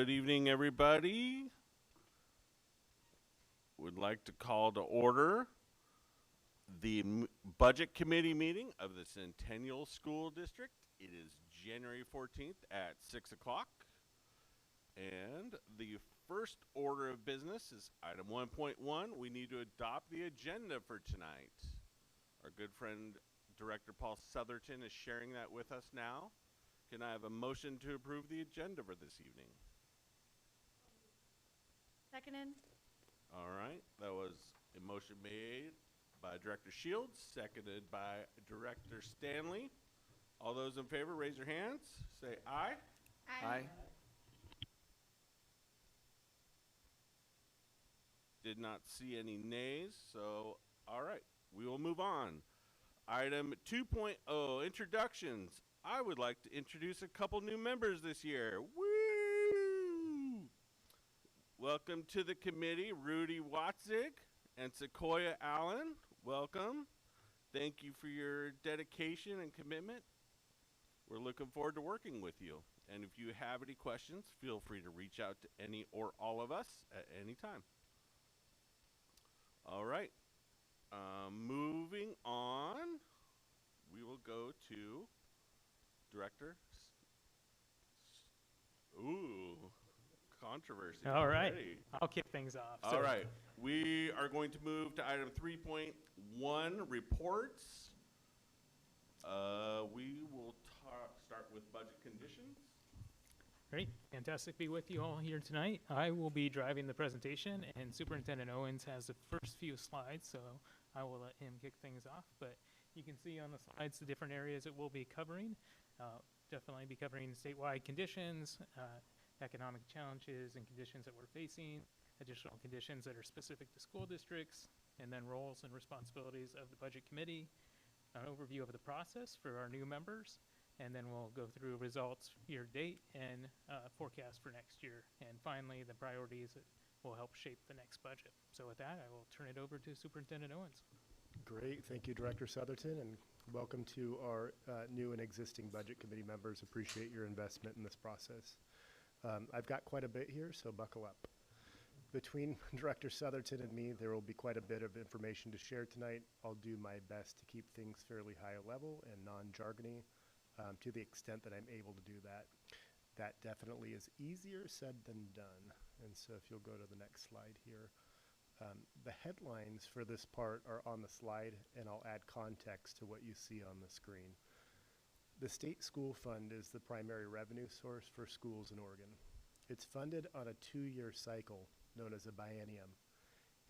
Good evening, everybody. Would like to call to order the Budget Committee meeting of the Centennial School District. It is January 14th at 6 o'clock. And the first order of business is item 1.1. We need to adopt the agenda for tonight. Our good friend, Director Paul Southerton, is sharing that with us now. Can I have a motion to approve the agenda for this evening? Seconded. All right, that was a motion made by Director Shields, seconded by Director Stanley. All those in favor, raise your hands. Say aye. Aye. Did not see any nays, so all right, we will move on. Item 2.0, introductions. I would like to introduce a couple new members this year. Woo! Welcome to the committee, Rudy Watzig and Sequoia Allen. Welcome. Thank you for your dedication and commitment. We're looking forward to working with you. And if you have any questions, feel free to reach out to any or all of us at any time. All right. Moving on, we will go to Director. Ooh, controversy. All right, already. I'll kick things off. All right, we are going to move to item 3.1, reports. We will start with budget conditions. Great, fantastic to be with you all here tonight. I will be driving the presentation, and Superintendent Owens has the first few slides, so I will let him kick things off. But you can see on the slides the different areas it will be covering. Definitely be covering statewide conditions, economic challenges and conditions that we're facing, additional conditions that are specific to school districts, and then roles and responsibilities of the Budget Committee, an overview of the process for our new members, and then we'll go through results year to date and forecast for next year. And finally, the priorities that will help shape the next budget. So with that, I will turn it over to Superintendent Owens. Great. Thank you, Director Southerton, and welcome to our new and existing Budget Committee members. Appreciate your investment in this process. I've got quite a bit here, so buckle up. Between Director Southerton and me, there will be quite a bit of information to share tonight. I'll do my best to keep things fairly high level and non-jargony to the extent that I'm able to do that. That definitely is easier said than done. And so if you'll go to the next slide here. The headlines for this part are on the slide, and I'll add context to what you see on the screen. The state school fund is the primary revenue source for schools in Oregon. It's funded on a 2-year cycle known as a biennium.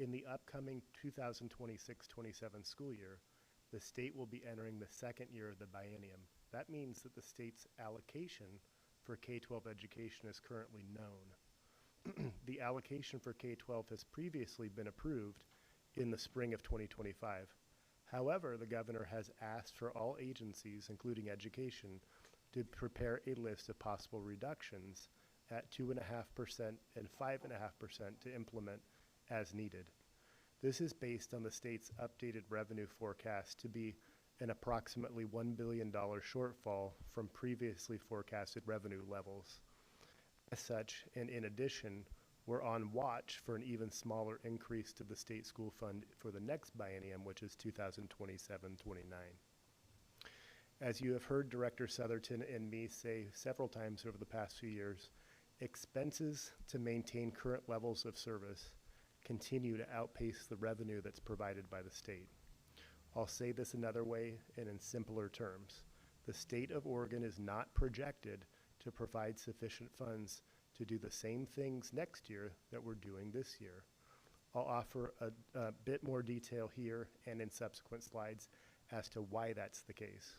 In the upcoming 2026-27 school year, the state will be entering the second year of the biennium. That means that the state's allocation for K-12 education is currently known. The allocation for K-12 has previously been approved in the spring of 2025. However, the governor has asked for all agencies, including education, to prepare a list of possible reductions at 2.5% and 5.5% to implement as needed. This is based on the state's updated revenue forecast to be an approximately $1 billion shortfall from previously forecasted revenue levels. As such, and in addition, we're on watch for an even smaller increase to the state school fund for the next biennium, which is 2027-29. As you have heard Director Southerton and me say several times over the past few years, expenses to maintain current levels of service continue to outpace the revenue that's provided by the state. I'll say this another way and in simpler terms. The state of Oregon is not projected to provide sufficient funds to do the same things next year that we're doing this year. I'll offer a bit more detail here and in subsequent slides as to why that's the case.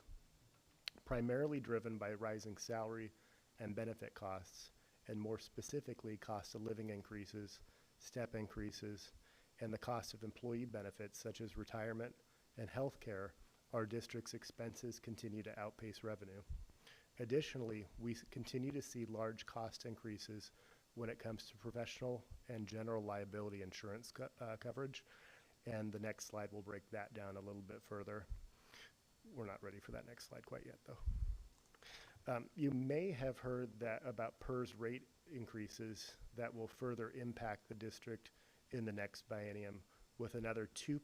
Primarily driven by rising salary and benefit costs, and more specifically cost of living increases, step increases, and the cost of employee benefits such as retirement and health care, our district's expenses continue to outpace revenue. Additionally, we continue to see large cost increases when it comes to professional and general liability insurance coverage, and the next slide will break that down a little bit further. We're not ready for that next slide quite yet, though. You may have heard that about PERS rate increases that will further impact the district in the next biennium, with another 2%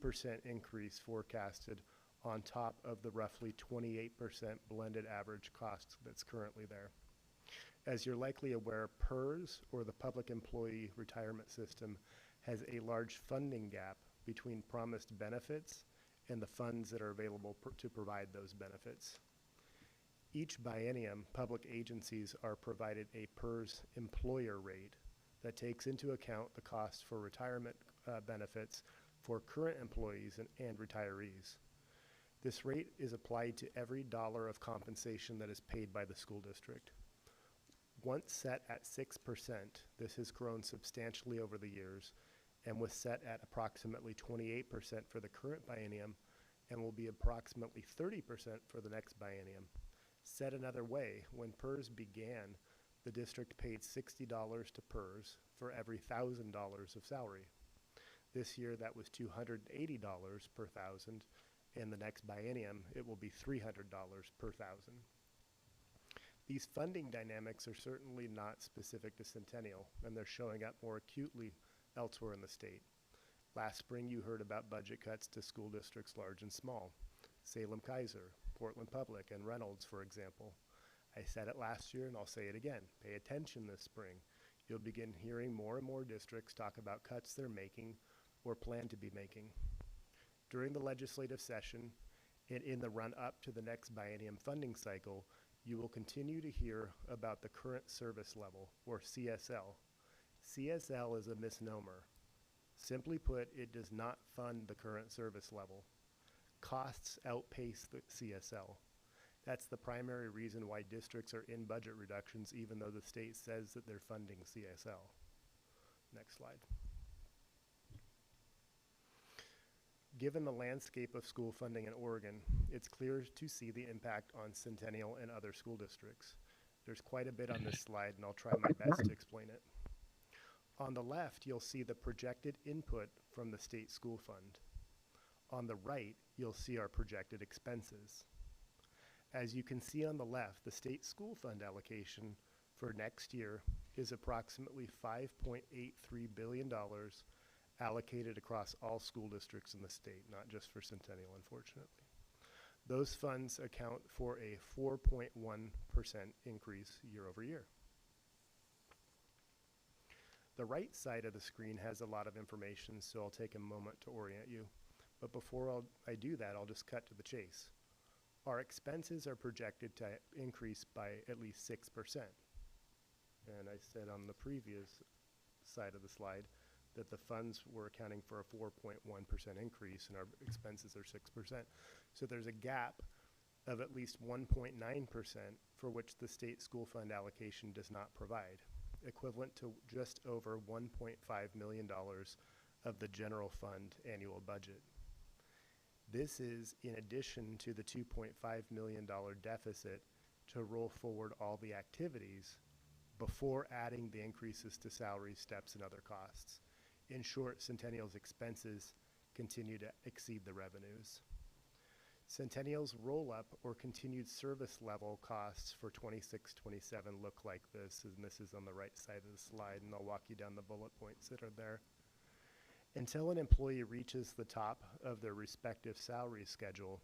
increase forecasted on top of the roughly 28% blended average cost that's currently there. As you're likely aware, PERS, or the Public Employee Retirement System, has a large funding gap between promised benefits and the funds that are available to provide those benefits. Each biennium, public agencies are provided a PERS employer rate that takes into account the cost for retirement benefits for current employees and retirees. This rate is applied to every dollar of compensation that is paid by the school district. Once set at 6%, this has grown substantially over the years and was set at approximately 28% for the current biennium and will be approximately 30% for the next biennium. Said another way, when PERS began, the district paid $60 to PERS for every $1,000 of salary. This year that was $280 per thousand, and the next biennium it will be $300 per thousand. These funding dynamics are certainly not specific to Centennial, and they're showing up more acutely elsewhere in the state. Last spring you heard about budget cuts to school districts large and small. Salem-Keizer, Portland Public, and Reynolds, for example. I said it last year and I'll say it again. Pay attention this spring. You'll begin hearing more and more districts talk about cuts they're making or plan to be making. During the legislative session and in the run-up to the next biennium funding cycle, you will continue to hear about the current service level, or CSL. CSL is a misnomer. Simply put, it does not fund the current service level. Costs outpace the CSL. That's the primary reason why districts are in budget reductions, even though the state says that they're funding CSL. Next slide. Given the landscape of school funding in Oregon, it's clear to see the impact on Centennial and other school districts. There's quite a bit on this slide, and I'll try my best to explain it. On the left, you'll see the projected input from the state school fund. On the right, you'll see our projected expenses. As you can see on the left, the state school fund allocation for next year is approximately $5.83 billion allocated across all school districts in the state, not just for Centennial, unfortunately. Those funds account for a 4.1% increase year over year. The right side of the screen has a lot of information, so I'll take a moment to orient you. But before I do that, I'll just cut to the chase. Our expenses are projected to increase by at least 6%. And I said on the previous side of the slide that the funds were accounting for a 4.1% increase and our expenses are 6%. So there's a gap of at least 1.9% for which the state school fund allocation does not provide, equivalent to just over $1.5 million of the general fund annual budget. This is in addition to the $2.5 million deficit to roll forward all the activities before adding the increases to salaries, steps, and other costs. In short, Centennial's expenses continue to exceed the revenues. Centennial's roll-up or continued service level costs for 26-27 look like this, and this is on the right side of the slide, and I'll walk you down the bullet points that are there. Until an employee reaches the top of their respective salary schedule,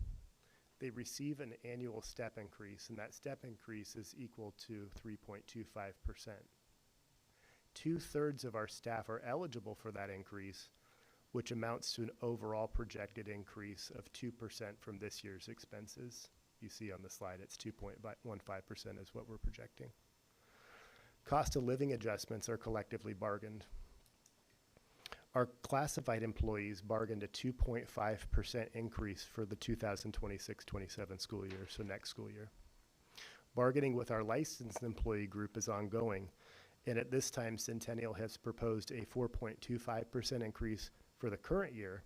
they receive an annual step increase, and that step increase is equal to 3.25%. 2/3 of our staff are eligible for that increase, which amounts to an overall projected increase of 2% from this year's expenses. You see on the slide it's 2.15% is what we're projecting. Cost of living adjustments are collectively bargained. Our classified employees bargained a 2.5% increase for the 2026-27 school year, so next school year. Bargaining with our licensed employee group is ongoing, and at this time Centennial has proposed a 4.25% increase for the current year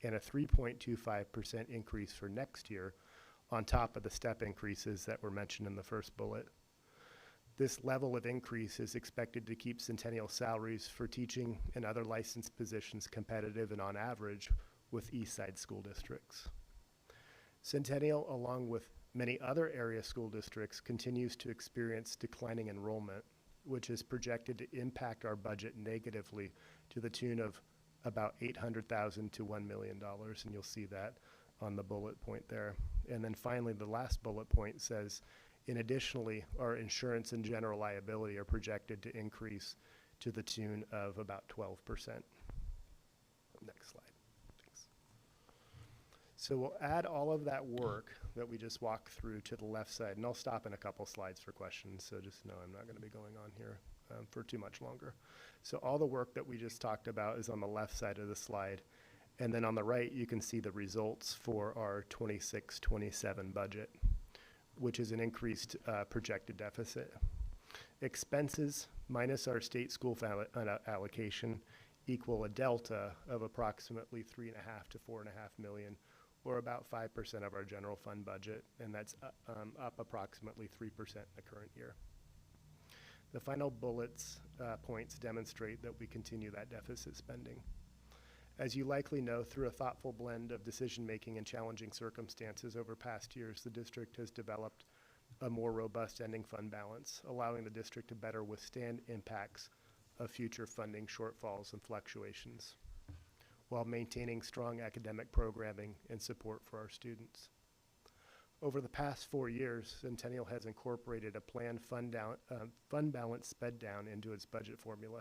and a 3.25% increase for next year on top of the step increases that were mentioned in the first bullet. This level of increase is expected to keep Centennial salaries for teaching and other licensed positions competitive and on average with East Side school districts. Centennial, along with many other area school districts, continues to experience declining enrollment. which is projected to impact our budget negatively to the tune of about $800,000 to $1 million, and you'll see that on the bullet point there. And then finally, the last bullet point says, in additionally, our insurance and general liability are projected to increase to the tune of about 12%. Next slide. Thanks. So we'll add all of that work that we just walked through to the left side, and I'll stop in a couple slides for questions, so just know I'm not going to be going on here for too much longer. So all the work that we just talked about is on the left side of the slide, and then on the right you can see the results for our 26-27 budget, which is an increased projected deficit. Expenses minus our state school allocation equal a delta of approximately 3.5 to 4.5 million, or about 5% of our general fund budget, and that's up approximately 3% in the current year. The final bullets points demonstrate that we continue that deficit spending. As you likely know, through a thoughtful blend of decision-making and challenging circumstances over past years, the district has developed a more robust ending fund balance, allowing the district to better withstand impacts of future funding shortfalls and fluctuations, while maintaining strong academic programming and support for our students. Over the past 4 years, Centennial has incorporated a planned fund balance sped down into its budget formula.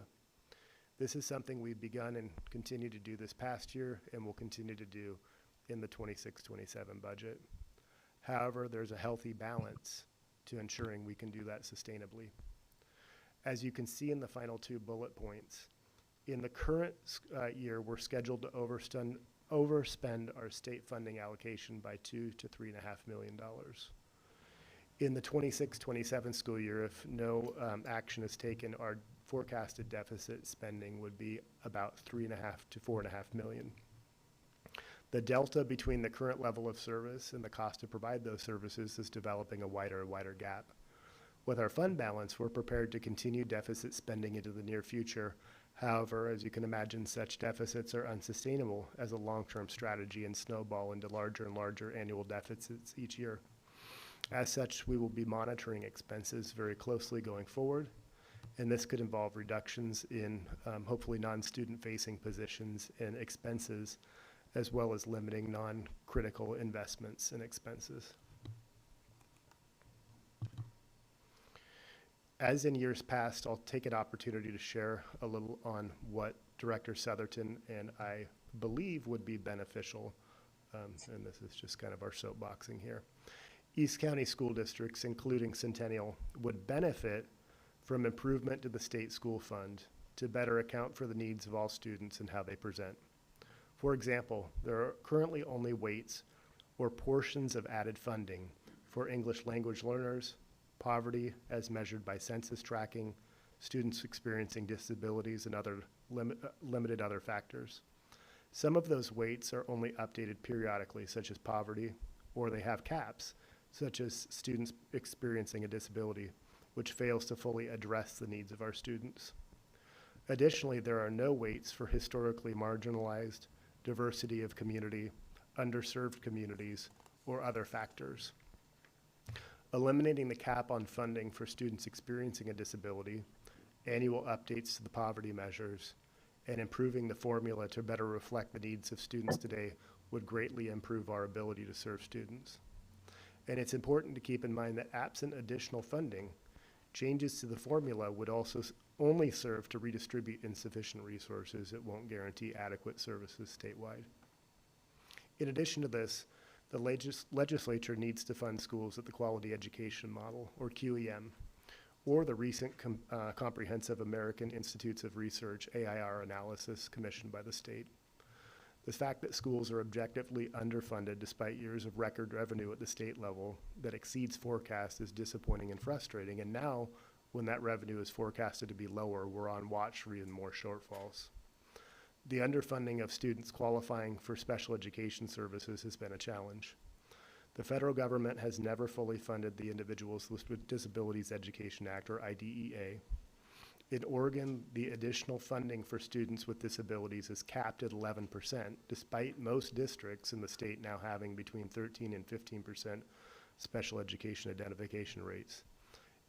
This is something we've begun and continue to do this past year and will continue to do in the 26-27 budget. However, there's a healthy balance to ensuring we can do that sustainably. As you can see in the final 2 bullet points, in the current year, we're scheduled to overspend our state funding allocation by $2 to $3.5 million. In the 26-27 school year, if no action is taken, our forecasted deficit spending would be about 3.5 to 4.5 million. The delta between the current level of service and the cost to provide those services is developing a wider and wider gap. With our fund balance, we're prepared to continue deficit spending into the near future. However, as you can imagine, such deficits are unsustainable as a long-term strategy and snowball into larger and larger annual deficits each year. As such, we will be monitoring expenses very closely going forward, and this could involve reductions in hopefully non-student facing positions and expenses, as well as limiting non-critical investments and expenses. As in years past, I'll take an opportunity to share a little on what Director Southerton and I believe would be beneficial, and this is just kind of our soapboxing here. East County school districts, including Centennial, would benefit from improvement to the state school fund to better account for the needs of all students and how they present. For example, there are currently only weights or portions of added funding for English language learners, poverty as measured by census tracking, students experiencing disabilities, and other limited other factors. Some of those weights are only updated periodically, such as poverty, or they have caps, such as students experiencing a disability, which fails to fully address the needs of our students. Additionally, there are no weights for historically marginalized, diversity of community, underserved communities, or other factors. Eliminating the cap on funding for students experiencing a disability, annual updates to the poverty measures, and improving the formula to better reflect the needs of students today would greatly improve our ability to serve students. And it's important to keep in mind that absent additional funding, changes to the formula would also only serve to redistribute insufficient resources. It won't guarantee adequate services statewide. In addition to this, the legislature needs to fund schools at the Quality Education Model, or QEM, or the recent Comprehensive American Institutes of Research, AIR analysis commissioned by the state. The fact that schools are objectively underfunded despite years of record revenue at the state level that exceeds forecast is disappointing and frustrating, and now, when that revenue is forecasted to be lower, we're on watch for even more shortfalls. The underfunding of students qualifying for special education services has been a challenge. The federal government has never fully funded the Individuals with Disabilities Education Act, or IDEA. In Oregon, the additional funding for students with disabilities is capped at 11%, despite most districts in the state now having between 13 and 15% special education identification rates.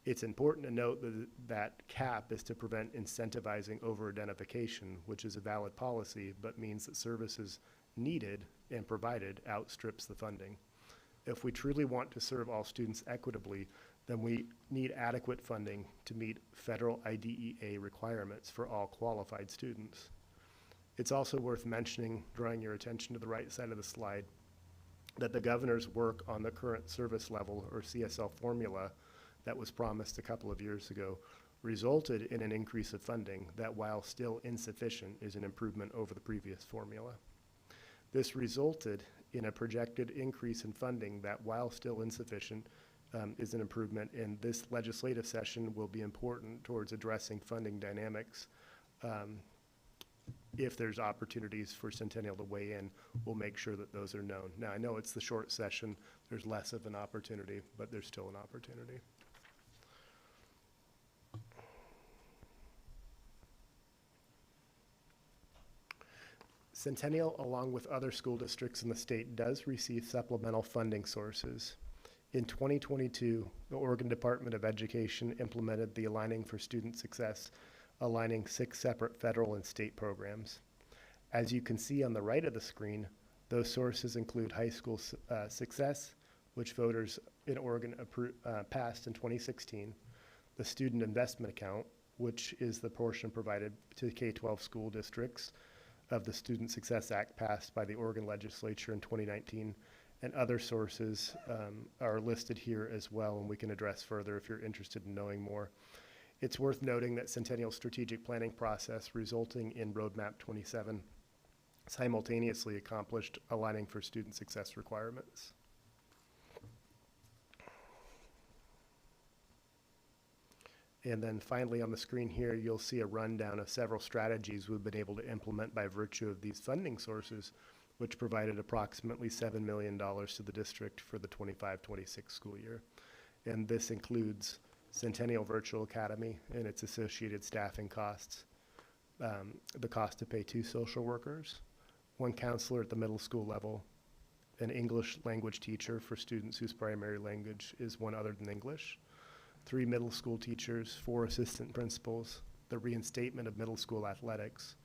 It's important to note that that cap is to prevent incentivizing over-identification, which is a valid policy, but means that services needed and provided outstrips the funding. If we truly want to serve all students equitably, then we need adequate funding to meet federal IDEA requirements for all qualified students. It's also worth mentioning, drawing your attention to the right side of the slide, that the governor's work on the current service level, or CSL formula, that was promised a couple of years ago resulted in an increase of funding that, while still insufficient, is an improvement over the previous formula. This resulted in a projected increase in funding that, while still insufficient, is an improvement, and this legislative session will be important towards addressing funding dynamics. If there's opportunities for Centennial to weigh in, we'll make sure that those are known. Now, I know it's the short session, there's less of an opportunity, but there's still an opportunity. Centennial, along with other school districts in the state, does receive supplemental funding sources. In 2022, the Oregon Department of Education implemented the Aligning for Student Success, aligning 6 separate federal and state programs. As you can see on the right of the screen, those sources include High School Success, which voters in Oregon passed in 2016, the Student Investment Account, which is the portion provided to K-12 school districts of the Student Success Act passed by the Oregon legislature in 2019, and other sources are listed here as well, and we can address further if you're interested in knowing more. It's worth noting that Centennial's strategic planning process, resulting in Roadmap 27, simultaneously accomplished aligning for student success requirements. And then finally on the screen here, you'll see a rundown of several strategies we've been able to implement by virtue of these funding sources, which provided approximately $7 million to the district for the 25-26 school year. And this includes Centennial Virtual Academy and its associated staffing costs, the cost to pay 2 social workers, 1 counselor at the middle school level, an English language teacher for students whose primary language is one other than English, 3 middle school teachers, 4 assistant principals, the reinstatement of middle school athletics,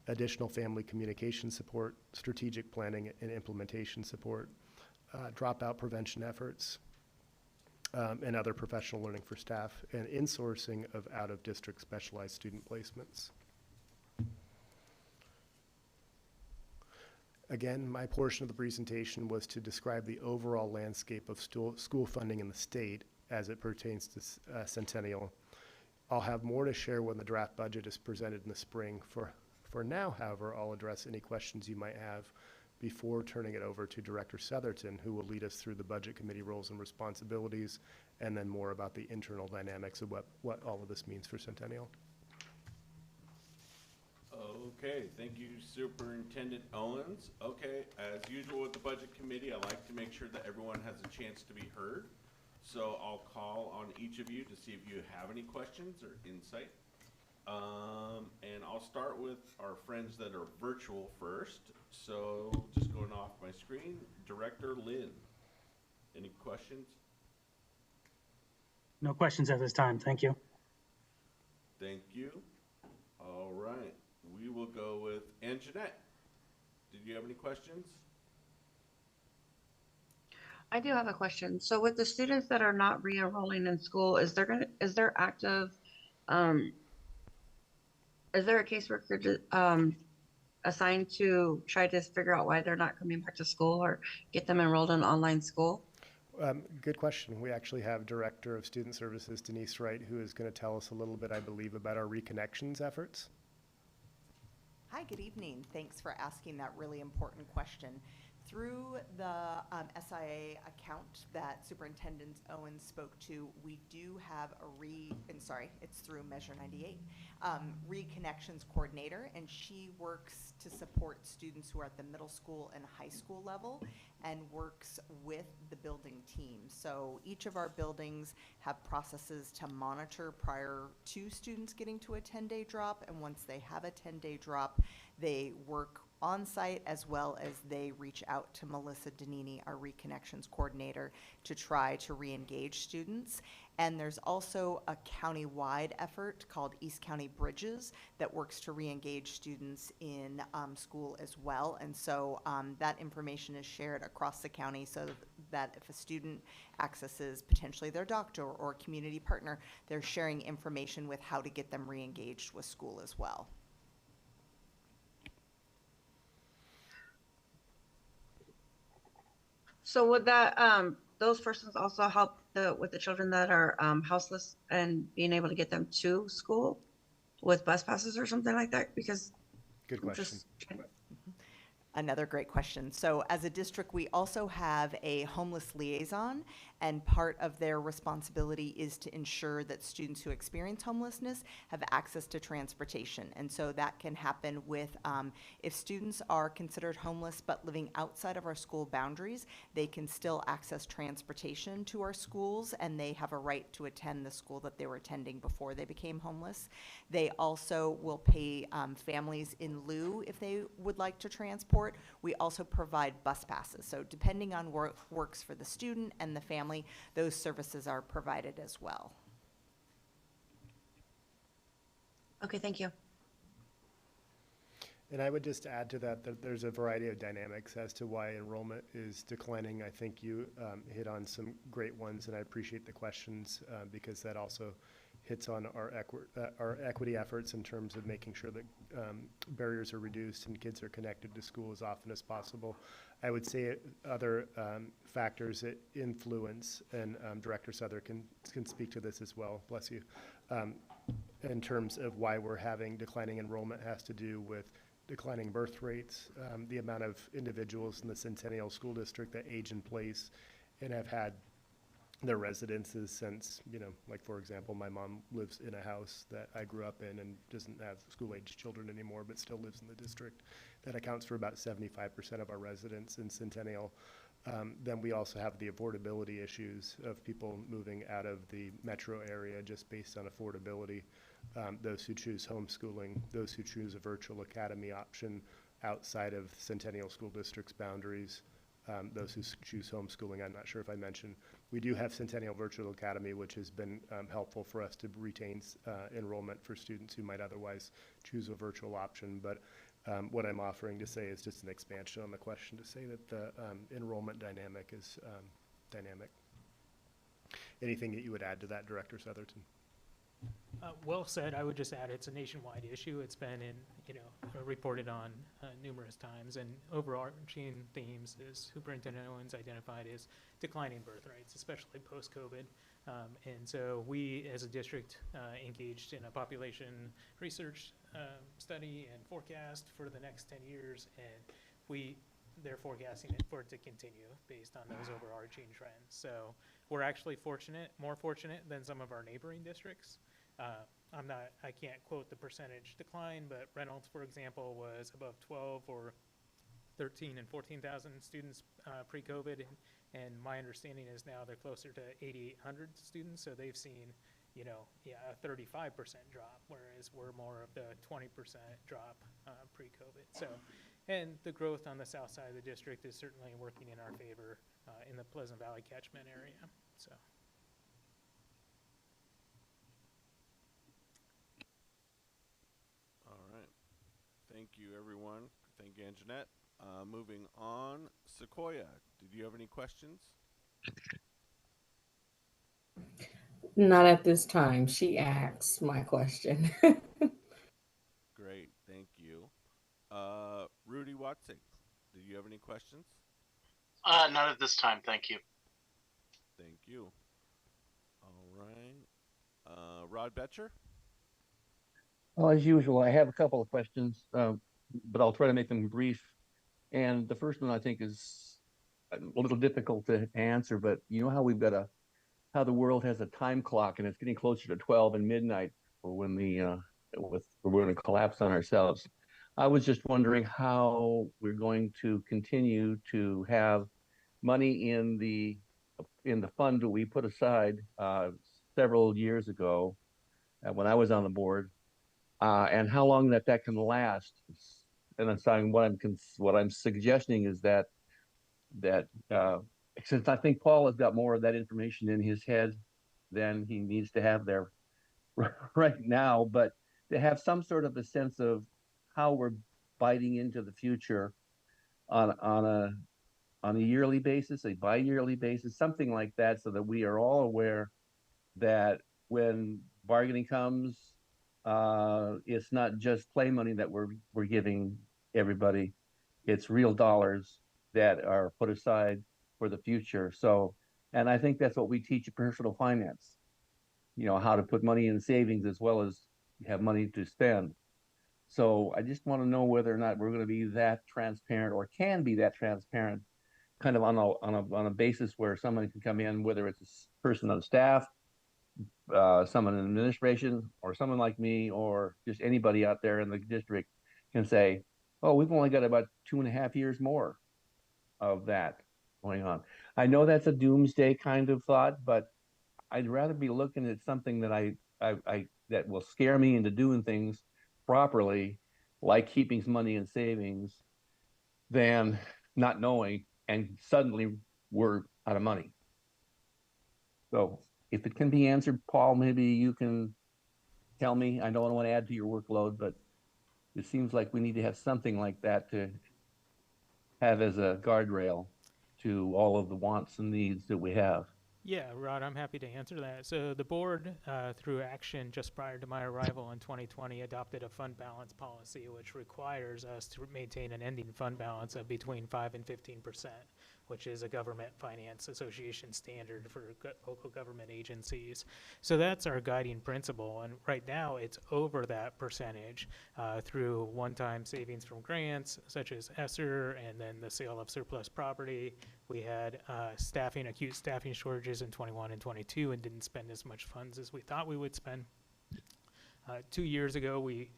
additional family communication support, strategic planning and implementation support, dropout prevention efforts, and other professional learning for staff, and insourcing of out-of-district specialized student placements. Again, my portion of the presentation was to describe the overall landscape of school funding in the state as it pertains to Centennial. I'll have more to share when the draft budget is presented in the spring. For now, however, I'll address any questions you might have before turning it over to Director Southerton, who will lead us through the Budget Committee roles and responsibilities, and then more about the internal dynamics of what all of this means for Centennial. Okay, thank you, Superintendent Owens. Okay, as usual with the Budget Committee, I like to make sure that everyone has a chance to be heard. So I'll call on each of you to see if you have any questions or insight. And I'll start with our friends that are virtual first. So just going off my screen, Director Lynn, any questions? No questions at this time. Thank you. Thank you. All right, we will go with Anjanette. Did you have any questions? I do have a question. So with the students that are not re-enrolling in school, is there active, is there a caseworker assigned to try to figure out why they're not coming back to school or get them enrolled in online school? Good question. We actually have Director of Student Services, Denise Wright, who is going to tell us a little bit, I believe, about our reconnections efforts. Hi, good evening. Thanks for asking that really important question. Through the SIA account that Superintendent Owens spoke to, we do have it's through Measure 98, Reconnections Coordinator, and she works to support students who are at the middle school and high school level and works with the building team. So each of our buildings have processes to monitor prior to students getting to a 10-day drop, and once they have a 10-day drop, they work on site, as well as they reach out to Melissa Danini, our Reconnections coordinator, to try to re-engage students. And there's also a county-wide effort called East County Bridges that works to re-engage students in school as well. And so that information is shared across the county so that if a student accesses potentially their doctor or community partner, they're sharing information with how to get them re-engaged with school as well. So would that, those persons also help with the children that are houseless and being able to get them to school with bus passes or something like that? Because Good I'm question. just trying to- Another great question. So as a district, we also have a homeless liaison, and part of their responsibility is to ensure that students who experience homelessness have access to transportation. And so that can happen with, if students are considered homeless but living outside of our school boundaries, they can still access transportation to our schools, and they have a right to attend the school that they were attending before they became homeless. They also will pay families in lieu if they would like to transport. We also provide bus passes. So depending on what works for the student and the family, those services are provided as well. Okay, thank you. And I would just add to that that there's a variety of dynamics as to why enrollment is declining. I think you hit on some great ones, and I appreciate the questions because that also hits on our equity efforts in terms of making sure that barriers are reduced and kids are connected to school as often as possible. I would say other factors that influence, and Director Souther can speak to this as well, bless you, in terms of why we're having declining enrollment has to do with declining birth rates, the amount of individuals in the Centennial School District that age in place and have had their residences since, like for example, my mom lives in a house that I grew up in and doesn't have school-age children anymore, but still lives in the district. That accounts for about 75% of our residents in Centennial. Then we also have the affordability issues of people moving out of the metro area just based on affordability. Those who choose homeschooling, those who choose a virtual academy option outside of Centennial School District's boundaries, those who choose homeschooling. I'm not sure if I mentioned. We do have Centennial Virtual Academy, which has been helpful for us to retain enrollment for students who might otherwise choose a virtual option. But what I'm offering to say is just an expansion on the question to say that the enrollment dynamic is dynamic. Anything that you would add to that, Director Southerton? Well said. I would just add it's a nationwide issue. It's been reported on numerous times, and overarching themes, as Superintendent Owens identified, is declining birth rates, especially post-COVID. And so we, as a district, engaged in a population research study and forecast for the next 10 years, and they're forecasting it for it to continue based on those overarching trends. So we're actually more fortunate than some of our neighboring districts. I can't quote the percentage decline, but Reynolds, for example, was above 12 or 13 and 14,000 students pre-COVID, and my understanding is now they're closer to 8,800 students, so they've seen, a 35% drop, whereas we're more of the 20% drop pre-COVID. So, and the growth on the south side of the district is certainly working in our favor in the Pleasant Valley catchment area. So. All right. Thank you, everyone. Thank you, Anjanette. Moving on, Sequoia, did you have any questions? Not at this time. She asked my question. Great, thank you. Rudy Watzig, did you have any questions? Not at this time, thank you. Thank you. All right. Rod Betcher? Well, as usual, I have a couple of questions, but I'll try to make them brief. And the first one I think is a little difficult to answer, but you know how how the world has a time clock and it's getting closer to 12 and midnight for when we're going to collapse on ourselves. I was just wondering how we're going to continue to have money in the fund that we put aside several years ago when I was on the board, and how long that can last. and I'm saying what I'm suggesting is that since I think Paul has got more of that information in his head than he needs to have there right now, but to have some sort of a sense of how we're biting into the future on a yearly basis, a bi-yearly basis, something like that, so that we are all aware that when bargaining comes, it's not just play money that we're giving everybody; it's real dollars that are put aside for the future. So, and I think that's what we teach in personal finance. You know, how to put money in savings as well as have money to spend. So I just want to know whether or not we're going to be that transparent or can be that transparent, kind of on a basis where someone can come in, whether it's a person on staff, someone in administration, or someone like me, or just anybody out there in the district can say, "Oh, we've only got about 2.5 years more of that going on." I know that's a doomsday kind of thought, but I'd rather be looking at something that I that will scare me into doing things properly, like keeping money in savings, than not knowing and suddenly we're out of money. So if it can be answered, Paul, maybe you can tell me. I don't want to add to your workload, but it seems like we need to have something like that to have as a guardrail to all of the wants and needs that we have. Yeah, Rod, I'm happy to answer that. So the board, through action just prior to my arrival in 2020, adopted a fund balance policy, which requires us to maintain an ending fund balance of between 5 and 15%, which is a government finance association standard for local government agencies. So that's our guiding principle. And right now it's over that percentage through one-time savings from grants, such as ESSER, and then the sale of surplus property. We had acute staffing shortages in 21 and 22 and didn't spend as much funds as we thought we would spend. 2 years ago, we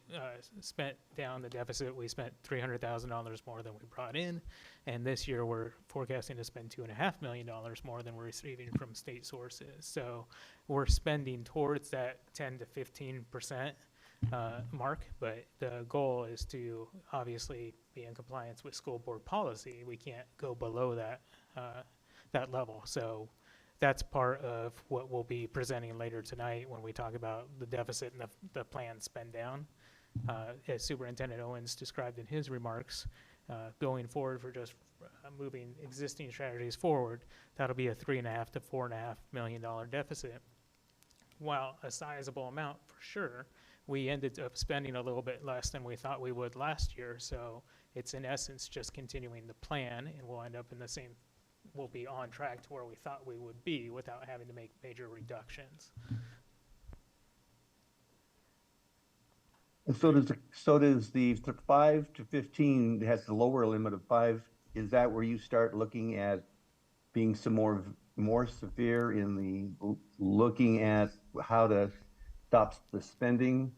spent down the deficit. We spent $300,000 more than we brought in. And this year, we're forecasting to spend $2.5 million more than we're receiving from state sources. So we're spending towards that 10 to 15% mark, but the goal is to obviously be in compliance with school board policy. We can't go below that level. So that's part of what we'll be presenting later tonight when we talk about the deficit and the planned spend down. As Superintendent Owens described in his remarks, going forward for just moving existing strategies forward, that'll be a $3.5 to $4.5 million deficit. While a sizable amount for sure, we ended up spending a little bit less than we thought we would last year. So it's in essence just continuing the plan, and we'll end up in the same, we'll be on track to where we thought we would be without having to make major reductions. And so does the 5 to 15 has the lower limit of 5. Is that where you start looking at being some more severe in the looking at how to stop the spending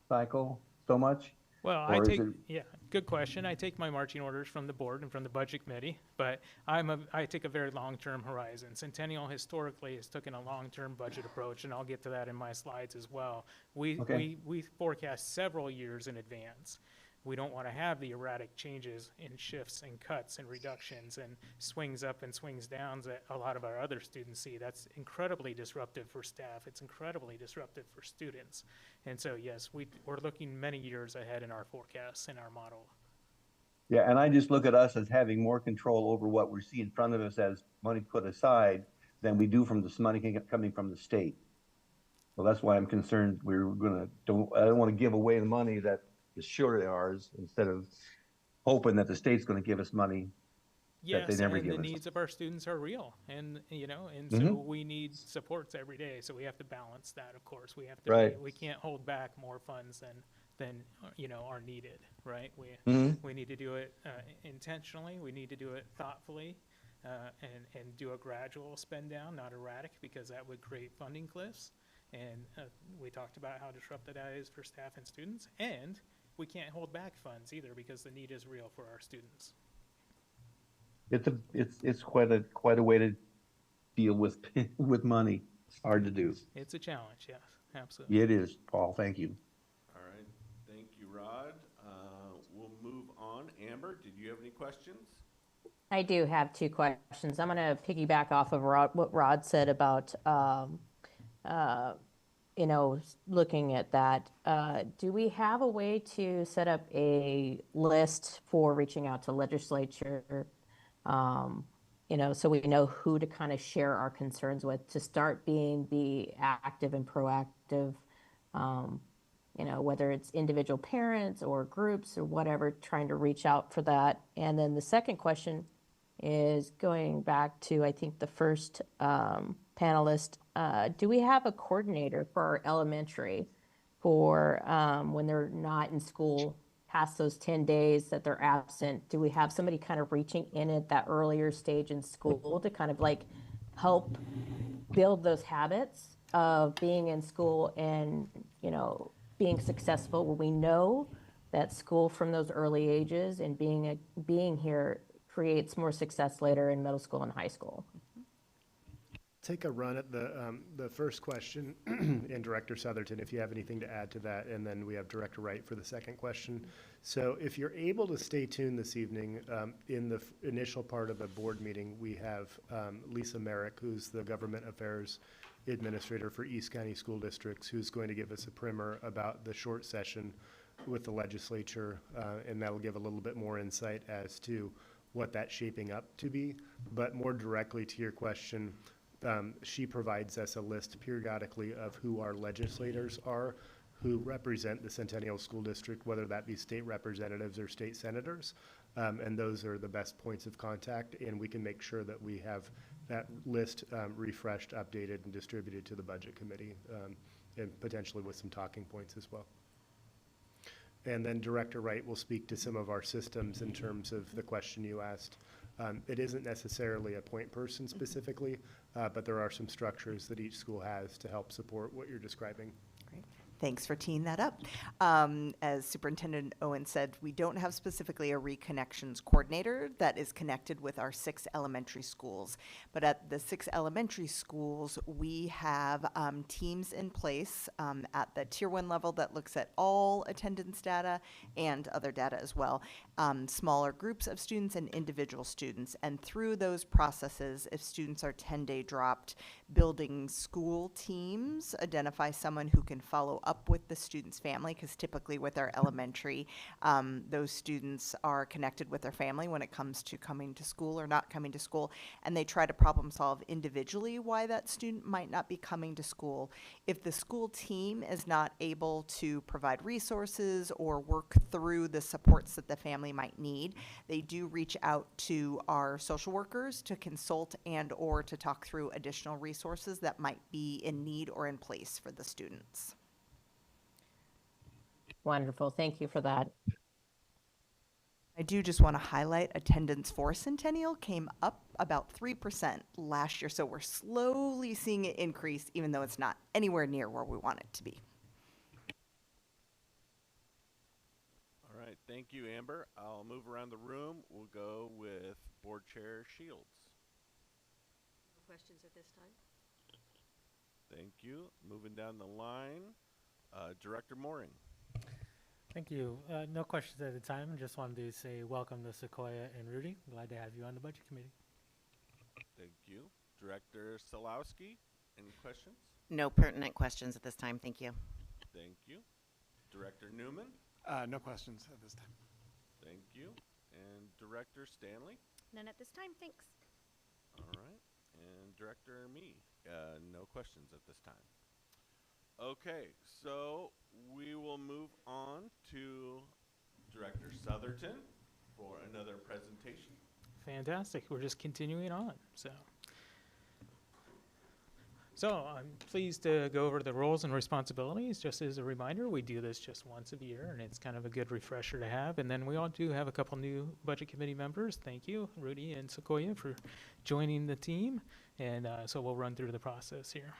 cycle so much? Well, yeah, good question. I take my marching orders from the board and from the budget committee, but I take a very long-term horizon. Centennial historically has taken a long-term budget approach, and I'll get to that in my slides as well. We forecast several years in advance. We don't want to have the erratic changes in shifts and cuts and reductions and swings up and swings downs that a lot of our other students see. That's incredibly disruptive for staff. It's incredibly disruptive for students. And so, yes, we're looking many years ahead in our forecasts and our model. Yeah, and I just look at us as having more control over what we see in front of us as money put aside than we do from this money coming from the state. So that's why I'm concerned I don't want to give away the money that is surely ours, instead of hoping that the state's going to give us money that they never give us. Yes, and the needs of our students are real, and so we need supports every day. So we have to balance that. Of course, we have to. We can't hold back more funds than are needed. Right? We need to do it intentionally. We need to do it thoughtfully, and do a gradual spend down, not erratic, because that would create funding cliffs. And we talked about how disruptive that is for staff and students, and we can't hold back funds either because the need is real for our students. It's quite a way to deal with money. It's hard to do. It's a challenge, yes, absolutely. It is, Paul. Thank you. All right, thank you, Rod. We'll move Amber, did you have any questions? I do have two questions. I'm going to piggyback off of what Rod said about, looking at that. Do we have a way to set up a list for reaching out to legislature, so we know who to kind of share our concerns with to start being the active and proactive, whether it's individual parents or groups or whatever, trying to reach out for that. And then the second question is going back to, I think, the first panelist. Do we have a coordinator for our elementary for when they're not in school past those 10 days that they're absent? Do we have somebody kind of reaching in at that earlier stage in school to kind of like help build those habits of being in school and, being successful when we know that school from those early ages and being here creates more success later in middle school and high school? Take a run at the first question, and Director Southerton, if you have anything to add to that, and then we have Director Wright for the second question. So if you're able to stay tuned this evening, in the initial part of the board meeting, we have Lisa Merrick, who's the Government Affairs Administrator for East County School Districts, who's going to give us a primer about the short session with the legislature, and that'll give a little bit more insight as to what that's shaping up to be. But more directly to your question, she provides us a list periodically of who our legislators are, who represent the Centennial School District, whether that be state representatives or state senators. And those are the best points of contact, and we can make sure that we have that list refreshed, updated, and distributed to the Budget Committee, and potentially with some talking points as well. And then Director Wright will speak to some of our systems in terms of the question you asked. It isn't necessarily a point person specifically, but there are some structures that each school has to help support what you're describing. Great. Thanks for teeing that up. As Superintendent Owen said, we don't have specifically a reconnections coordinator that is connected with our 6 elementary schools. But at the 6 elementary schools, we have teams in place at the Tier 1 level that looks at all attendance data and other data as well. Smaller groups of students and individual students. And through those processes, if students are 10-day dropped, building school teams, identify someone who can follow up with the student's family, because typically with our elementary, those students are connected with their family when it comes to coming to school or not coming to school, and they try to problem solve individually why that student might not be coming to school. If the school team is not able to provide resources or work through the supports that the family might need, they do reach out to our social workers to consult and or to talk through additional resources that might be in need or in place for the students. Wonderful. Thank you for that. I do just want to highlight attendance for Centennial came up about 3% last year, so we're slowly seeing it increase, even though it's not anywhere near where we want it to be. All right, thank you, Amber. I'll move around the room. We'll go with Board Chair Shields. No questions at this time. Thank you. Moving down the line, Director Mooring. Thank you. No questions at the time. Just wanted to say welcome to Sequoia and Rudy. Glad to have you on the Budget Committee. Thank you. Director Salowski, any questions? No pertinent questions at this time. Thank you. Thank you. Director Newman? No questions at this time. Thank you. And Director Stanley? None at this time. Thanks. All right. And Director Me? No questions at this time. Okay, so we will move on to Director Southerton for another presentation. Fantastic. We're just continuing on. So I'm pleased to go over the roles and responsibilities. Just as a reminder, we do this just once a year, and it's kind of a good refresher to have. And then we all do have a couple new Budget Committee members. Thank you, Rudy and Sequoia, for joining the team. And so we'll run through the process here.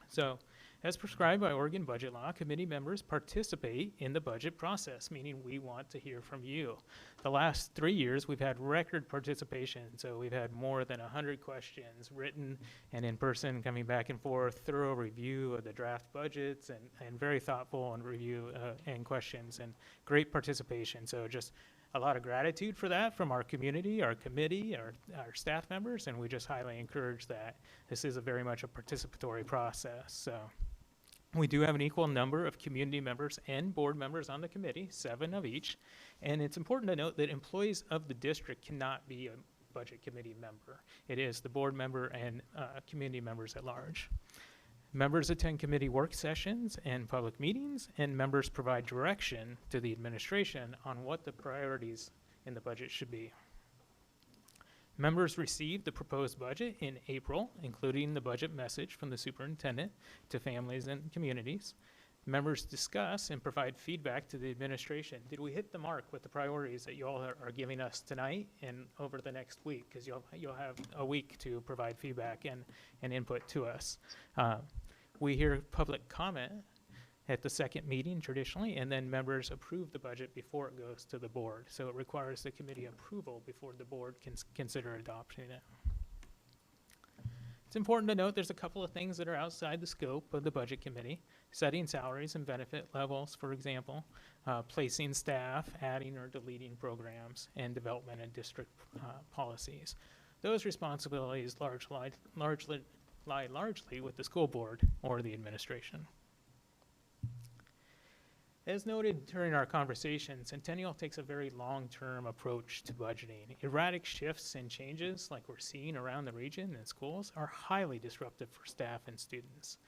So As prescribed by Oregon budget law, committee members participate in the budget process, meaning we want to hear from you. The last 3 years, we've had record participation, so we've had more than 100 questions written and in person coming back and forth, thorough review of the draft budgets, and very thoughtful and review and questions, and great participation. So just a lot of gratitude for that from our community, our committee, our staff members, and we just highly encourage that. This is very much a participatory process. So we do have an equal number of community members and board members on the committee, 7 of each. And it's important to note that employees of the district cannot be a budget committee member. It is the board member and community members at large. Members attend committee work sessions and public meetings, and members provide direction to the administration on what the priorities in the budget should be. Members received the proposed budget in April, including the budget message from the superintendent to families and communities. Members discuss and provide feedback to the administration. Did we hit the mark with the priorities that you all are giving us tonight and over the next week? Because you'll have a week to provide feedback and input to us. We hear public comment at the second meeting traditionally, and then members approve the budget before it goes to the board. So it requires the committee approval before the board can consider adopting it. It's important to note there's a couple of things that are outside the scope of the budget committee: setting salaries and benefit levels, for example, placing staff, adding or deleting programs, and development and district policies. Those responsibilities lie largely with the school board or the administration. As noted during our conversation, Centennial takes a very long-term approach to budgeting. Erratic shifts and changes like we're seeing around the region and schools are highly disruptive for staff and students.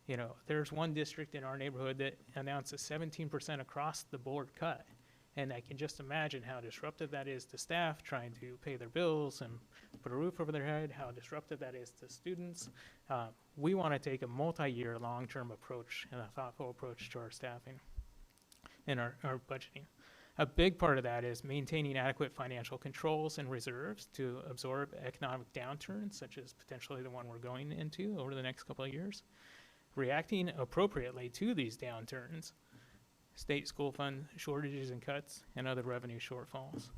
You know, there's one district in our neighborhood that announced a 17% across the board cut. And I can just imagine how disruptive that is to staff trying to pay their bills and put a roof over their head, how disruptive that is to students. We want to take a multi-year long-term approach and a thoughtful approach to our staffing and our budgeting. A big part of that is maintaining adequate financial controls and reserves to absorb economic downturns, such as potentially the one we're going into over the next couple of years. Reacting appropriately to these downturns, state school fund shortages and cuts, and other revenue shortfalls.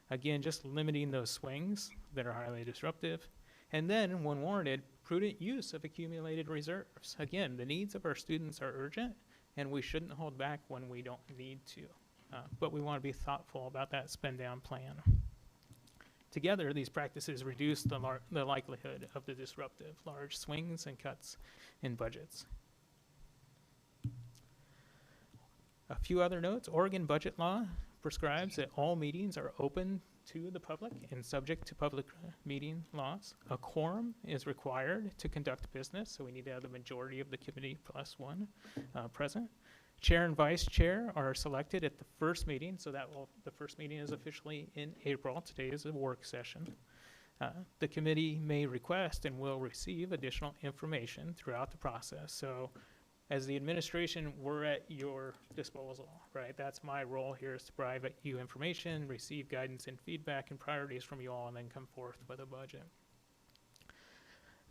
Again, just limiting those swings that are highly disruptive. And then, when warranted, prudent use of accumulated reserves. Again, the needs of our students are urgent, and we shouldn't hold back when we don't need to. But we want to be thoughtful about that spend down plan. Together, these practices reduce the likelihood of the disruptive large swings and cuts in budgets. A few other notes: Oregon budget law prescribes that all meetings are open to the public and subject to public meeting laws. A quorum is required to conduct business, so we need to have the majority of the committee plus one present. Chair and vice chair are selected at the first meeting, so the first meeting is officially in April. Today is a work session. The committee may request and will receive additional information throughout the process. So as the administration, we're at your disposal, right? That's my role here, is to provide you information, receive guidance and feedback and priorities from you all, and then come forth with a budget.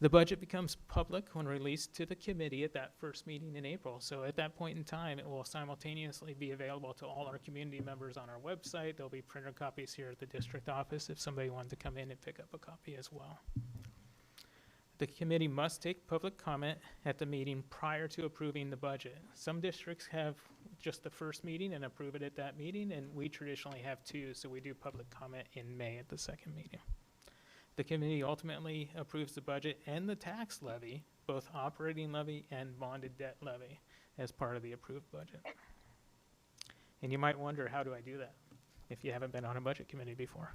The budget becomes public when released to the committee at that first meeting in April. So at that point in time, it will simultaneously be available to all our community members on our website. There'll be printer copies here at the district office if somebody wanted to come in and pick up a copy as well. The committee must take public comment at the meeting prior to approving the budget. Some districts have just the first meeting and approve it at that meeting, and we traditionally have two, so we do public comment in May at the second meeting. The committee ultimately approves the budget and the tax levy, both operating levy and bonded debt levy, as part of the approved budget. And you might wonder, how do I do that if you haven't been on a budget committee before?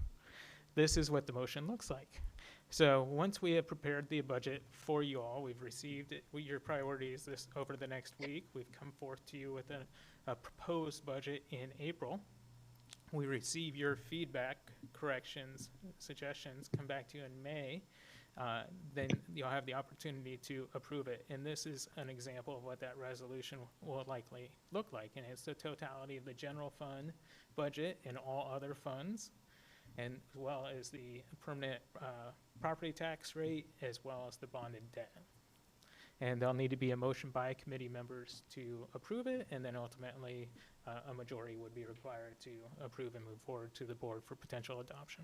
This is what the motion looks like. So once we have prepared the budget for you all, we've received your priorities over the next week. We've come forth to you with a proposed budget in April. We receive your feedback, corrections, suggestions, come back to you in May. Then you'll have the opportunity to approve it. And this is an example of what that resolution will likely look like. And it's the totality of the general fund budget and all other funds, and as well as the permanent property tax rate, as well as the bonded debt. And there'll need to be a motion by committee members to approve it, and then ultimately a majority would be required to approve and move forward to the board for potential adoption.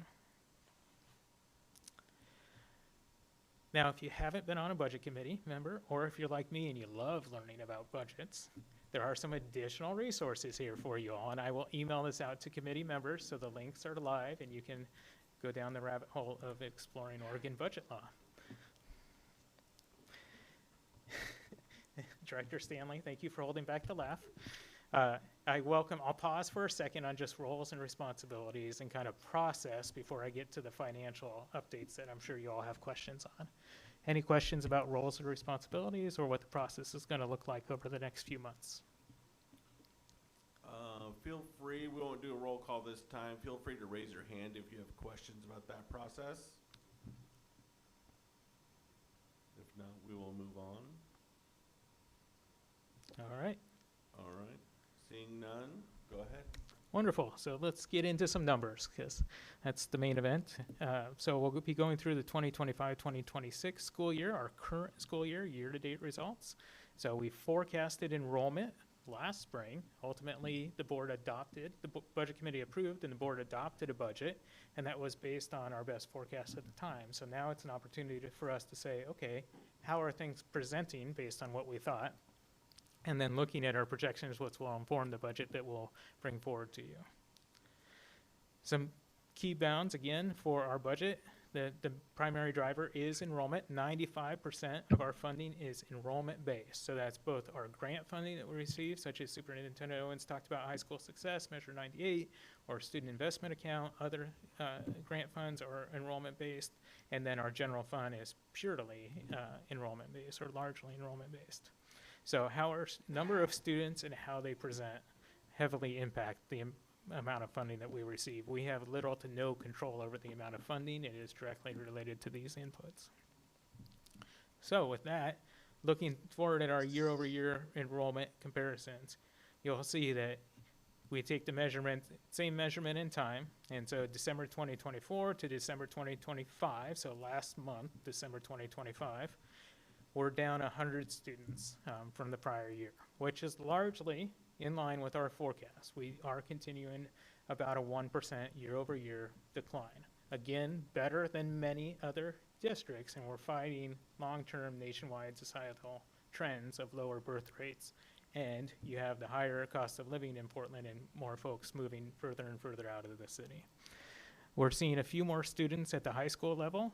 Now, if you haven't been on a budget committee member, or if you're like me and you love learning about budgets, there are some additional resources here for you all, and I will email this out to committee members so the links are live and you can go down the rabbit hole of exploring Oregon budget law. Director Stanley, thank you for holding back the laugh. I'll pause for a second on just roles and responsibilities and kind of process before I get to the financial updates that I'm sure you all have questions on. Any questions about roles and responsibilities or what the process is going to look like over the next few months? Feel free, we won't do a roll call this time. Feel free to raise your hand if you have questions about that process. If not, we will move on. All right. All right. Seeing none, go ahead. Wonderful. So let's get into some numbers because that's the main event. So we'll be going through the 2025-2026 school year, our current school year, year-to-date results. So we forecasted enrollment last spring. Ultimately, the board adopted, the budget committee approved, and the board adopted a budget, and that was based on our best forecast at the time. So now it's an opportunity for us to say, okay, how are things presenting based on what we thought? And then looking at our projections, which will inform the budget that we'll bring forward to you. Some key bounds, again, for our budget. The primary driver is enrollment. 95% of our funding is enrollment-based. So that's both our grant funding that we receive, such as Superintendent Owens talked about High School Success, Measure 98, or Student Investment Account, other grant funds are enrollment-based. And then our general fund is purely enrollment-based or largely enrollment-based. So how our number of students and how they present heavily impact the amount of funding that we receive. We have little to no control over the amount of funding. It is directly related to these inputs. So with that, looking forward at our year-over-year enrollment comparisons, you'll see that we take the measurement, same measurement in time, and so December 2024 to December 2025, so last month, December 2025, we're down 100 students from the prior year, which is largely in line with our forecast. We are continuing about a 1% year-over-year decline. Again, better than many other districts, and we're fighting long-term nationwide societal trends of lower birth rates. And you have the higher cost of living in Portland and more folks moving further and further out of the city. We're seeing a few more students at the high school level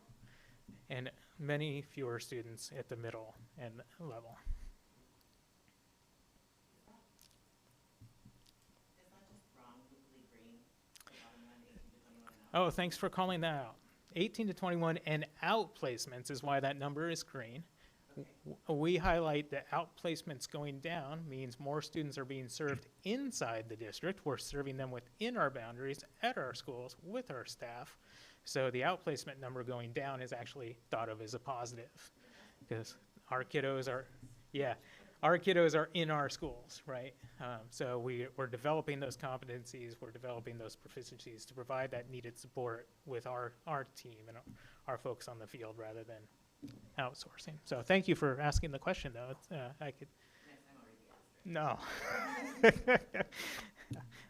and many fewer students at the middle and level. Oh, thanks for calling that out. 18 to 21 and out placements is why that number is green. We highlight that out placements going down means more students are being served inside the district. We're serving them within our boundaries at our schools with our staff. So the outplacement number going down is actually thought of as a positive because our kiddos are, our kiddos are in our schools, right? So we're developing those competencies, we're developing those proficiencies to provide that needed support with our team and our folks on the field rather than outsourcing. So thank you for asking the question, though. I could. No.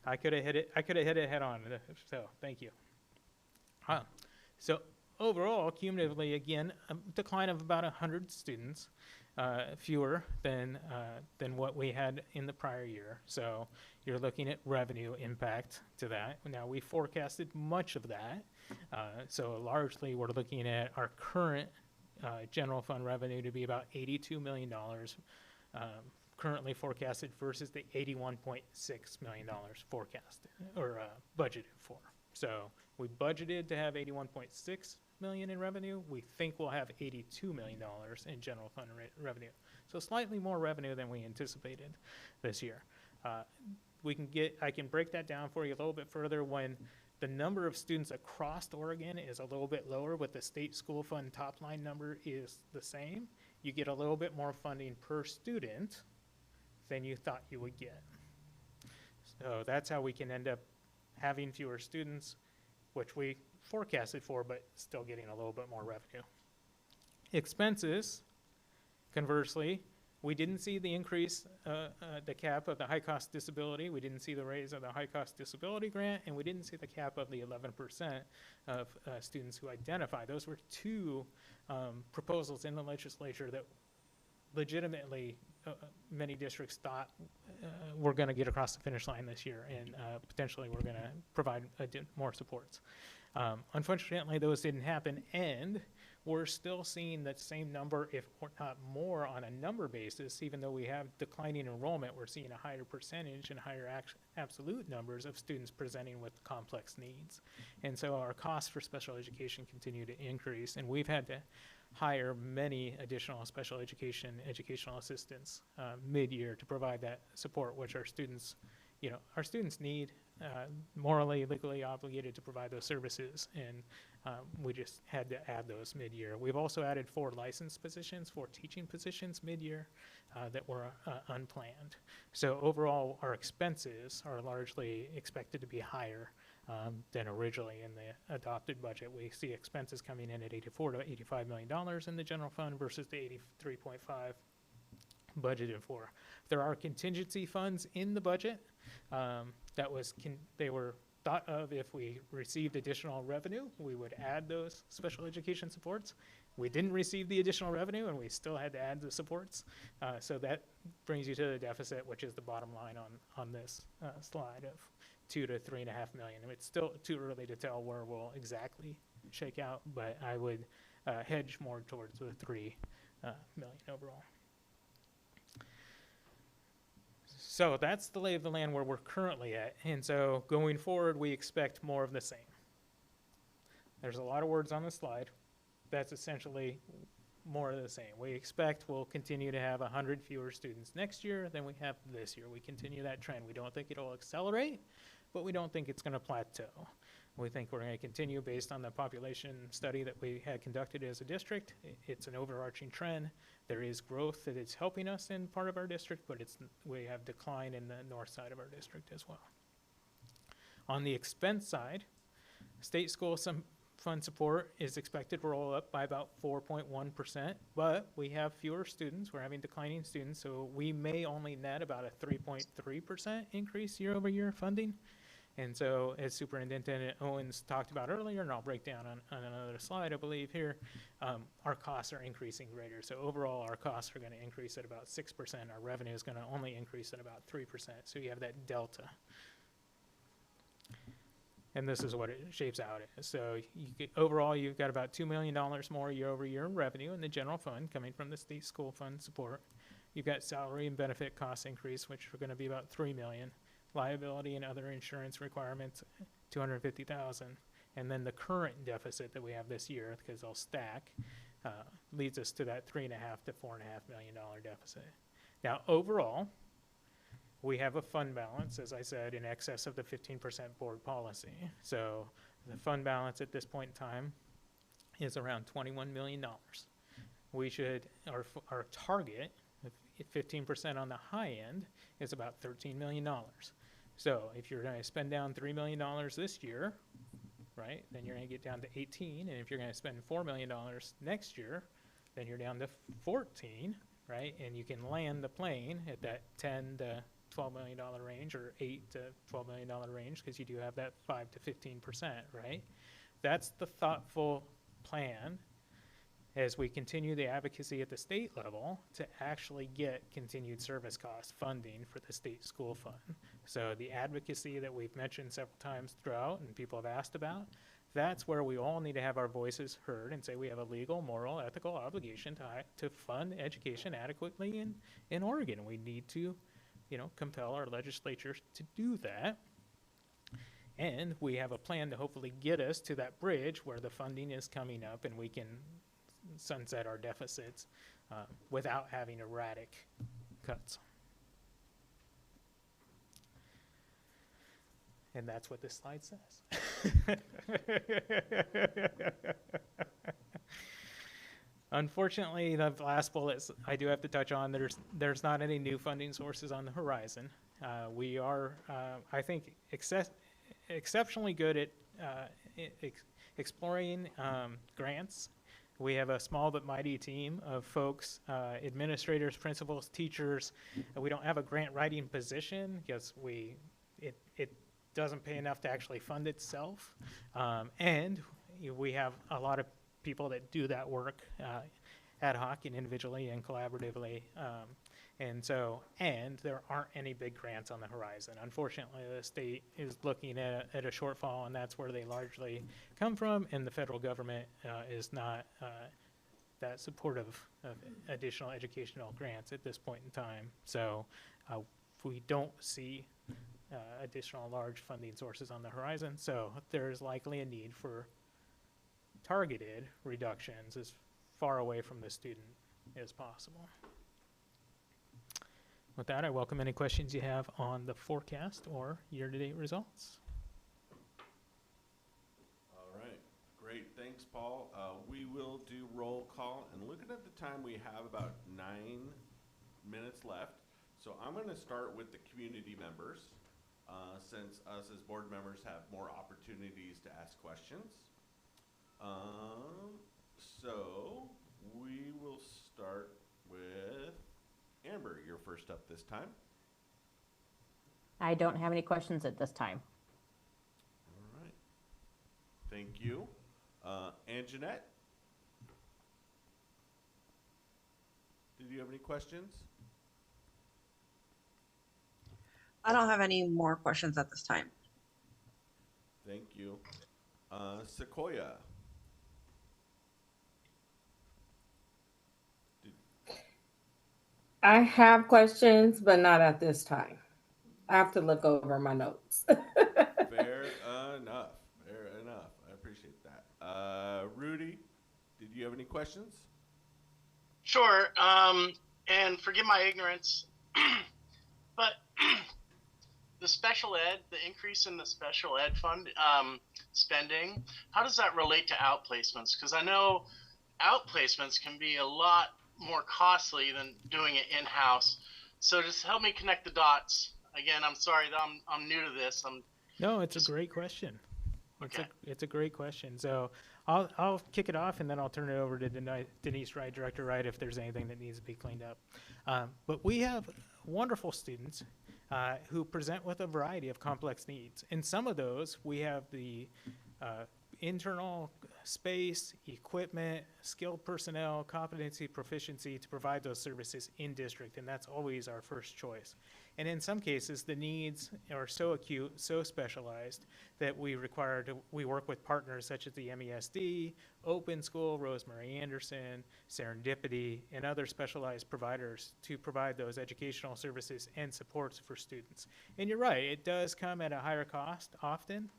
I could have hit it. I could have hit it head on. So thank you. So overall, cumulatively, again, a decline of about 100 students, fewer than what we had in the prior year. So you're looking at revenue impact to that. Now we forecasted much of that. So largely, we're looking at our current general fund revenue to be about $82 million, currently forecasted versus the $81.6 million forecasted or budgeted for. So we budgeted to have $81.6 million in revenue. We think we'll have $82 million in general fund revenue. So slightly more revenue than we anticipated this year. I can break that down for you a little bit further when the number of students across Oregon is a little bit lower, but the state school fund top line number is the same. You get a little bit more funding per student than you thought you would get. So that's how we can end up having fewer students, which we forecasted for, but still getting a little bit more revenue. Expenses Conversely, we didn't see the increase, the cap of the high-cost disability. We didn't see the raise of the high-cost disability grant, and we didn't see the cap of the 11% of students who identify. Those were two proposals in the legislature that legitimately many districts thought we're going to get across the finish line this year, and potentially we're going to provide more supports. Unfortunately, those didn't happen, and we're still seeing that same number, if not more, on a number basis. Even though we have declining enrollment, we're seeing a higher percentage and higher absolute numbers of students presenting with complex needs. And so our costs for special education continue to increase, and we've had to hire many additional special educational assistants mid-year to provide that support, which our students need, morally, legally obligated to provide those services, and we just had to add those mid-year. We've also added 4 licensed positions, 4 teaching positions mid-year that were unplanned. So overall, our expenses are largely expected to be higher than originally in the adopted budget. We see expenses coming in at $84 to $85 million in the general fund versus the 83.5 budgeted for. There are contingency funds in the budget they were thought of if we received additional revenue, we would add those special education supports. We didn't receive the additional revenue, and we still had to add the supports. So that brings you to the deficit, which is the bottom line on this slide of $2 to $3.5 million. It's still too early to tell where we'll exactly shake out, but I would hedge more towards the $3 million overall. So that's the lay of the land where we're currently at. And so going forward, we expect more of the same. There's a lot of words on the slide. That's essentially more of the same. We expect we'll continue to have 100 fewer students next year than we have this year. We continue that trend. We don't think it'll accelerate, but we don't think it's going to plateau. We think we're going to continue based on the population study that we had conducted as a district. It's an overarching trend. There is growth that is helping us in part of our district, but we have decline in the north side of our district as well. On the expense side, state school fund support is expected to roll up by about 4.1%, but we have fewer students. We're having declining students, so we may only net about a 3.3% increase year over year funding. And so, as Superintendent Owens talked about earlier, and I'll break down on another slide, I believe here, our costs are increasing greater. So overall, our costs are going to increase at about 6%. Our revenue is going to only increase at about 3%. So you have that delta. And this is what it shapes out as. So overall, you've got about $2 million more year over year in revenue in the general fund coming from the state school fund support. You've got salary and benefit cost increase, which are going to be about $3 million. Liability and other insurance requirements, $250,000, and then the current deficit that we have this year, because they'll stack, leads us to that $3.5 to $4.5 million deficit. Now, overall, we have a fund balance, as I said, in excess of the 15% board policy. So the fund balance at this point in time is around $21 million. We should, our target, 15% on the high end, is about $13 million. So if you're going to spend down $3 million this year, right, then you're going to get down to 18. And if you're going to spend $4 million next year, then you're down to 14, right? And you can land the plane at that $10 to $12 million range, or $8 to $12 million range, because you do have that 5 to 15%, right? That's the thoughtful plan as we continue the advocacy at the state level to actually get continued service cost funding for the state school fund. So the advocacy that we've mentioned several times throughout and people have asked about, that's where we all need to have our voices heard and say we have a legal, moral, ethical obligation to fund education adequately in Oregon. We need to, compel our legislatures to do that. And we have a plan to hopefully get us to that bridge where the funding is coming up and we can sunset our deficits without having erratic cuts. And that's what this slide says. Unfortunately, the last bullet I do have to touch on, there's not any new funding sources on the horizon. We are, I think, exceptionally good at exploring grants We have a small but mighty team of folks, administrators, principals, teachers. We don't have a grant writing position because it doesn't pay enough to actually fund itself. And we have a lot of people that do that work ad hoc and individually and collaboratively. And there aren't any big grants on the horizon. Unfortunately, the state is looking at a shortfall, and that's where they largely come from, and the federal government is not that supportive of additional educational grants at this point in time. So we don't see additional large funding sources on the horizon, so there's likely a need for targeted reductions as far away from the student as possible. With that, I welcome any questions you have on the forecast or year-to-date results. All right, great, thanks, Paul. We will do roll call, and looking at the time, we have about 9 minutes left. So I'm going to start with the community members, since us as board members have more opportunities to ask questions. So we will start with Amber. You're first up this time. I don't have any questions at this time. All right. Thank you. And Jeanette? Did you have any questions? I don't have any more questions at this time. Thank you. Sequoia? I have questions, but not at this time. I have to look over my notes. Fair enough. Fair enough. I appreciate that. Rudy, did you have any questions? Sure. And forgive my ignorance, but the special ed, the increase in the special ed fund spending, how does that relate to outplacements? Because I know outplacements can be a lot more costly than doing it in-house. So just help me connect the dots. Again, I'm sorry that I'm new to this. No, it's a great question. Okay. It's a great question. So I'll kick it off, and then I'll turn it over to Denise Wright, Director Wright, if there's anything that needs to be cleaned up. But we have wonderful students who present with a variety of complex needs. And some of those, we have the internal space, equipment, skilled personnel, competency, proficiency to provide those services in district, and that's always our first choice. And in some cases, the needs are so acute, so specialized, that we work with partners such as the MESD, Open School, Rosemary Anderson, Serendipity, and other specialized providers to provide those educational services and supports for students. And you're right, it does come at a higher cost often,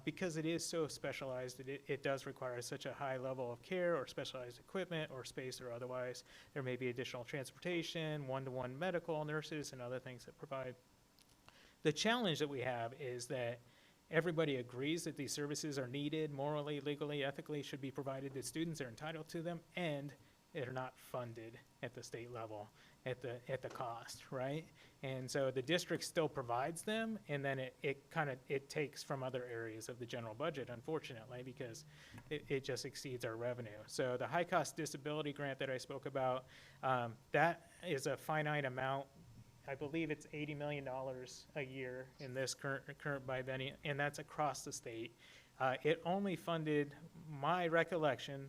because it is so specialized. It does require such a high level of care or specialized equipment or space or otherwise. There may be additional transportation, one-to-one medical, nurses, and other things that provide. The challenge that we have is that everybody agrees that these services are needed, morally, legally, ethically, should be provided to students, they're entitled to them, and they're not funded at the state level at the cost, right? And so the district still provides them, and then it takes from other areas of the general budget, unfortunately, because it just exceeds our revenue. So the high cost disability grant that I spoke about, that is a finite amount. I believe it's $80 million a year in this current biennium, and that's across the state. It only funded, my recollection,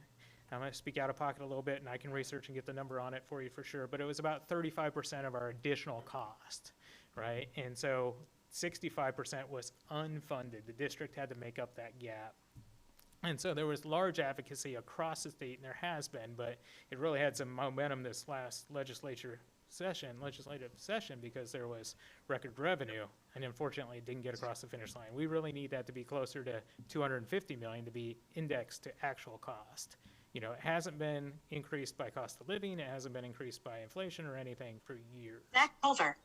I'm going to speak out of pocket a little bit, and I can research and get the number on it for you for sure, but it was about 35% of our additional cost, right? And so 65% was unfunded. The district had to make up that gap. And so there was large advocacy across the state, and there has been, but it really had some momentum this last legislative session, because there was record revenue, and unfortunately it didn't get across the finish line. We really need that to be closer to $250 million to be indexed to actual cost. You know, it hasn't been increased by cost of living, it hasn't been increased by inflation or anything for years. Back over.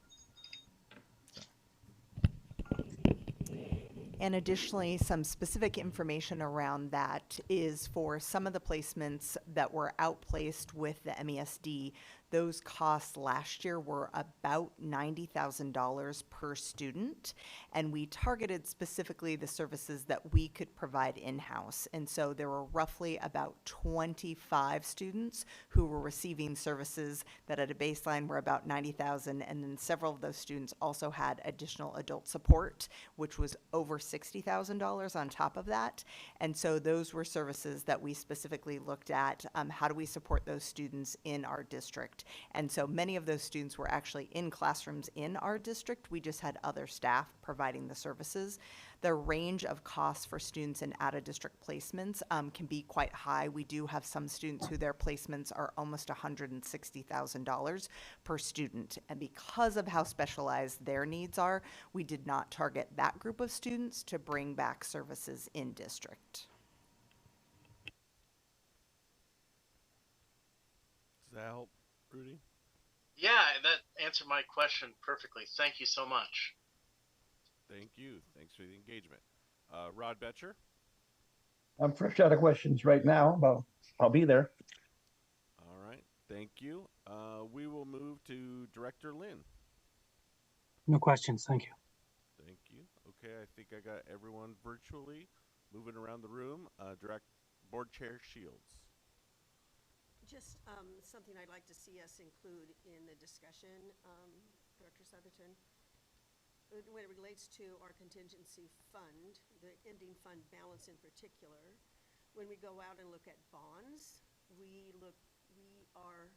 And additionally, some specific information around that is for some of the placements that were outplaced with the MESD. Those costs last year were about $90,000 per student, and we targeted specifically the services that we could provide in-house. And so there were roughly about 25 students who were receiving services that at a baseline were about 90,000, and then several of those students also had additional adult support, which was over $60,000 on top of that. And so those were services that we specifically looked at. How do we support those students in our district? And so many of those students were actually in classrooms in our district. We just had other staff providing the services. The range of costs for students in out-of-district placements can be quite high. We do have some students who their placements are almost $160,000 per student. And because of how specialized their needs are, we did not target that group of students to bring back services in district. Does that help, Rudy? Yeah, that answered my question perfectly. Thank you so much. Thank you. Thanks for the engagement. Rod Betcher? I'm fresh out of questions right now, but I'll be there. All right. Thank you. We will move to Director Lynn. No questions. Thank you. Thank you. Okay, I think I got everyone virtually moving around the room. Board Chair Shields. Just something I'd like to see us include in the discussion, Director Southerton. When it relates to our contingency fund, the ending fund balance in particular, when we go out and look at bonds, our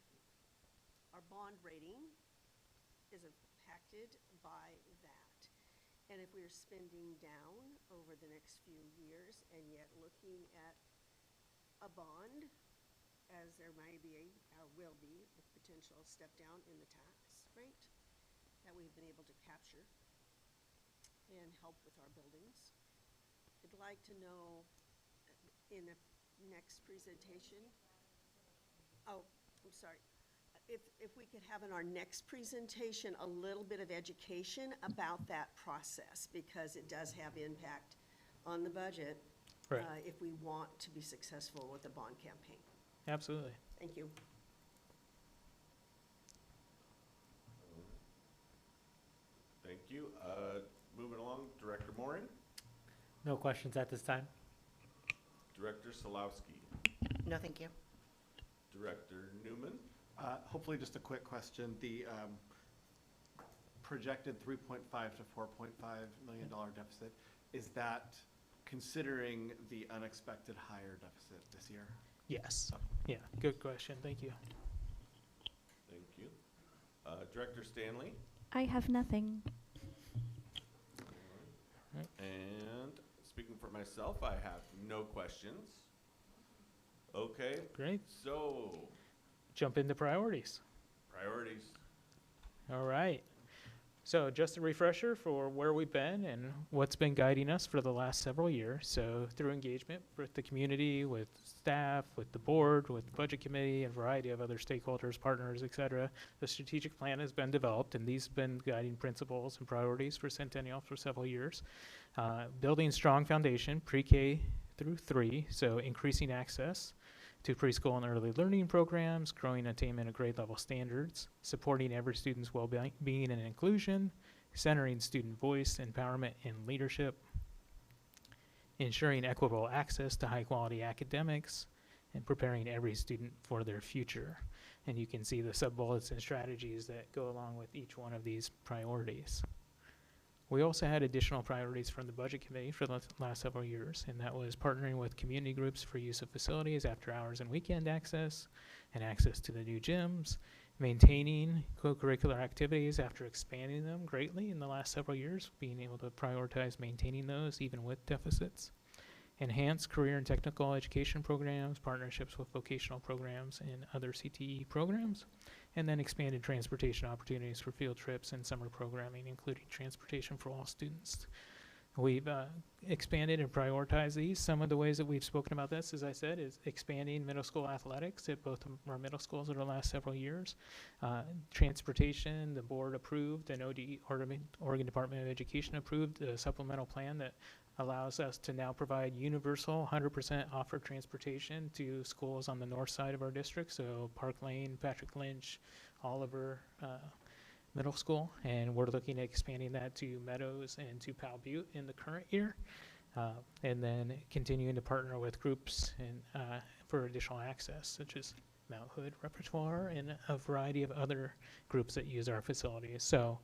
bond rating is impacted by that. And if we're spending down over the next few years and yet looking at a bond, as there may be, or will be, a potential step down in the tax rate that we've been able to capture and help with our buildings. I'd like to know in the next presentation, I'm sorry, if we could have in our next presentation a little bit of education about that process, because it does have impact on the budget, Right. if we want to be successful with the bond campaign. Absolutely. Thank you. Thank you. Moving along, Director Morin, No questions at this time. Director Solowski, No, thank you. Director Newman. Hopefully just a quick question. The projected $3.5 to $4.5 million deficit, is that considering the unexpected higher deficit this year? Yes. Yeah, good question. Thank you. Thank you. Director Stanley. I have nothing. And speaking for myself, I have no questions. Okay. Great. So, Jump into priorities. priorities. All right. So just a refresher for where we've been and what's been guiding us for the last several years. So through engagement with the community, with staff, with the board, with the budget committee, and a variety of other stakeholders, partners, et cetera, the strategic plan has been developed, and these have been guiding principles and priorities for Centennial for several years. Building strong foundation, pre-K through 3, so increasing access to preschool and early learning programs, growing attainment of grade level standards, supporting every student's well-being and inclusion, centering student voice, empowerment, and leadership, ensuring equitable access to high-quality academics, and preparing every student for their future. And you can see the sub-bullets and strategies that go along with each one of these priorities. We also had additional priorities from the Budget Committee for the last several years, and that was partnering with community groups for use of facilities after hours and weekend access, and access to the new gyms, maintaining co-curricular activities after expanding them greatly in the last several years, being able to prioritize maintaining those even with deficits, enhance career and technical education programs, partnerships with vocational programs and other CTE programs, and then expanded transportation opportunities for field trips and summer programming, including transportation for all students. We've expanded and prioritized these. Some of the ways that we've spoken about this, as I said, is expanding middle school athletics at both of our middle schools over the last several years. Transportation, the board approved, and Oregon Department of Education approved a supplemental plan that allows us to now provide universal 100% offer transportation to schools on the north side of our district, so Park Lane, Patrick Lynch, Oliver Middle School, and we're looking at expanding that to Meadows and to Powell Butte in the current year, and then continuing to partner with groups and for additional access, such as Mount Hood Repertoire and a variety of other groups that use our facilities. So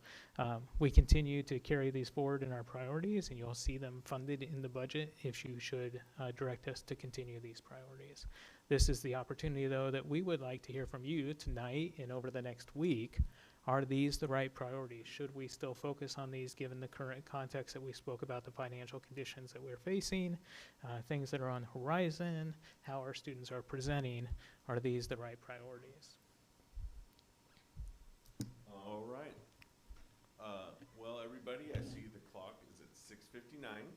we continue to carry these forward in our priorities, and you'll see them funded in the budget if you should direct us to continue these priorities. This is the opportunity, though, that we would like to hear from you tonight and over the next week. Are these the right priorities? Should we still focus on these given the current context that we spoke about, the financial conditions that we're facing, things that are on the horizon, how our students are presenting? Are these the right priorities? All right. Well, everybody, I see the clock is at 6:59,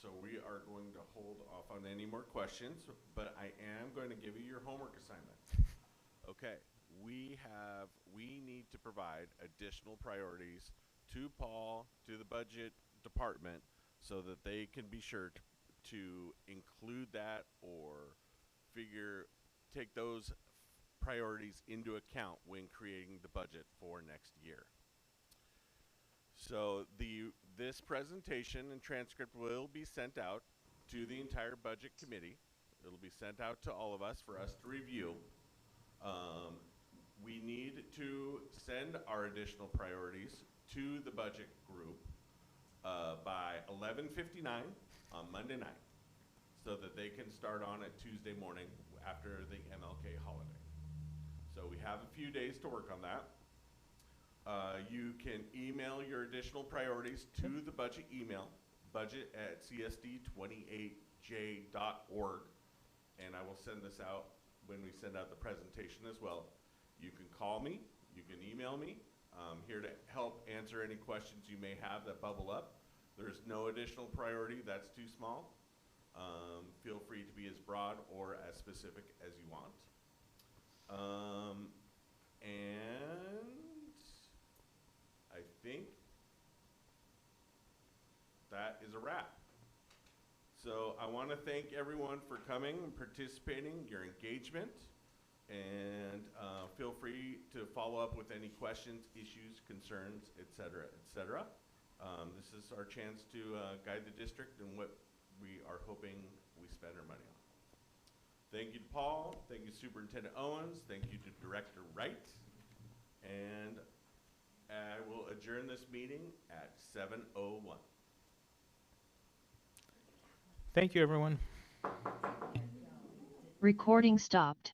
so we are going to hold off on any more questions, but I am going to give you your homework assignment. Okay. We need to provide additional priorities to Paul, to the budget department, so that they can be sure to include that or take those priorities into account when creating the budget for next year. So this presentation and transcript will be sent out to the entire budget committee. It'll be sent out to all of us for us to review. We need to send our additional priorities to the budget group by 11:59 on Monday night, so that they can start on it Tuesday morning after the MLK holiday. So we have a few days to work on that. You can email your additional priorities to the budget email, budget@csd28j.org, and I will send this out when we send out the presentation as well. You can call me, you can email me. I'm here to help answer any questions you may have that bubble up. There's no additional priority that's too small. Feel free to be as broad or as specific as you want. And I think that is a wrap. So I want to thank everyone for coming and participating, your engagement, and feel free to follow up with any questions, issues, concerns, et cetera, et cetera. This is our chance to guide the district in what we are hoping we spend our money on. Thank you to Paul, thank you Superintendent Owens, thank you to Director Wright, and I will adjourn this meeting at 7:01. Thank you, everyone. Recording stopped.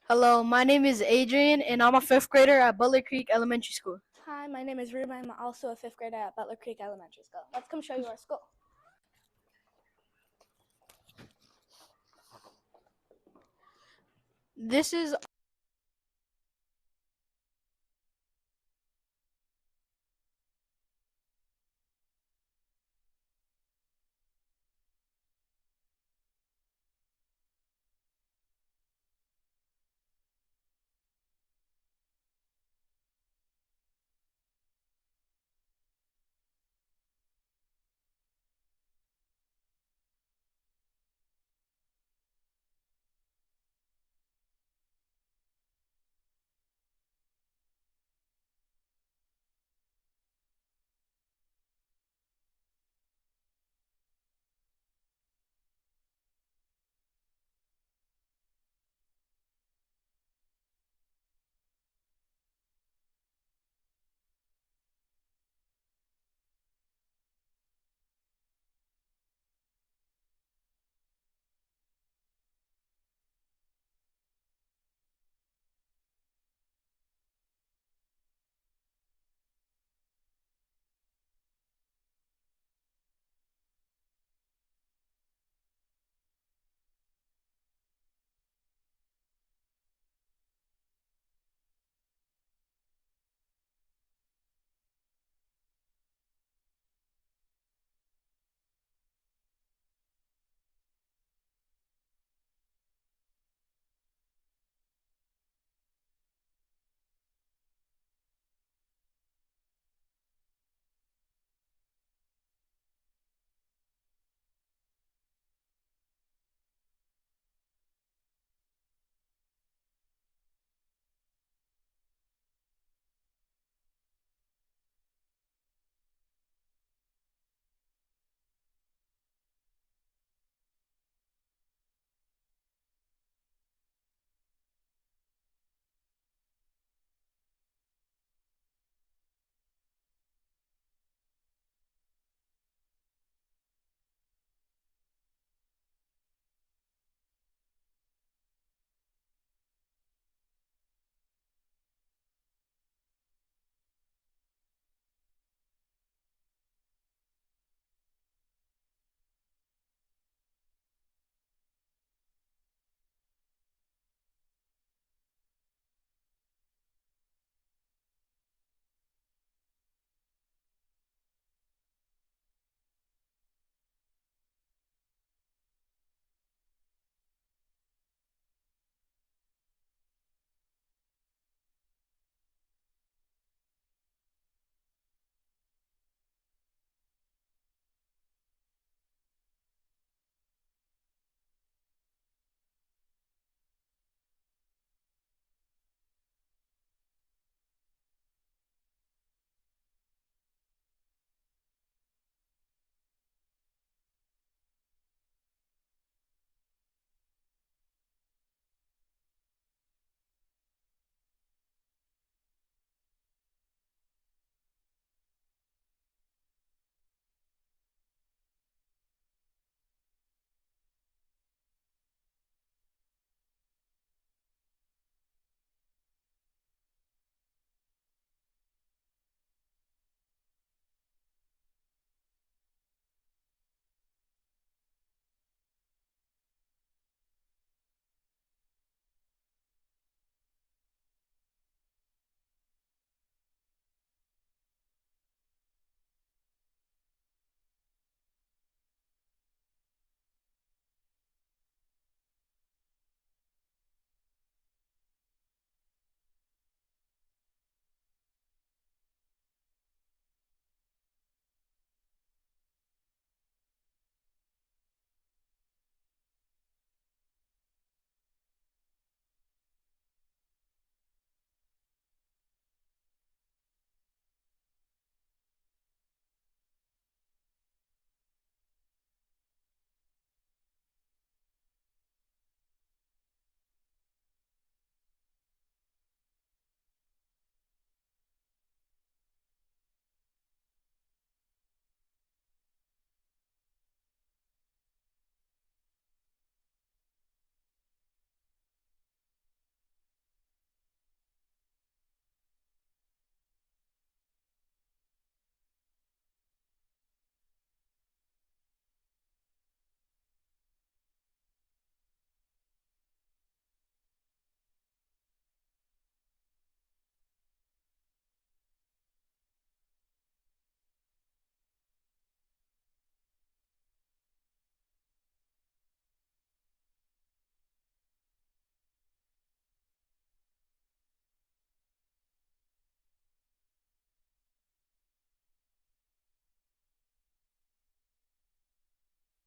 Hello, my name is Adrian, and I'm a fifth grader at Butler Creek Elementary School. Hi, my name is Ruben. I'm also a fifth grader at Butler Creek Elementary School. Let's come show you our school. This is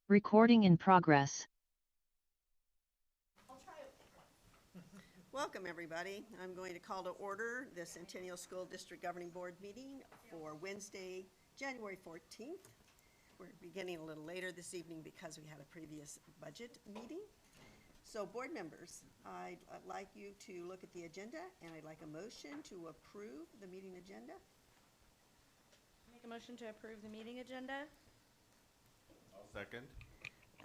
Recording in progress. Welcome, everybody. I'm going to call to order the Centennial School District Governing Board meeting for Wednesday, January 14th. We're beginning a little later this evening because we had a previous budget meeting. So board members, I'd like you to look at the agenda, and I'd like a motion to approve the meeting agenda. Make a motion to approve the meeting agenda. I'll second.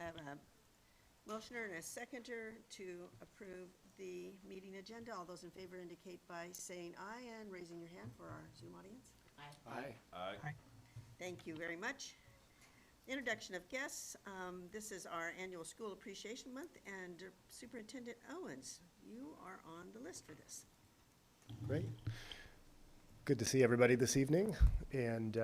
I have a motioner and a seconder to approve the meeting agenda. All those in favor indicate by saying aye and raising your hand for our Zoom audience. Aye. Aye. Thank you very much. Introduction of guests. This is our annual School Appreciation Month, and Superintendent Owens, you are on the list for this. Great. Good to see everybody this evening, and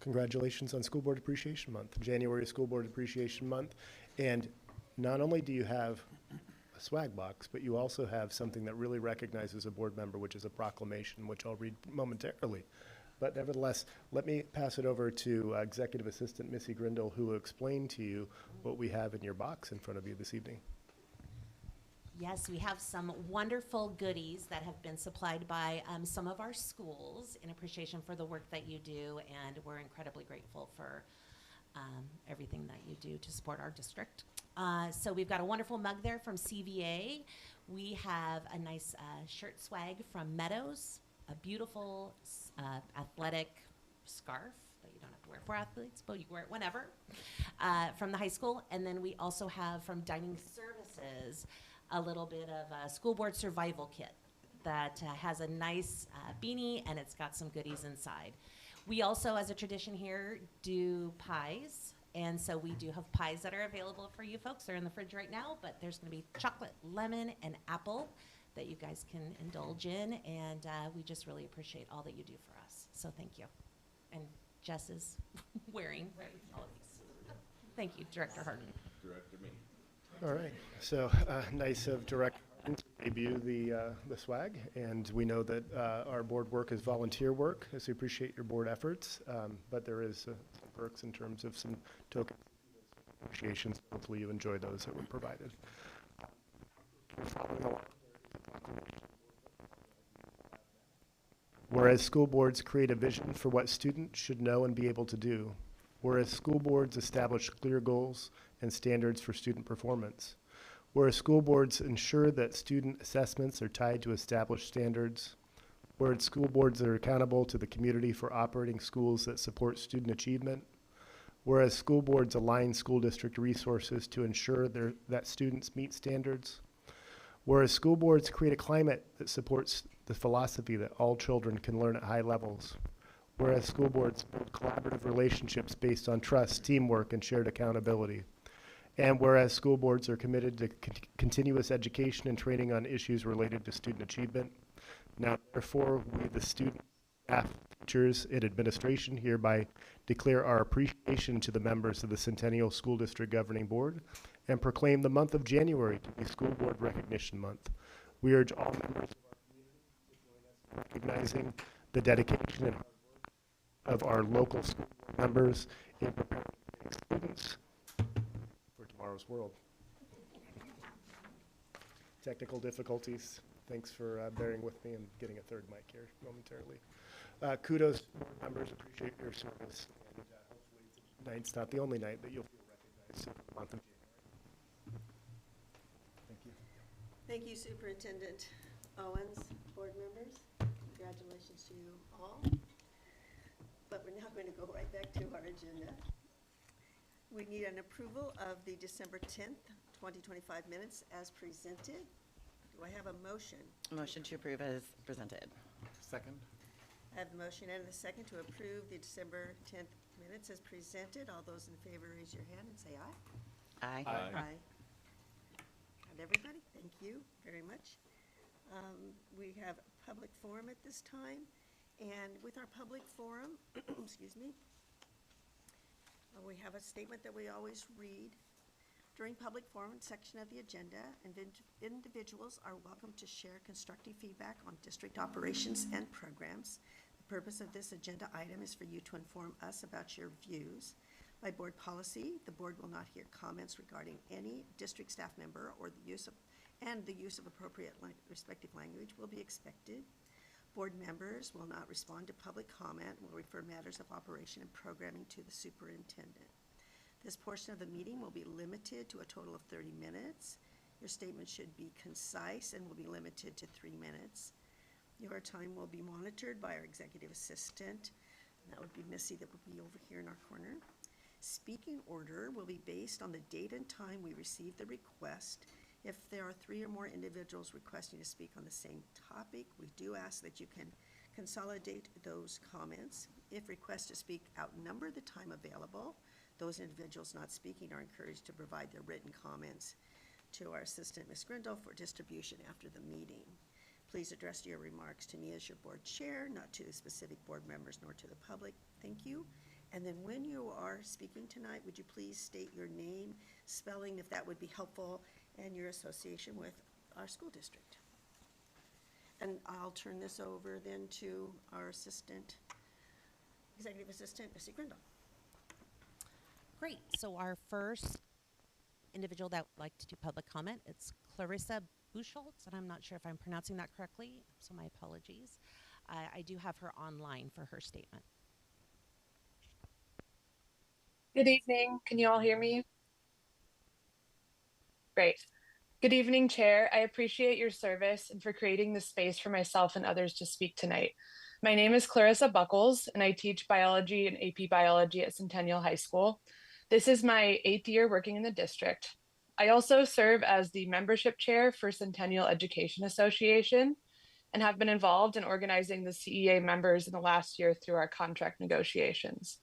congratulations on School Board Appreciation Month. January is School Board Appreciation Month, and not only do you have a swag box, but you also have something that really recognizes a board member, which is a proclamation, which I'll read momentarily. But nevertheless, let me pass it over to Executive Assistant Missy Grindle, who will explain to you what we have in your box in front of you this evening. Yes, we have some wonderful goodies that have been supplied by some of our schools in appreciation for the work that you do, and we're incredibly grateful for everything that you do to support our district. So we've got a wonderful mug there from CVA. We have a nice shirt swag from Meadows, a beautiful athletic scarf that you don't have to wear for athletes, but you can wear it whenever, from the high school. And then we also have from Dining Services a little bit of a school board survival kit that has a nice beanie, and it's got some goodies inside. We also, as a tradition here, do pies. And so we do have pies that are available for you folks. They're in the fridge right now, but there's going to be chocolate, lemon, and apple that you guys can indulge in, and we just really appreciate all that you do for us. So thank you. And Jess is wearing all of these. Thank you, Director Harden. Director me. All right, so nice of Director Harden to debut the swag, and we know that our board work is volunteer work, so we appreciate your board efforts, but there is some perks in terms of some token appreciations. Hopefully you enjoy those that were provided. Following along. Whereas school boards create a vision for what students should know and be able to do. Whereas school boards establish clear goals and standards for student performance. Whereas school boards ensure that student assessments are tied to established standards. Whereas school boards are accountable to the community for operating schools that support student achievement. Whereas school boards align school district resources to ensure that students meet standards. Whereas school boards create a climate that supports the philosophy that all children can learn at high levels. Whereas school boards build collaborative relationships based on trust, teamwork, and shared accountability. And whereas school boards are committed to continuous education and training on issues related to student achievement. Now, therefore, we, the student, staff, teachers, and administration hereby declare our appreciation to the members of the Centennial School District Governing Board and proclaim the month of January to be School Board Recognition Month. We urge all members of our community to join us in recognizing the dedication and hard work of our local school board members in preparing students for tomorrow's world. Technical difficulties. Thanks for bearing with me and getting a third mic here momentarily. Kudos, board members. Appreciate your service. And hopefully tonight's not the only night that you'll feel recognized in the month of January. Thank you. Thank you, Superintendent Owens, board members. Congratulations to you all. But we're now going to go right back to our agenda. We need an approval of the December 10th, 2025 minutes as presented. Do I have a motion? Motion to approve as presented. Second. I have the motion and the second to approve the December 10th minutes as presented. All those in favor, raise your hand and say aye. Aye. Aye. And everybody, thank you very much. We have a public forum at this time, and with our public forum, excuse me, we have a statement that we always read. During public forum section of the agenda, individuals are welcome to share constructive feedback on district operations and programs. The purpose of this agenda item is for you to inform us about your views. By board policy, the board will not hear comments regarding any district staff member or the use of appropriate respective language will be expected. Board members will not respond to public comment and will refer matters of operation and programming to the superintendent. This portion of the meeting will be limited to a total of 30 minutes. Your statement should be concise and will be limited to 3 minutes. Your time will be monitored by our executive assistant. That would be Missy, that would be over here in our corner. Speaking order will be based on the date and time we receive the request. If there are 3 or more individuals requesting to speak on the same topic, we do ask that you can consolidate those comments. If requests to speak outnumber the time available, those individuals not speaking are encouraged to provide their written comments to our assistant, Ms. Grindle, for distribution after the meeting. Please address your remarks to me as your board chair, not to specific board members nor to the public. Thank you. And then when you are speaking tonight, would you please state your name, spelling, if that would be helpful, and your association with our school district. And I'll turn this over then to our executive assistant, Missy Grindle. Great. So our first individual that would like to do public comment, it's Clarissa Buchholz, and I'm not sure if I'm pronouncing that correctly, so my apologies. I do have her online for her statement. Good evening. Can you all hear me? Great. Good evening, Chair. I appreciate your service and for creating the space for myself and others to speak tonight. My name is Clarissa Buchholz, and I teach biology and AP biology at Centennial High School. This is my 8th year working in the district. I also serve as the membership chair for Centennial Education Association and have been involved in organizing the CEA members in the last year through our contract negotiations.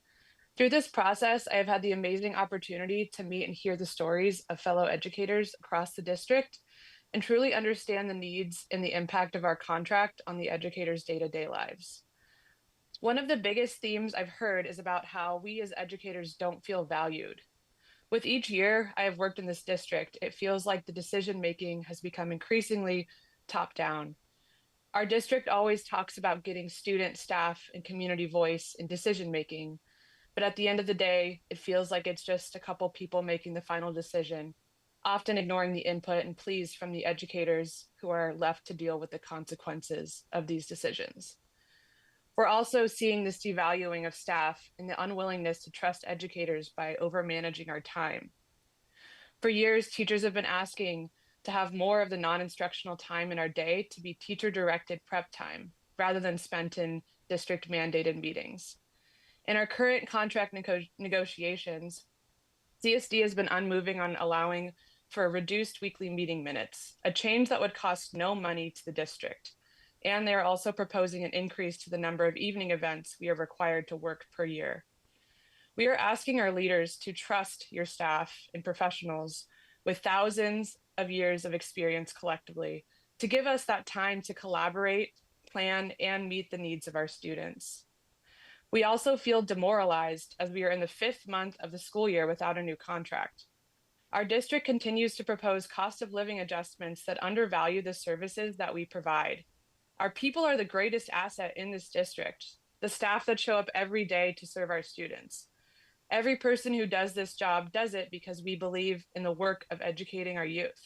Through this process, I have had the amazing opportunity to meet and hear the stories of fellow educators across the district and truly understand the needs and the impact of our contract on the educators' day-to-day lives. One of the biggest themes I've heard is about how we as educators don't feel valued. With each year I have worked in this district, it feels like the decision-making has become increasingly top-down. Our district always talks about getting student, staff, and community voice in decision-making, but at the end of the day, it feels like it's just a couple people making the final decision, often ignoring the input and pleas from the educators who are left to deal with the consequences of these decisions. We're also seeing this devaluing of staff and the unwillingness to trust educators by overmanaging our time. For years, teachers have been asking to have more of the non-instructional time in our day to be teacher-directed prep time, rather than spent in district-mandated meetings. In our current contract negotiations, CSD has been unmoving on allowing for reduced weekly meeting minutes, a change that would cost no money to the district. And they're also proposing an increase to the number of evening events we are required to work per year. We are asking our leaders to trust your staff and professionals with thousands of years of experience collectively to give us that time to collaborate, plan, and meet the needs of our students. We also feel demoralized as we are in the 5th month of the school year without a new contract. Our district continues to propose cost of living adjustments that undervalue the services that we provide. Our people are the greatest asset in this district, the staff that show up every day to serve our students. Every person who does this job does it because we believe in the work of educating our youth.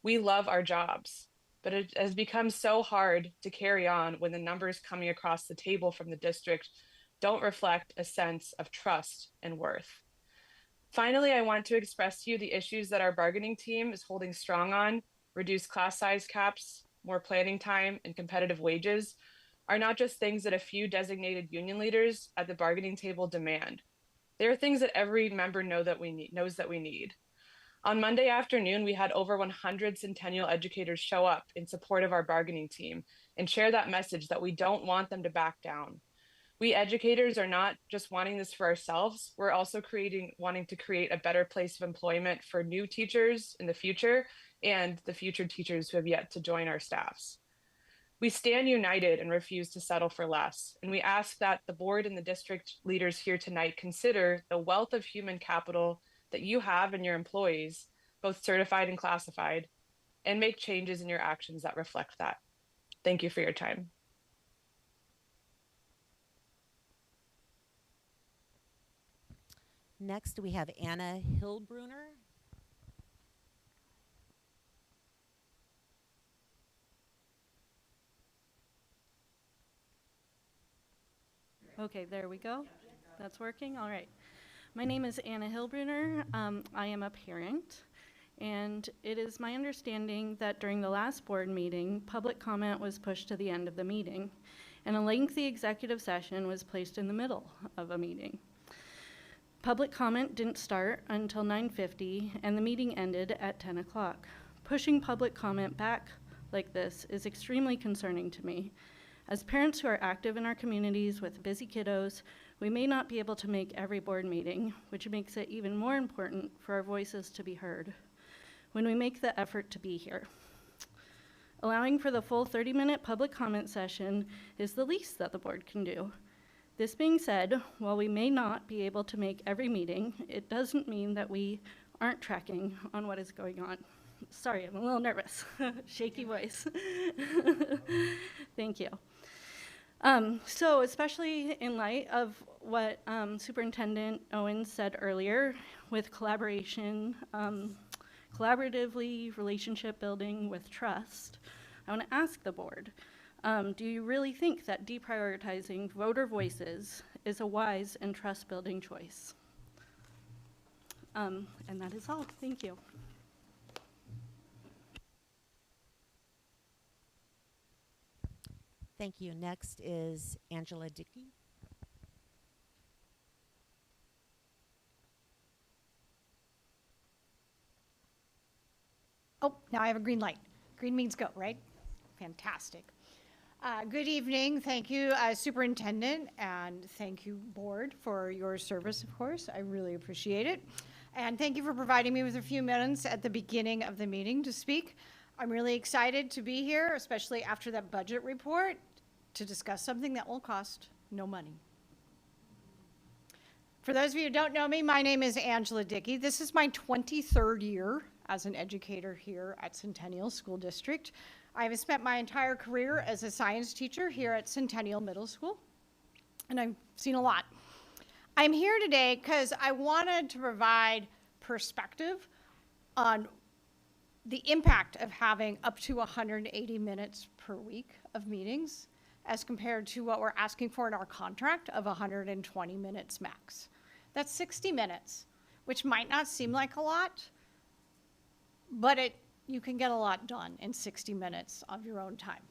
We love our jobs, but it has become so hard to carry on when the numbers coming across the table from the district don't reflect a sense of trust and worth. Finally, I want to express to you the issues that our bargaining team is holding strong on: reduced class size caps, more planning time, and competitive wages are not just things that a few designated union leaders at the bargaining table demand. They are things that every member knows that we need. On Monday afternoon, we had over 100 Centennial educators show up in support of our bargaining team and share that message that we don't want them to back down. We educators are not just wanting this for ourselves, we're also wanting to create a better place of employment for new teachers in the future and the future teachers who have yet to join our staffs. We stand united and refuse to settle for less, and we ask that the board and the district leaders here tonight consider the wealth of human capital that you have in your employees, both certified and classified, and make changes in your actions that reflect that. Thank you for your time. Next, we have Anna Hillbrunner. Okay, there we go. That's working. All right. My name is Anna Hillbrunner. I am a parent, and it is my understanding that during the last board meeting, public comment was pushed to the end of the meeting, and a lengthy executive session was placed in the middle of a meeting. Public comment didn't start until 9:50, and the meeting ended at 10 o'clock. Pushing public comment back like this is extremely concerning to me. As parents who are active in our communities with busy kiddos, we may not be able to make every board meeting, which makes it even more important for our voices to be heard when we make the effort to be here. Allowing for the full 30-minute public comment session is the least that the board can do. This being said, while we may not be able to make every meeting, it doesn't mean that we aren't tracking on what is going on. Sorry, I'm a little nervous. Shaky voice. Thank you. So especially in light of what Superintendent Owens said earlier, with collaboration, collaboratively relationship building with trust, I want to ask the board, do you really think that deprioritizing voter voices is a wise and trust building choice? And that is all. Thank you. Thank you. Next is Angela Dickey. Oh, now I have a green light. Green means go, right? Fantastic. Good evening. Thank you, Superintendent, and thank you, Board, for your service, of course. I really appreciate it. And thank you for providing me with a few minutes at the beginning of the meeting to speak. I'm really excited to be here, especially after that budget report, to discuss something that will cost no money. For those of you who don't know me, my name is Angela Dickey. This is my 23rd year as an educator here at Centennial School District. I have spent my entire career as a science teacher here at Centennial Middle School, and I've seen a lot. I'm here today because I wanted to provide perspective on the impact of having up to 180 minutes per week of meetings as compared to what we're asking for in our contract of 120 minutes max. That's 60 minutes, which might not seem like a lot, but you can get a lot done in 60 minutes of your own time.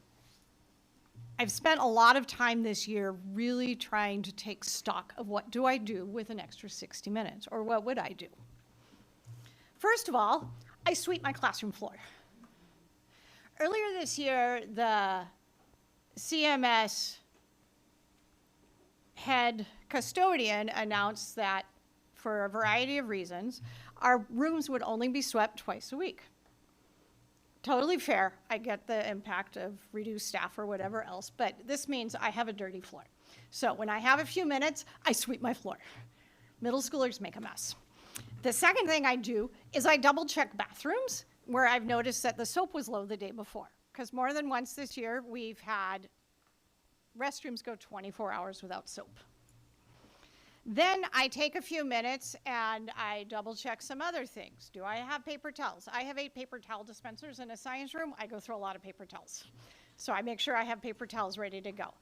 I've spent a lot of time this year really trying to take stock of what do I do with an extra 60 minutes, or what would I do? First of all, I sweep my classroom floor. Earlier this year, the CMS head custodian announced that for a variety of reasons, our rooms would only be swept twice a week. Totally fair. I get the impact of reduced staff or whatever else, but this means I have a dirty floor. So when I have a few minutes, I sweep my floor. Middle schoolers make a mess. The second thing I do is I double check bathrooms where I've noticed that the soap was low the day before. Because more than once this year, we've had restrooms go 24 hours without soap. Then I take a few minutes and I double check some other things. Do I have paper towels? I have 8 paper towel dispensers in a science room. I go through a lot of paper towels. So I make sure I have paper towels ready to go.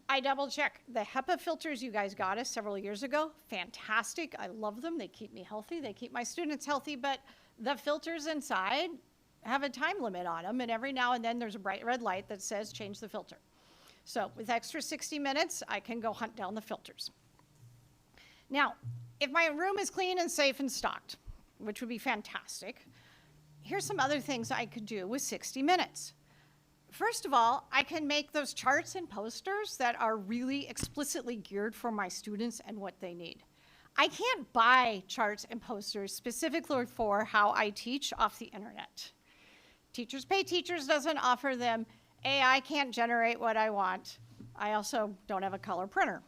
I double check the HEPA filters you guys got us several years ago. Fantastic. I love them. They keep me healthy. They keep my students healthy, but the filters inside have a time limit on them, and every now and then there's a bright red light that says change the filter. So with extra 60 minutes, I can go hunt down the filters. Now, if my room is clean and safe and stocked, which would be fantastic, here's some other things I could do with 60 minutes. First of all, I can make those charts and posters that are really explicitly geared for my students and what they need. I can't buy charts and posters specifically for how I teach off the internet. Teachers Pay Teachers doesn't offer them. AI can't generate what I want. I also don't have a color printer.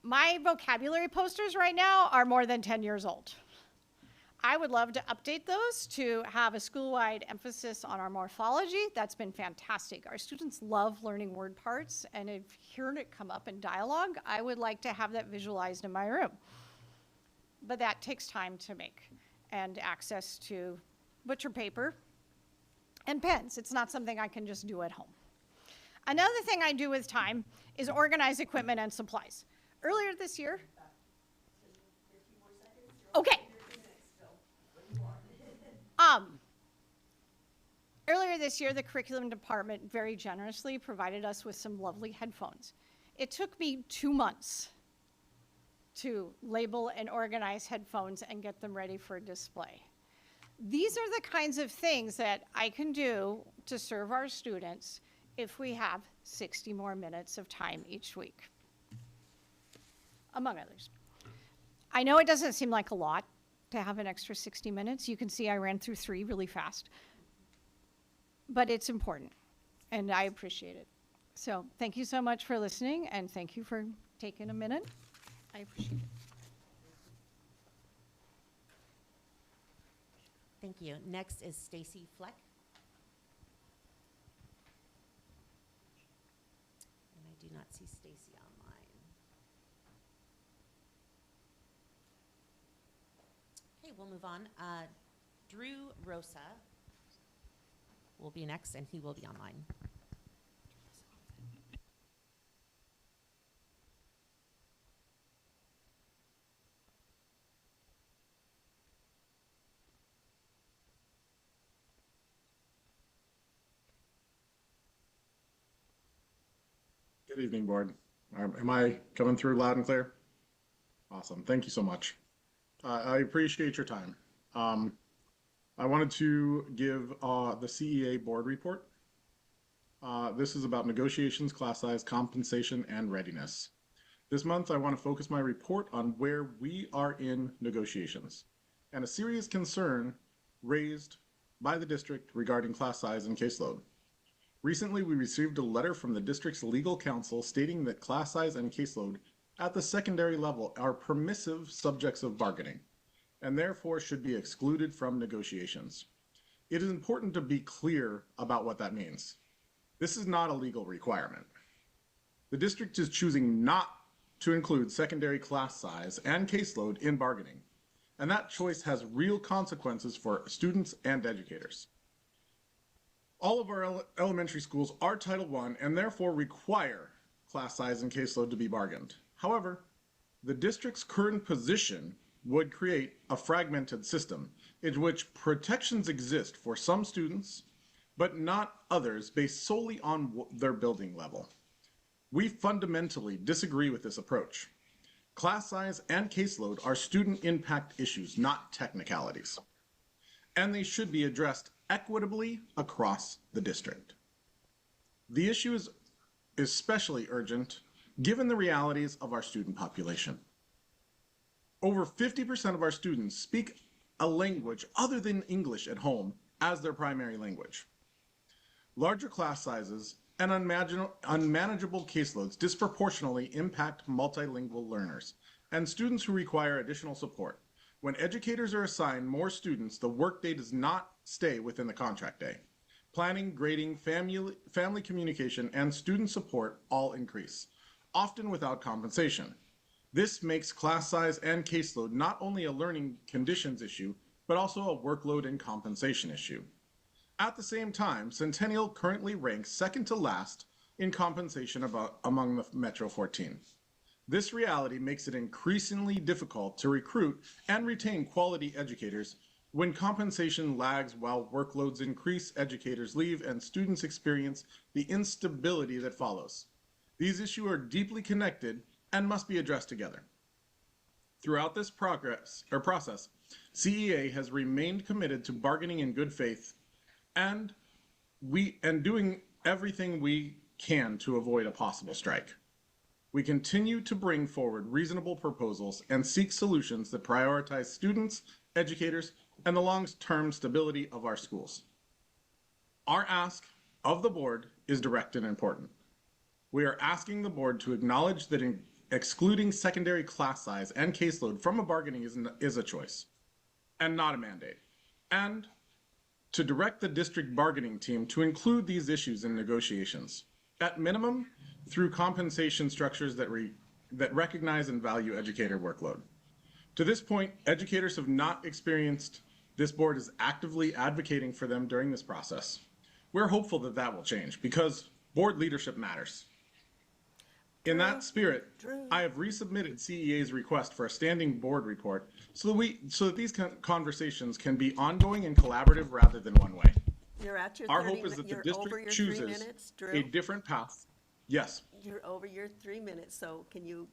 My vocabulary posters right now are more than 10 years old. I would love to update those to have a school-wide emphasis on our morphology. That's been fantastic. Our students love learning word parts, and if hearing it come up in dialogue, I would like to have that visualized in my room. but that takes time to make and access to butcher paper and pens. It's not something I can just do at home. Another thing I do with time is organize equipment and supplies. Earlier this year, okay. Earlier this year, the curriculum department very generously provided us with some lovely headphones. It took me 2 months to label and organize headphones and get them ready for display. These are the kinds of things that I can do to serve our students if we have 60 more minutes of time each week, among others. I know it doesn't seem like a lot to have an extra 60 minutes. You can see I ran through 3 really fast, but it's important, and I appreciate it. So thank you so much for listening, and thank you for taking a minute. I appreciate it. Thank you. Next is Stacy Fleck. And I do not see Stacy online. Okay, we'll move on. Drew Rosa will be next, and he will be online. Good evening, board. Am I coming through loud and clear? Awesome. Thank you so much. I appreciate your time. I wanted to give the CEA board report. This is about negotiations, class size, compensation, and readiness. This month, I want to focus my report on where we are in negotiations and a serious concern raised by the district regarding class size and caseload. Recently, we received a letter from the district's legal counsel stating that class size and caseload at the secondary level are permissive subjects of bargaining and therefore should be excluded from negotiations. It is important to be clear about what that means. This is not a legal requirement. The district is choosing not to include secondary class size and caseload in bargaining, and that choice has real consequences for students and educators. All of our elementary schools are Title I and therefore require class size and caseload to be bargained. However, the district's current position would create a fragmented system in which protections exist for some students, but not others based solely on their building level. We fundamentally disagree with this approach. Class size and caseload are student impact issues, not technicalities, and they should be addressed equitably across the district. The issue is especially urgent given the realities of our student population. Over 50% of our students speak a language other than English at home as their primary language. Larger class sizes and unmanageable caseloads disproportionately impact multilingual learners and students who require additional support. When educators are assigned more students, the workday does not stay within the contract day. Planning, grading, family communication, and student support all increase, often without compensation. This makes class size and caseload not only a learning conditions issue, but also a workload and compensation issue. At the same time, Centennial currently ranks second to last in compensation among the Metro 14. This reality makes it increasingly difficult to recruit and retain quality educators when compensation lags while workloads increase, educators leave, and students experience the instability that follows. These issues are deeply connected and must be addressed together. Throughout this process, CEA has remained committed to bargaining in good faith and doing everything we can to avoid a possible strike. We continue to bring forward reasonable proposals and seek solutions that prioritize students, educators, and the long-term stability of our schools. Our ask of the board is direct and important. We are asking the board to acknowledge that excluding secondary class size and caseload from a bargaining is a choice and not a mandate, and to direct the district bargaining team to include these issues in negotiations, at minimum through compensation structures that recognize and value educator workload. To this point, educators have not experienced this board is actively advocating for them during this process. We're hopeful that that will change because board leadership matters. In that spirit, I have resubmitted CEA's request for a standing board report so that these conversations can be ongoing and collaborative rather than one way. You're at your Our 30 hope is that the you're over district your 3 chooses minutes, Drew. a different path. Yes, You're over your 3 minutes, so can you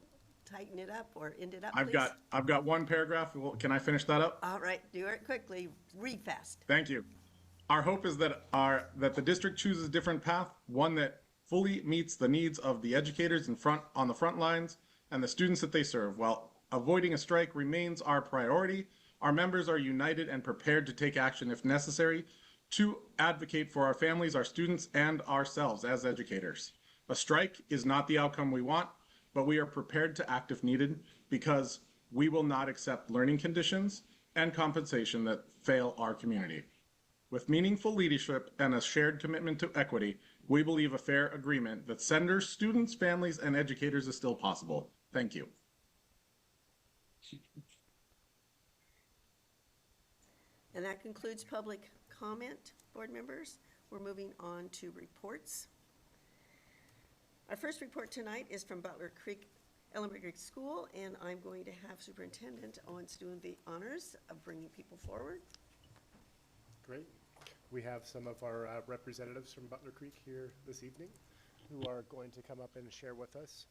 tighten it up or end it up, I've please? got one paragraph. Can I finish that up? All right, do it quickly, read fast. Thank you. Our hope is that the district chooses a different path, one that fully meets the needs of the educators on the front lines and the students that they serve. While avoiding a strike remains our priority, our members are united and prepared to take action if necessary to advocate for our families, our students, and ourselves as educators. A strike is not the outcome we want, but we are prepared to act if needed because we will not accept learning conditions and compensation that fail our community. With meaningful leadership and a shared commitment to equity, we believe a fair agreement that centers students, families, and educators is still possible. Thank you. And that concludes public comment, board members. We're moving on to reports. Our first report tonight is from Butler Creek Elementary School, and I'm going to have Superintendent Owens doing the honors of bringing people forward. Great. We have some of our representatives from Butler Creek here this evening who are going to come up and share with us.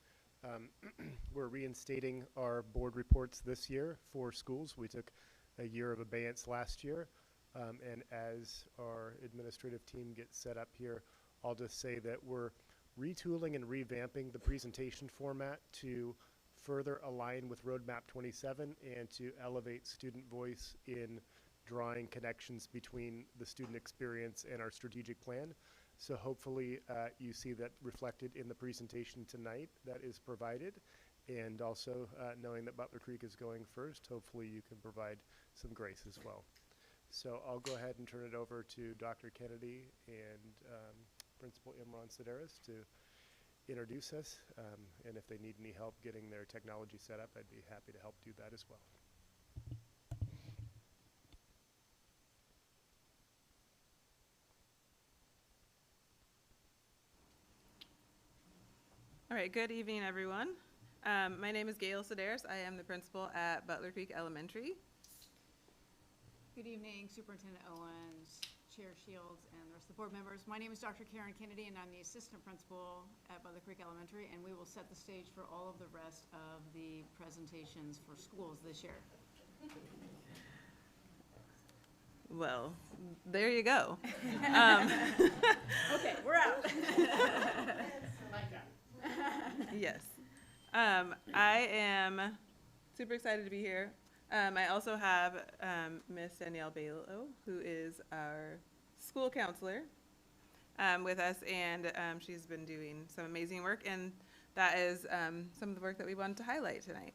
We're reinstating our board reports this year for schools. We took a year of abeyance last year, and as our administrative team gets set up here, I'll just say that we're retooling and revamping the presentation format to further align with Roadmap 27 and to elevate student voice in drawing connections between the student experience and our strategic plan. So hopefully you see that reflected in the presentation tonight that is provided. And also knowing that Butler Creek is going first, hopefully you can provide some grace as well. So I'll go ahead and turn it over to Dr. Kennedy and Principal Imran Sedaris to introduce us. And if they need any help getting their technology set up, I'd be happy to help do that as well. All right, good evening, everyone. My name is Gail Sedaris. I am the principal at Butler Creek Elementary. Good evening, Superintendent Owens, Chair Shields, and the rest of the board members. My name is Dr. Karen Kennedy, and I'm the assistant principal at Butler Creek Elementary, and we will set the stage for all of the rest of the presentations for schools this year. Well, there you go. Okay, we're out. Yes. I am super excited to be here. I also have Miss Danielle Balo, who is our school counselor, with us, and she's been doing some amazing work, and that is some of the work that we wanted to highlight tonight.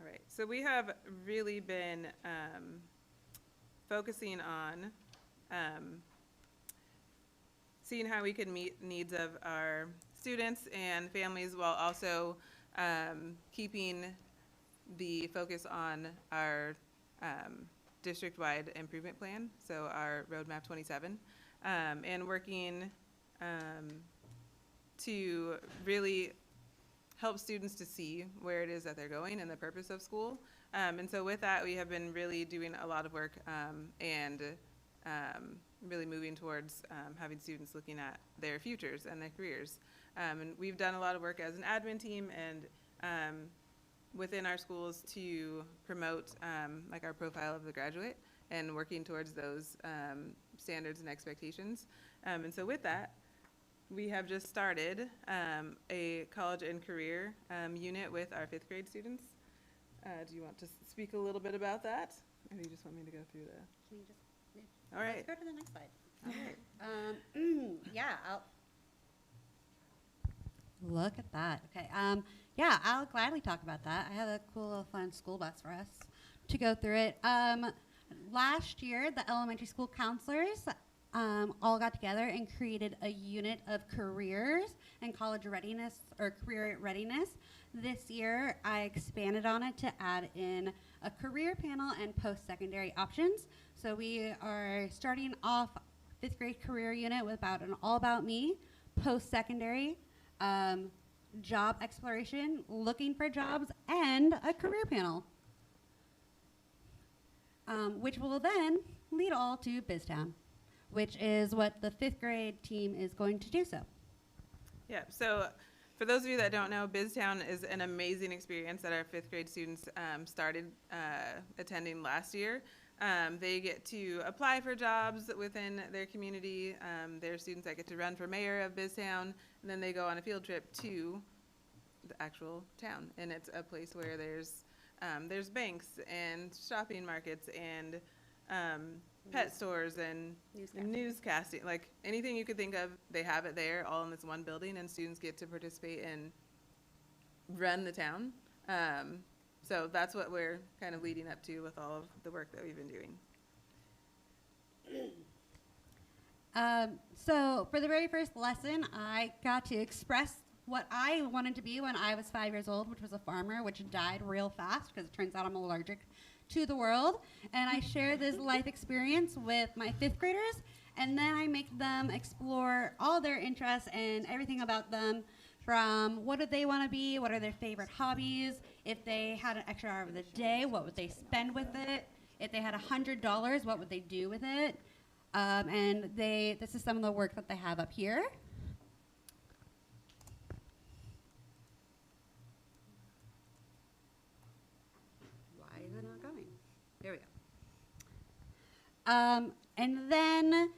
All right, so we have really been focusing on seeing how we can meet needs of our students and families while also keeping the focus on our district-wide improvement plan, so our Roadmap 27, and working to really help students to see where it is that they're going and the purpose of school. And so with that, we have been really doing a lot of work and really moving towards having students looking at their futures and their careers. And we've done a lot of work as an admin team and within our schools to promote like our profile of the graduate and working towards those standards and expectations. And so with that, we have just started a college and career unit with our 5th grade students. Do you want to speak a little bit about that? Or do you just want me to go through the? Can you just, All right. Let's go to the next slide. All right. Yeah, I'll look at that. Okay. Yeah, I'll gladly talk about that. I have a cool little fun school bus for us to go through it. I last year, the elementary school counselors all got together and created a unit of careers and college readiness or career readiness. This year, I expanded on it to add in a career panel and post-secondary options. So we are starting off 5th grade career unit with about an all about me, post-secondary, job exploration, looking for jobs, and a career panel, which will then lead all to BizTown, which is what the 5th grade team is going to do so. Yeah, so for those of you that don't know, BizTown is an amazing experience that our 5th grade students started attending last year. They get to apply for jobs within their community. There are students that get to run for mayor of BizTown, and then they go on a field trip to the actual town. And it's a place where there's banks and shopping markets and pet stores and newscasting. Like anything you could think of, they have it there, all in this one building, and students get to participate and run the town. So that's what we're kind of leading up to with all of the work that we've been doing. So for the very first lesson, I got to express what I wanted to be when I was 5 years old, which was a farmer, which died real fast because it turns out I'm allergic to the world. And I share this life experience with my 5th graders, and then I make them explore all their interests and everything about them, from what do they want to be, what are their favorite hobbies, if they had an extra hour of the day, what would they spend with it, if they had $100, what would they do with it, and this is some of the work that they have up here. Why is it not going? There we go. And then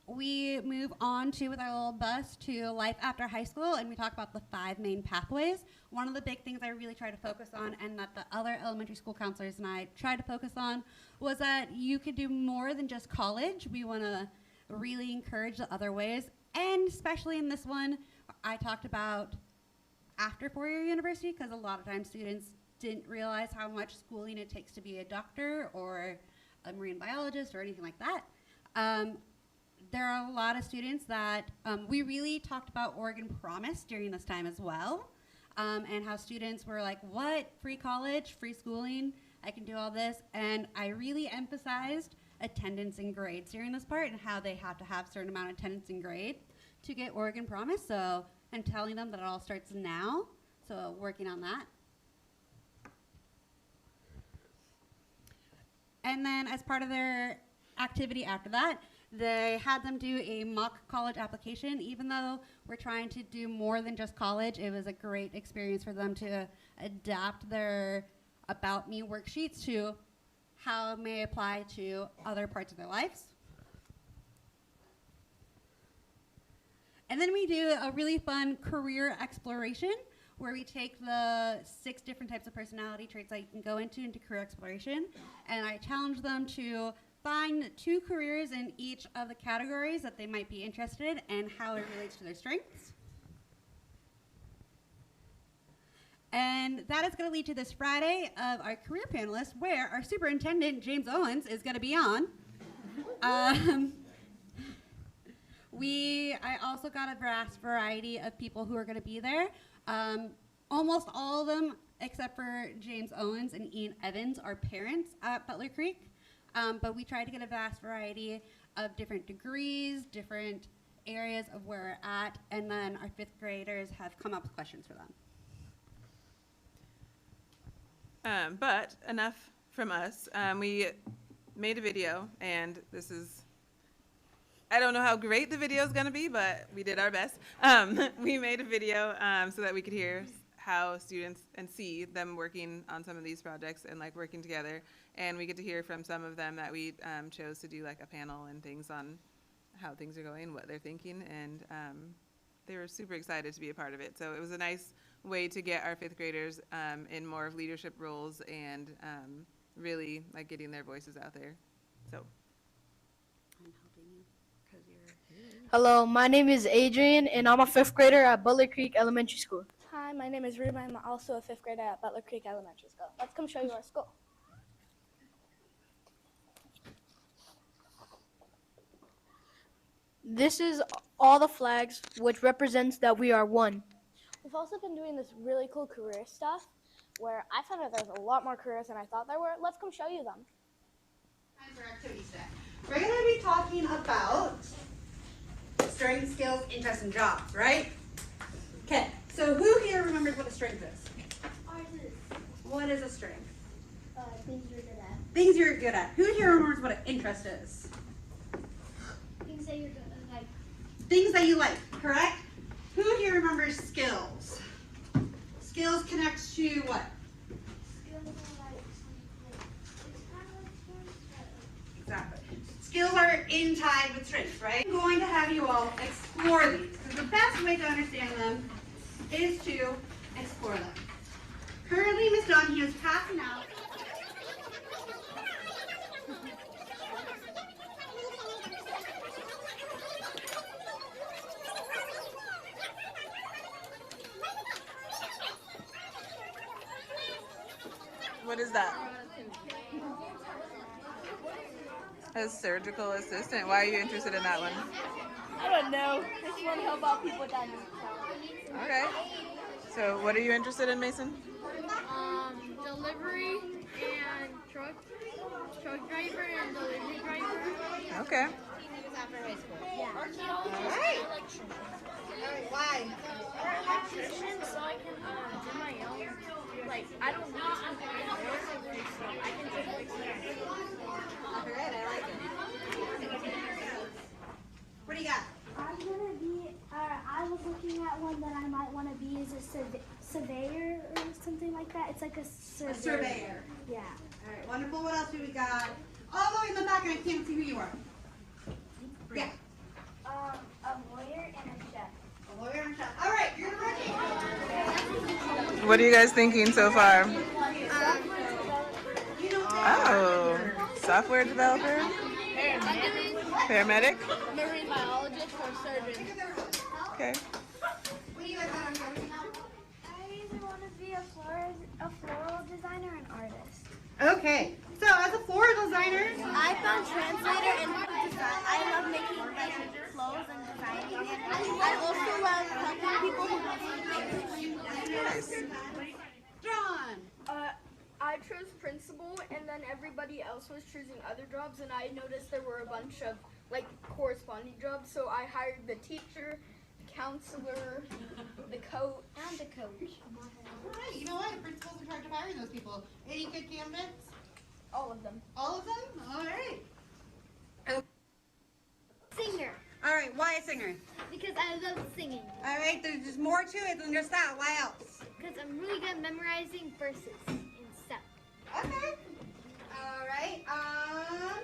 we move on to, with our little bus, to life after high school, and we talk about the 5 main pathways. One of the big things I really try to focus on, and that the other elementary school counselors and I tried to focus on, was that you could do more than just college. We want to really encourage the other ways, and especially in this one, I talked about after 4-year university, because a lot of times students didn't realize how much schooling it takes to be a doctor or a marine biologist or anything like that. There are a lot of students that we really talked about Oregon Promise during this time as well, and how students were like, what, free college, free schooling, I can do all this. And I really emphasized attendance and grades during this part, and how they have to have a certain amount of attendance and grade to get Oregon Promise. So I'm telling them that it all starts now, so working on that. And then as part of their activity after that, they had them do a mock college application. Even though we're trying to do more than just college, it was a great experience for them to adapt their About Me worksheets to how it may apply to other parts of their lives. And then we do a really fun career exploration, where we take the 6 different types of personality traits that you can go into career exploration, and I challenge them to find 2 careers in each of the categories that they might be interested in and how it relates to their strengths. And that is going to lead to this Friday of our career panelists, where our superintendent, James Owens, is going to be on. I also got a vast variety of people who are going to be there. Almost all of them, except for James Owens and Ian Evans, are parents at Butler Creek. But we tried to get a vast variety of different degrees, different areas of where we're at, and then our 5th graders have come up with questions for them. But enough from us. We made a video, and this is, I don't know how great the video is going to be, but we did our best. We made a video so that we could hear how students and see them working on some of these projects and like working together. And we get to hear from some of them that we chose to do like a panel and things on how things are going, what they're thinking, and they were super excited to be a part of it. So it was a nice way to get our 5th graders in more of leadership roles and really like getting their voices out there. So. I'm helping you because you're here. Hello, my name is Adrian, and I'm a 5th grader at Butler Creek Elementary School. Hi, my name is Ruben. I'm also a 5th grader at Butler Creek Elementary School. Let's come show you our school. This is all the flags, which represents that we are one. We've also been doing this really cool career stuff where I found out there's a lot more careers than I thought there were. Let's come show you them. Time for activities today. We're going to be talking about strengths, skills, interests, and jobs, right? Okay, so who here remembers what a strength is? Ours is What is a strength? things you're good at. Things you're good at. Who here remembers what an interest is? Things that you're good at, like Things that you like, correct? Who here remembers skills? Skills connects to what? skills are like it's kind of like sports, Exactly. Skills are in tied with strengths, right? I'm going to have you all explore these, because the best way to understand them is to explore them. Currently, Ms. Donahue is passing out. What is that? A surgical assistant. Why are you interested in that one? I don't know. I just want to help out people that need help. Okay. So what are you interested in, Mason? Delivery and truck driver and delivery driver. Okay. After high school. Yeah. All right. Why? Electrician, so I can do my own. Like I don't need something anymore, so I can just fix it. All right, I like it. What do you got? I'm gonna be. I was looking at one that I might want to be as a surveyor or something like that. It's like a surveyor. A surveyor. Yeah. All right, wonderful. What else do we got? All the way in the back, and I can't see who you are. Yeah. A lawyer and a chef. A lawyer and a chef. All right, you're ready. What are you guys thinking so far? Oh, software developer? Paramedic? Marine biologist or surgeon. Okay. What do you guys want to do? I either want to be a floral designer or an artist. Okay, so as a floral designer, I found translator and design. I love making like clothes and designing it. I also love helping people who don't speak English. John. I chose principal, and then everybody else was choosing other jobs, and I noticed there were a bunch of like corresponding jobs, so I hired the teacher, the counselor, the coach, and the coach. All right, you know what? Principal's in charge of hiring those people. Any good candidates? All of them. All of them? All right. Singer. All right, why a singer? Because I love singing. All right, there's more to it than just that. Why else? Because I'm really good at memorizing verses and stuff. Okay. All right.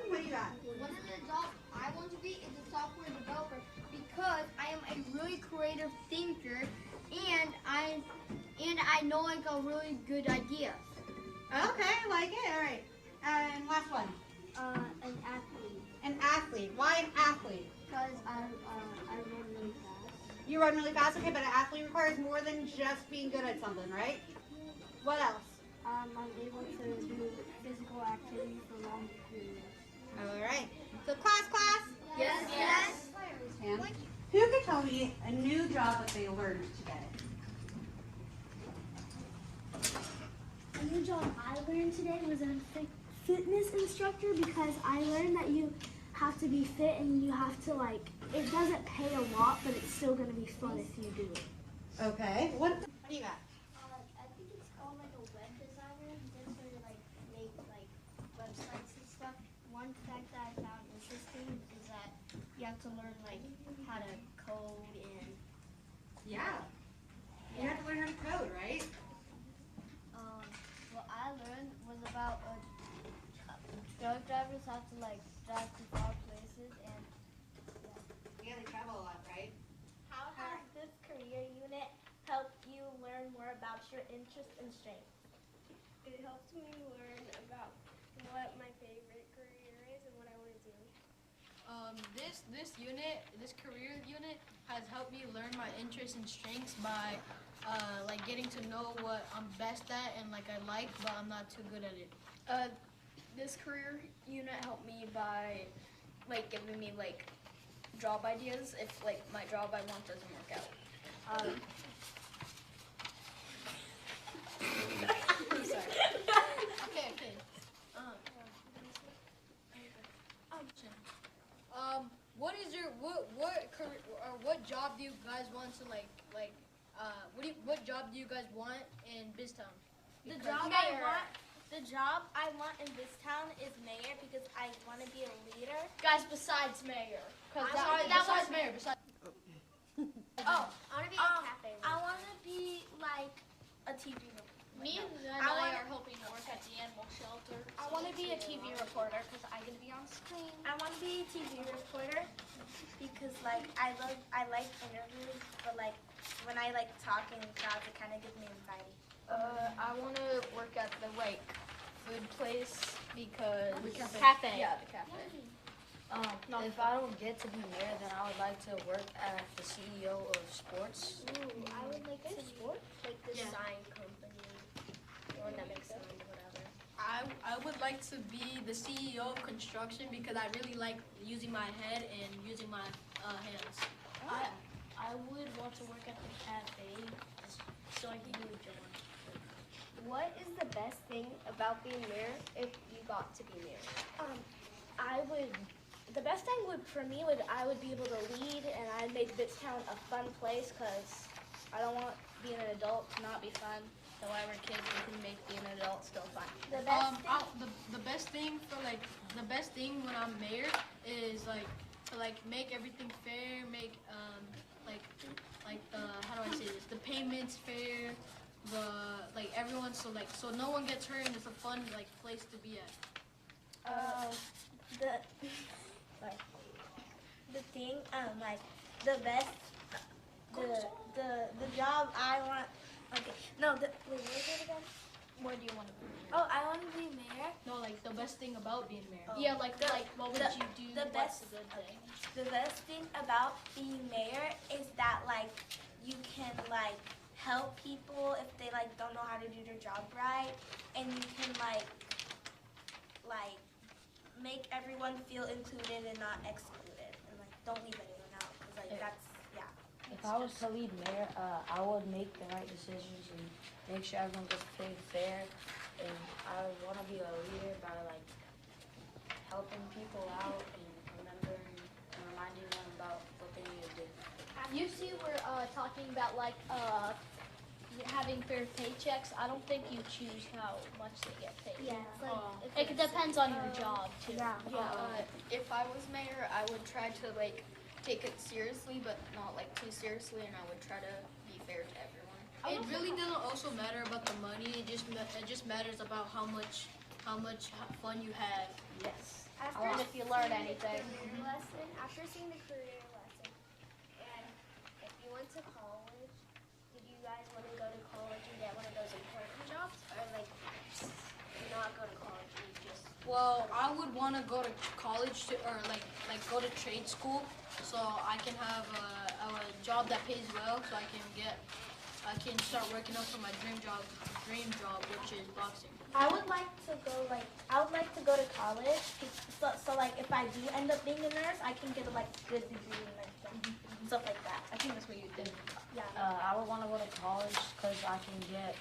What do you got? One of the jobs I want to be is a software developer because I am a really creative thinker and I know like a really good idea. Okay, I like it. All right. And last one. An athlete. An athlete. Why an athlete? Because I run really fast. You run really fast, okay, but an athlete requires more than just being good at something, right? What else? I'm able to do physical activity for long periods. All right. So class. Yes. Yes. And who could tell me a new job that they learned today? A new job I learned today was a fitness instructor because I learned that you have to be fit and you have to it doesn't pay a lot, but it's still going to be fun if you do it. Okay. What do you got? I think it's called a web designer. That's where you make websites and stuff. One fact that I found interesting is that you have to learn how to code and Yeah. You have to learn how to code, right? what I learned was about truck drivers have to drive to far places and Yeah, they travel a lot, right? How has this career unit helped you learn more about your interests and strengths? It helps me learn about what my favorite career is and what I want to do. This career unit has helped me learn my interests and strengths by getting to know what I'm best at and I like, but I'm not too good at it. This career unit helped me by giving me job ideas if like my job I want doesn't work out. Sorry. Okay. What is your what career or what job do you guys want to what job do you guys want in Biztown? The Because- job I want in this town is mayor because I want to be a leader. Guys, besides mayor. Because Besides mayor. Oh, I want to be a cafe. I want to be like a TV reporter. Me and I are hoping to work at the animal shelter. I want to be a TV reporter because I get to be on screen. I want to be a TV reporter because like I like interviews, but like when I like talk in crowds, it kind of gives me anxiety. I want to work at the food place because Cafe. Yeah, the cafe. If I don't get to be mayor, then I would like to work as the CEO of sports. Ooh, I would like to like the Yeah. sign company, or that makes sense, whatever. I would like to be the CEO of construction because I really like using my head and using my hands. I would want to work at the cafe so I can do a job. What is the best thing about being mayor if you got to be mayor? The best thing I would be able to lead and I'd make Bitstown a fun place because I don't want being an adult to not be fun. So whatever kids we can make being an adult still fun. The best thing when I'm mayor is to make everything fair, make how do I say this? The payments fair, everyone so no one gets hurt and it's a fun place to be at. The job I want. Okay. No. Wait, what is it again? Where do you want to be? Oh, I want to be mayor. No, the best thing about being mayor. Oh. Yeah, what would you do? What's the good thing? The best thing about being mayor is that you can help people if they don't know how to do their job right, and you can make everyone feel included and not excluded, and don't leave anyone out because that's If I was to lead mayor, I would make the right decisions and make sure everyone gets paid fair. And I want to be a leader by helping people out and remembering and reminding them about what they need to do. You see, we're talking about having fair paychecks. I don't think you choose how much they get paid. Yeah, It depends on your job too. Yeah. If I was mayor, I would try to take it seriously, but not too seriously, and I would try to be fair to everyone. It really doesn't also matter about the money. It just matters about how much fun you have. Yes. If you learn anything. After seeing the career lesson, and if you went to college, did you guys want to go to college and get one of those important jobs, or not go to college and just? Well, I would want to go to college or go to trade school, so I can have a job that pays well, so I can start working up for my dream job, which is boxing. I would like to go to college, so if I do end up being a nurse, I can get a good degree in nursing, stuff like that. I think that's what you did. Yeah. I would want to go to college because I can get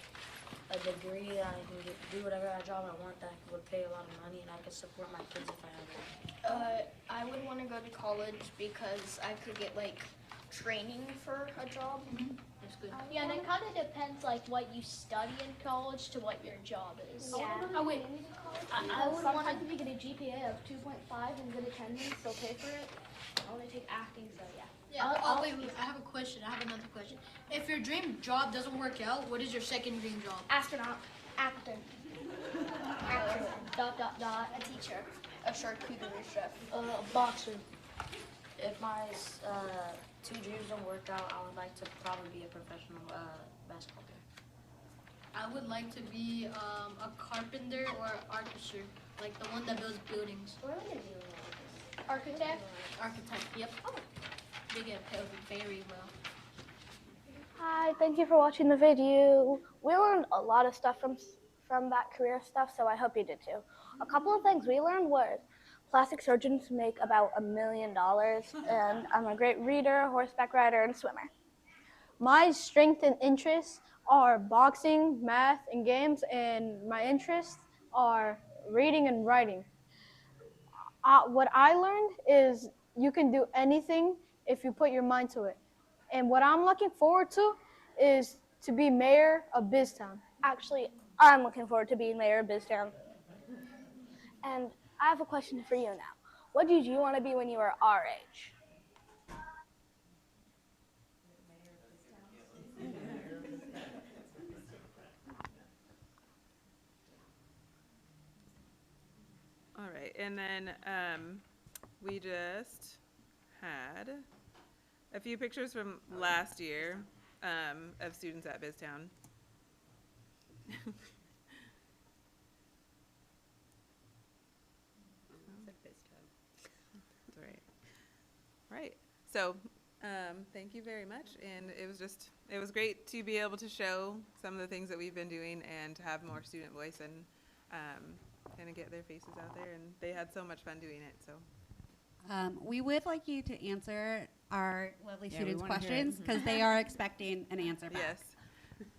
a degree and I can do whatever job I want that would pay a lot of money and I could support my kids if I have one. I would want to go to college because I could get training for a job. That's good. Yeah, and it kind of depends what you study in college to what your job is. Yeah. Oh wait, I would want Sometimes if you get a GPA of 2.5 and good attendance, they'll pay for it. I want to take acting, so yeah. Yeah. Wait. I have a question. I have another question. If your dream job doesn't work out, what is your second dream job? Astronaut, actor, A teacher, a charcuterie chef. A boxer. If my two dreams don't work out, I would like to probably be a professional basketball player. I would like to be a carpenter or an architect, the one that builds buildings. What are we gonna do with all this? Architect. Architect. Yep. They get paid very well. Hi, thank you for watching the video. We learned a lot of stuff from that career stuff, so I hope you did too. A couple of things we learned was Plastic surgeons make about $1 million, and I'm a great reader, horseback rider, and swimmer. My strengths and interests are boxing, math, and games, and my interests are reading and writing. What I learned is you can do anything if you put your mind to it. And what I'm looking forward to is to be mayor of Biztown. Actually, I'm looking forward to being mayor of Biztown. And I have a question for you now. What did you want to be when you were our age? All right, and then we just had a few pictures from last year of students at Biztown. That's right. Right. So, thank you very much, and it was great to be able to show some of the things that we've been doing and to have more student voice and kind of get their faces out there, and they had so much fun doing it. So, we would like you to answer our lovely Yeah, students' we wanna hear it. questions because they are expecting an answer back. yes.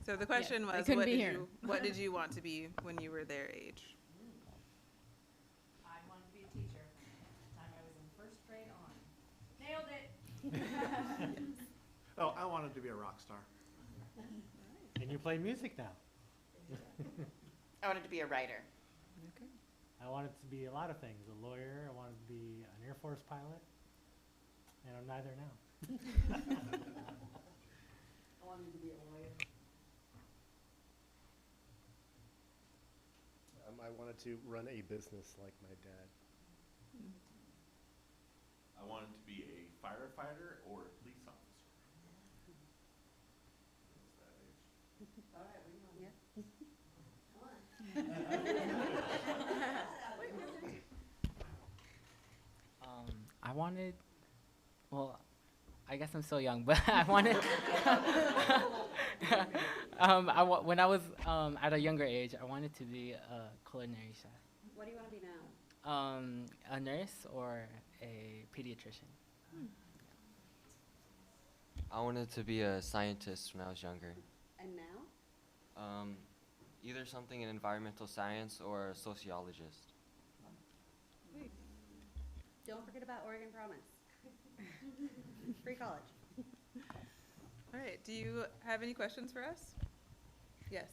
So the question they was, couldn't be here. what did you want to be when you were their age? I wanted to be a teacher from the time I was in first grade on. Nailed it. Oh, I wanted to be a rock star. And you play music now. I wanted to be a writer. Okay. I wanted to be a lot of things. A lawyer. I wanted to be an Air Force pilot. And I'm neither now. I wanted to be a lawyer. I wanted to run a business like my dad. I wanted to be a firefighter or a police officer. All right, what do you want? I wanted, well, I guess I'm still young, but I wanted, when I was at a younger age, I wanted to be a culinary chef. What do you want to be now? A nurse or a pediatrician. I wanted to be a scientist when I was younger. And now? Either something in environmental science or a sociologist. Don't forget about Oregon Promise. Free college. All right. Do you have any questions for us? Yes.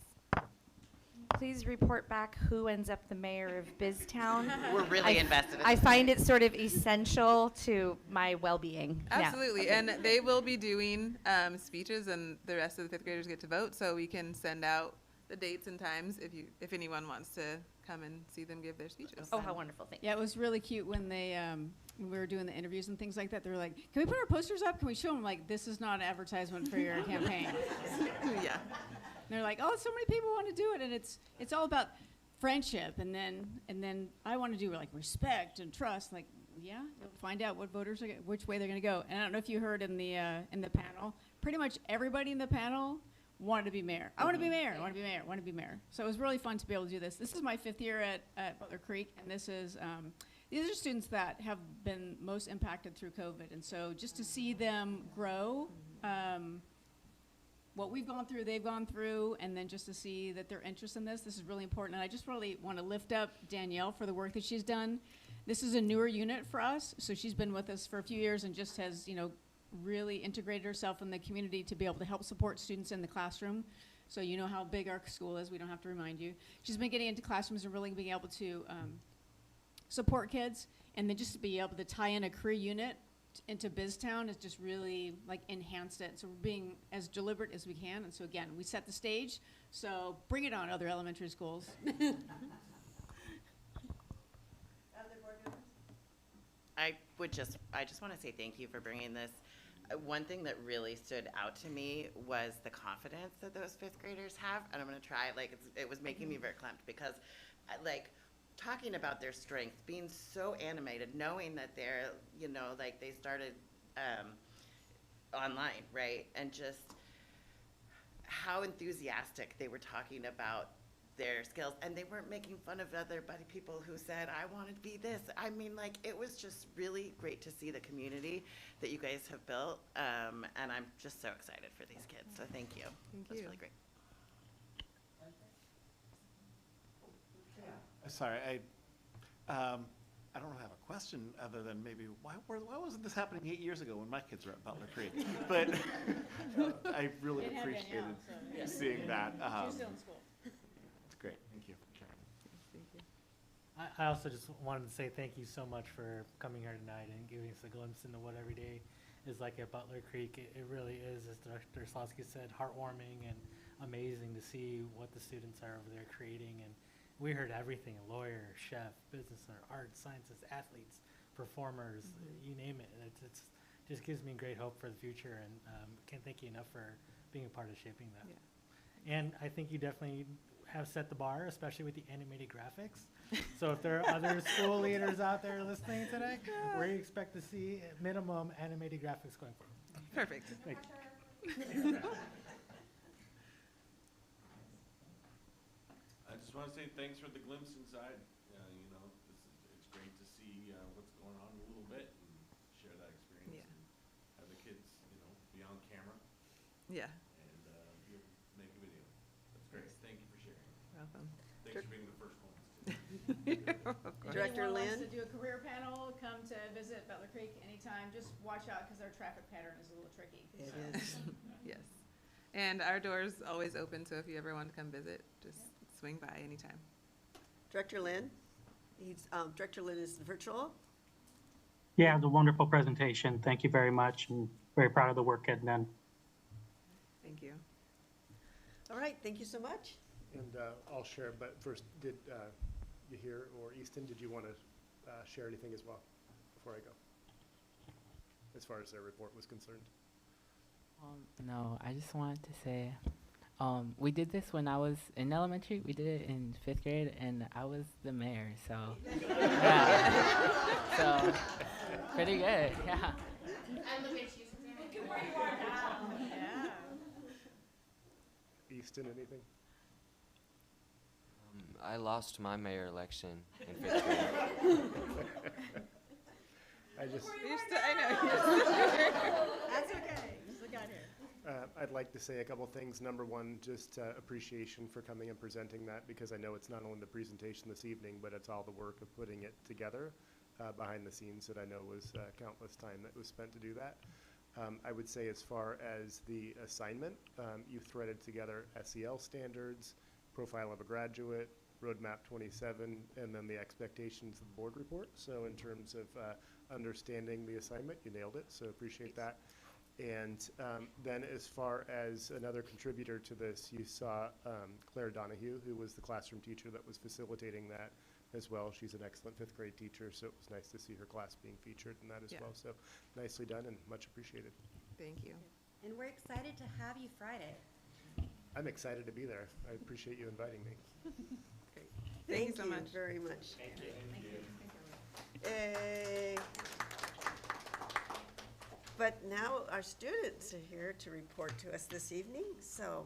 Please report back who ends up the mayor of Biztown. We're really invested in I this. find it sort of essential to my well-being. Yeah. Absolutely. And they will be doing speeches, and the rest of the fifth graders get to vote, so we can send out the dates and times if anyone wants to come and see them give their speeches. Oh, how wonderful. Thank you. Yeah, it was really cute when they, when we were doing the interviews and things like that. They were like, can we put our posters up? Can we show them? Like, this is not an advertisement for your campaign. Yeah. And they're like, oh, so many people want to do it. And it's all about friendship. And then I want to do like respect and trust. Like, yeah, you'll find out what voters are, which way they're going to go. And I don't know if you heard in the panel, pretty much everybody in the panel wanted to be mayor. I want to be mayor. I want to be mayor. I want to be mayor. So it was really fun to be able to do this. This is my 5th year at Butler Creek, and this is these are students that have been most impacted through COVID, and so just to see them grow, what we've gone through, they've gone through, and then just to see that their interest in this is really important. And I just really want to lift up Danielle for the work that she's done. This is a newer unit for us, so she's been with us for a few years and just has, really integrated herself in the community to be able to help support students in the classroom. So you know how big our school is. We don't have to remind you. She's been getting into classrooms and really being able to support kids, and then just to be able to tie in a career unit into Biztown has just really enhanced it. So we're being as deliberate as we can. And so again, we set the stage. So bring it on, other elementary schools. I just want to say thank you for bringing this. One thing that really stood out to me was the confidence that those 5th graders have, and I'm going to try, it was making me very clamped because, talking about their strengths, being so animated, knowing that they're, they started online, right, and just how enthusiastic they were talking about their skills, and they weren't making fun of other buddy people who said, I want to be this. I mean, like, it was just really great to see the community that you guys have built, and I'm just so excited for these kids, so thank you. That's really great. Sorry, I don't have a question other than maybe why wasn't this happening 8 years ago when my kids were at Butler Creek? But I really It had been, appreciated yeah, so, seeing that. She was still in school. It's great. Thank you. I also just wanted to say thank you so much for coming here tonight and giving us a glimpse into what every day is like at Butler Creek. It really is, as Director Slosky said, heartwarming and amazing to see what the students are over there creating. And we heard everything: lawyer, chef, business owner, arts, scientists, athletes, performers, you name it. It's just gives me great hope for the future, and can't thank you enough for being a part of shaping that. Yeah. And I think you definitely have set the bar, especially with the animated graphics. So if there are other school leaders out there listening today, we expect to see at minimum animated graphics going forward. Perfect. Thank you. I just want to say thanks for the glimpse inside. You know, it's great to see what's going on a little bit and share that experience. Yeah. And have the kids, you know, be on camera. Yeah. And be able to make a video. That's great. Thank you for sharing. Welcome. Thanks for being the first ones. Director Anyone Lynn? wants to do a career panel, come to visit Butler Creek anytime. Just watch out because our traffic pattern is a little tricky. It so. is. Yes. And our door's always open, so if you ever want to come visit, just swing by anytime. Director Lynn? Director Lynn is virtual. Yeah, it was a wonderful presentation. Thank you very much, and very proud of the work getting done. Thank you. All right, thank you so much. And I'll share, but first, did you hear, or Easton, did you want to share anything as well before I go, as far as their report was concerned? No, I just wanted to say, we did this when I was in elementary. We did it in 5th grade, and I was the mayor, so yeah. So pretty good, yeah. And look at you, look at where you are now. Yeah. Easton, anything? I lost my mayor election in 5th grade. I just. I know. That's okay. Just look out here. I'd like to say a couple things. Number one, just appreciation for coming and presenting that, because I know it's not only the presentation this evening, but it's all the work of putting it together behind the scenes that I know was countless time that was spent to do that. I would say, as far as the assignment, you threaded together SEL standards, profile of a graduate, roadmap 27, and then the expectations of the board report. So in terms of understanding the assignment, you nailed it, so appreciate that. And then as far as another contributor to this, you saw Claire Donahue, who was the classroom teacher that was facilitating that as well. She's an excellent 5th grade teacher, so it was nice to see her class being featured in that as well. So nicely done and much appreciated. Thank you. And we're excited to have you Friday. I'm excited to be there. I appreciate you inviting me. Great. Thank you so you much. very much. Thank you. But now our students are here to report to us this evening, so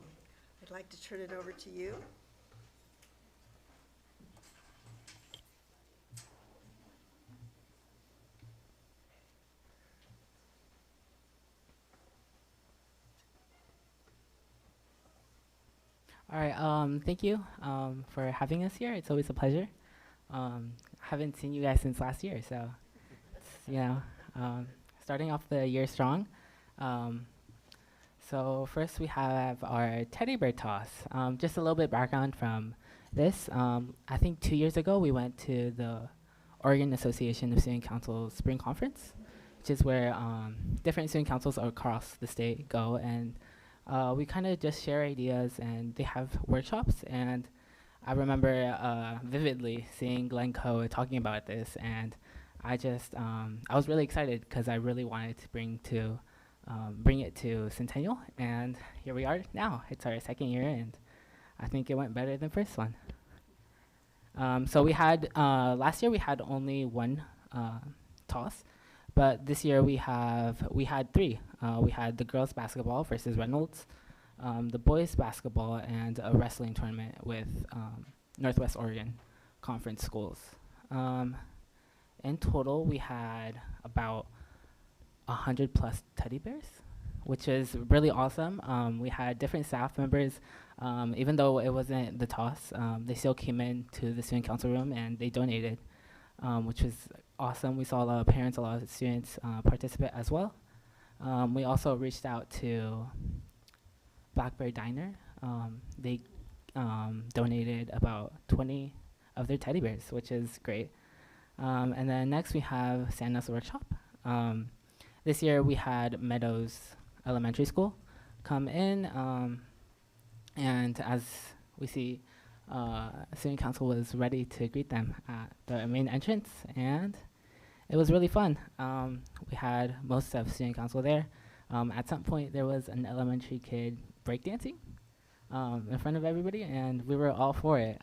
I'd like to turn it over to you. All right, thank you for having us here. It's always a pleasure. Haven't seen you guys since last year, so it's, starting off the year strong. So first we have our teddy bear toss. Just a little bit background from this. I think 2 years ago we went to the Oregon Association of Student Councils Spring Conference, which is where different student councils across the state go, and we kind of just share ideas, and they have workshops. And I remember vividly seeing Glenn Coe talking about this, and I was really excited because I really wanted to bring it to Centennial, and here we are now. It's our 2nd year, and I think it went better than first one. So we had last year we had only one toss, but this year we had 3. We had the girls basketball versus Reynolds, the boys basketball, and a wrestling tournament with Northwest Oregon Conference schools. In total, we had about 100 plus teddy bears, which is really awesome. We had different staff members, even though it wasn't the toss, they still came in to the student council room and they donated, which was awesome. We saw a lot of parents, a lot of students participate as well. We also reached out to Blackberry Diner. They donated about 20 of their teddy bears, which is great. And then next we have Santa's Workshop. This year we had Meadows Elementary School come in, and as we see, student council was ready to greet them at the main entrance, and it was really fun. We had most of student council there. At some point there was an elementary kid breakdancing in front of everybody, and we were all for it.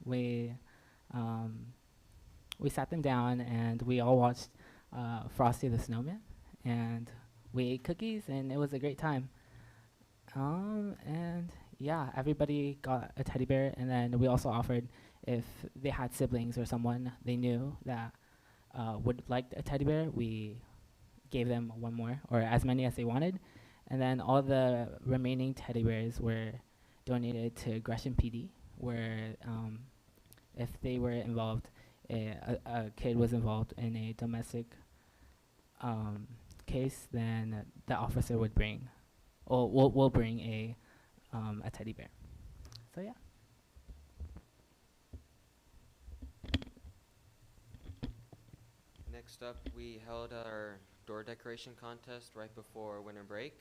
We sat them down and we all watched Frosty the Snowman, and we ate cookies, and it was a great time. And yeah, everybody got a teddy bear, and then we also offered if they had siblings or someone they knew that would like a teddy bear, we gave them one more, or as many as they wanted. And then all the remaining teddy bears were donated to Gresham PD, where if they were involved, a kid was involved in a domestic case, then the officer would bring, or will bring a teddy bear. So yeah. Next up, we held our door decoration contest right before winter break,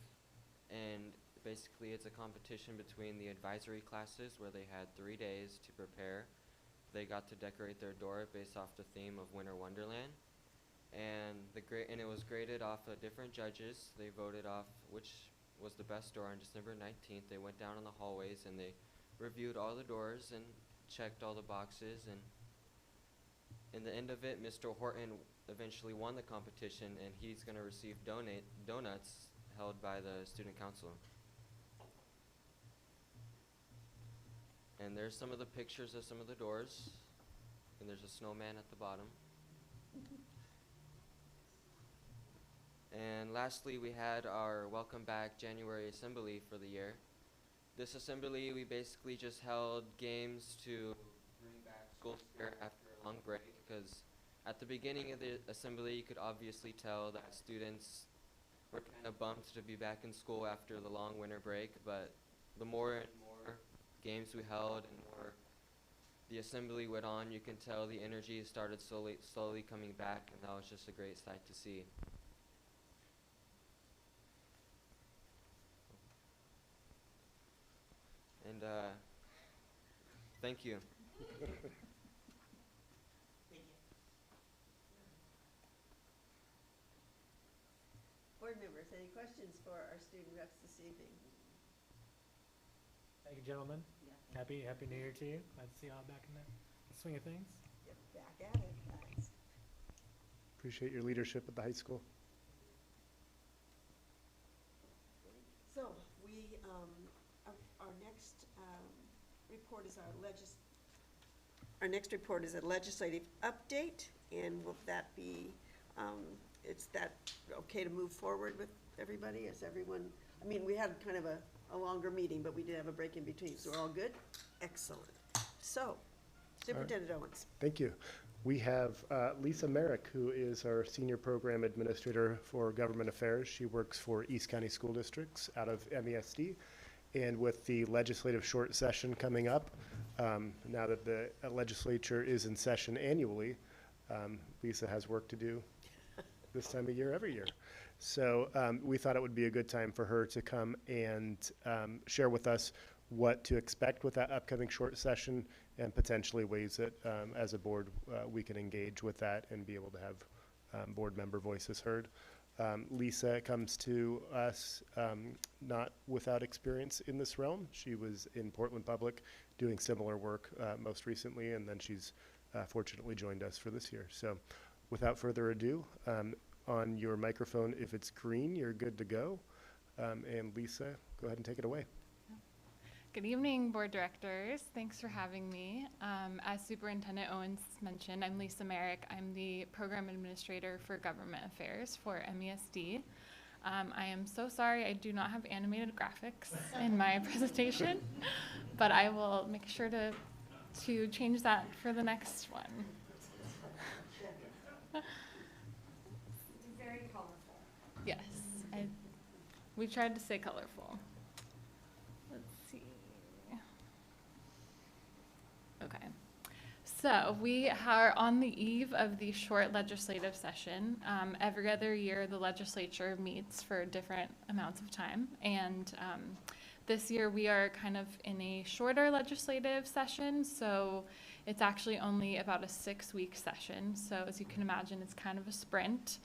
and basically it's a competition between the advisory classes where they had 3 days to prepare. They got to decorate their door based off the theme of Winter Wonderland, and it was graded off of different judges. They voted off which was the best door on December 19th. They went down in the hallways and they reviewed all the doors and checked all the boxes, and in the end of it, Mr. Horton eventually won the competition, and he's going to receive donuts held by the student council. And there's some of the pictures of some of the doors, and there's a snowman at the bottom. And lastly, we had our Welcome Back January Assembly for the year. This assembly, we basically just held games to bring back school spirit after a long break, because at the beginning of the assembly, you could obviously tell that students were kind of bummed to be back in school after the long winter break, but the more and more games we held and more the assembly went on, you can tell the energy started slowly coming back, and that was just a great sight to see. And thank you. Board members, any questions for our student reps this evening? Thank you, gentlemen. Happy New Year to you. Glad to see you all back in the swing of things. Yep, back at it, guys. Appreciate your leadership at the high school. So we, our next report is our next report is a legislative update, and will that be, is that okay to move forward with everybody? Is everyone, I mean, we had kind of a longer meeting, but we did have a break in between, so we're all good? Excellent. So, Superintendent Owens. Thank you. We have Lisa Merrick, who is our Senior Program Administrator for Government Affairs. She works for East County School Districts out of MESD. And with the legislative short session coming up, now that the legislature is in session annually, Lisa has work to do this time of year every year. So we thought it would be a good time for her to come and share with us what to expect with that upcoming short session, and potentially ways that as a board we can engage with that and be able to have board member voices heard. Lisa comes to us not without experience in this realm. She was in Portland Public doing similar work most recently, and then she's fortunately joined us for this year. So without further ado, on your microphone, if it's green, you're good to go. And Lisa, go ahead and take it away. Good evening, board directors. Thanks for having me. As Superintendent Owens mentioned, I'm Lisa Merrick. I'm the program administrator for government affairs for MESD. I am so sorry I do not have animated graphics in my presentation, but I will make sure to change that for the next one. Very colorful. Yes, we tried to stay colorful. Let's see. Okay. So we are on the eve of the short legislative session. Every other year, the legislature meets for different amounts of time. And this year, we are kind of in a shorter legislative session. So it's actually only about a 6-week session. So as you can imagine, it's kind of a sprint.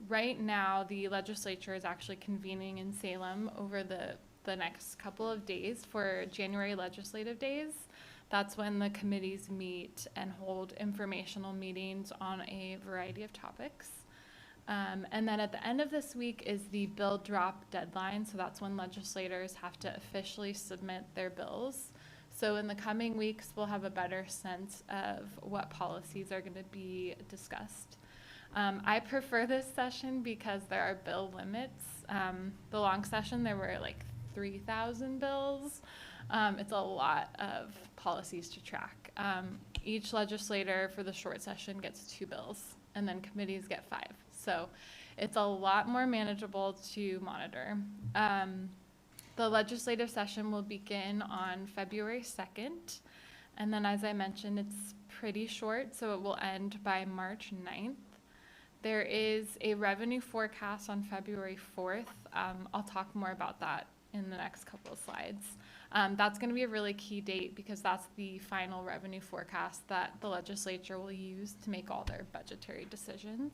Right now, the legislature is actually convening in Salem over the next couple of days for January legislative days. That's when the committees meet and hold informational meetings on a variety of topics. And then at the end of this week is the bill drop deadline. So that's when legislators have to officially submit their bills. So in the coming weeks, we'll have a better sense of what policies are going to be discussed. I prefer this session because there are bill limits. The long session, there were like 3,000 bills. It's a lot of policies to track. Each legislator for the short session gets 2 bills, and then committees get 5. So it's a lot more manageable to monitor. The legislative session will begin on February 2nd, and then as I mentioned, it's pretty short, so it will end by March 9th. There is a revenue forecast on February 4th. I'll talk more about that in the next couple of slides. That's going to be a really key date because that's the final revenue forecast that the legislature will use to make all their budgetary decisions.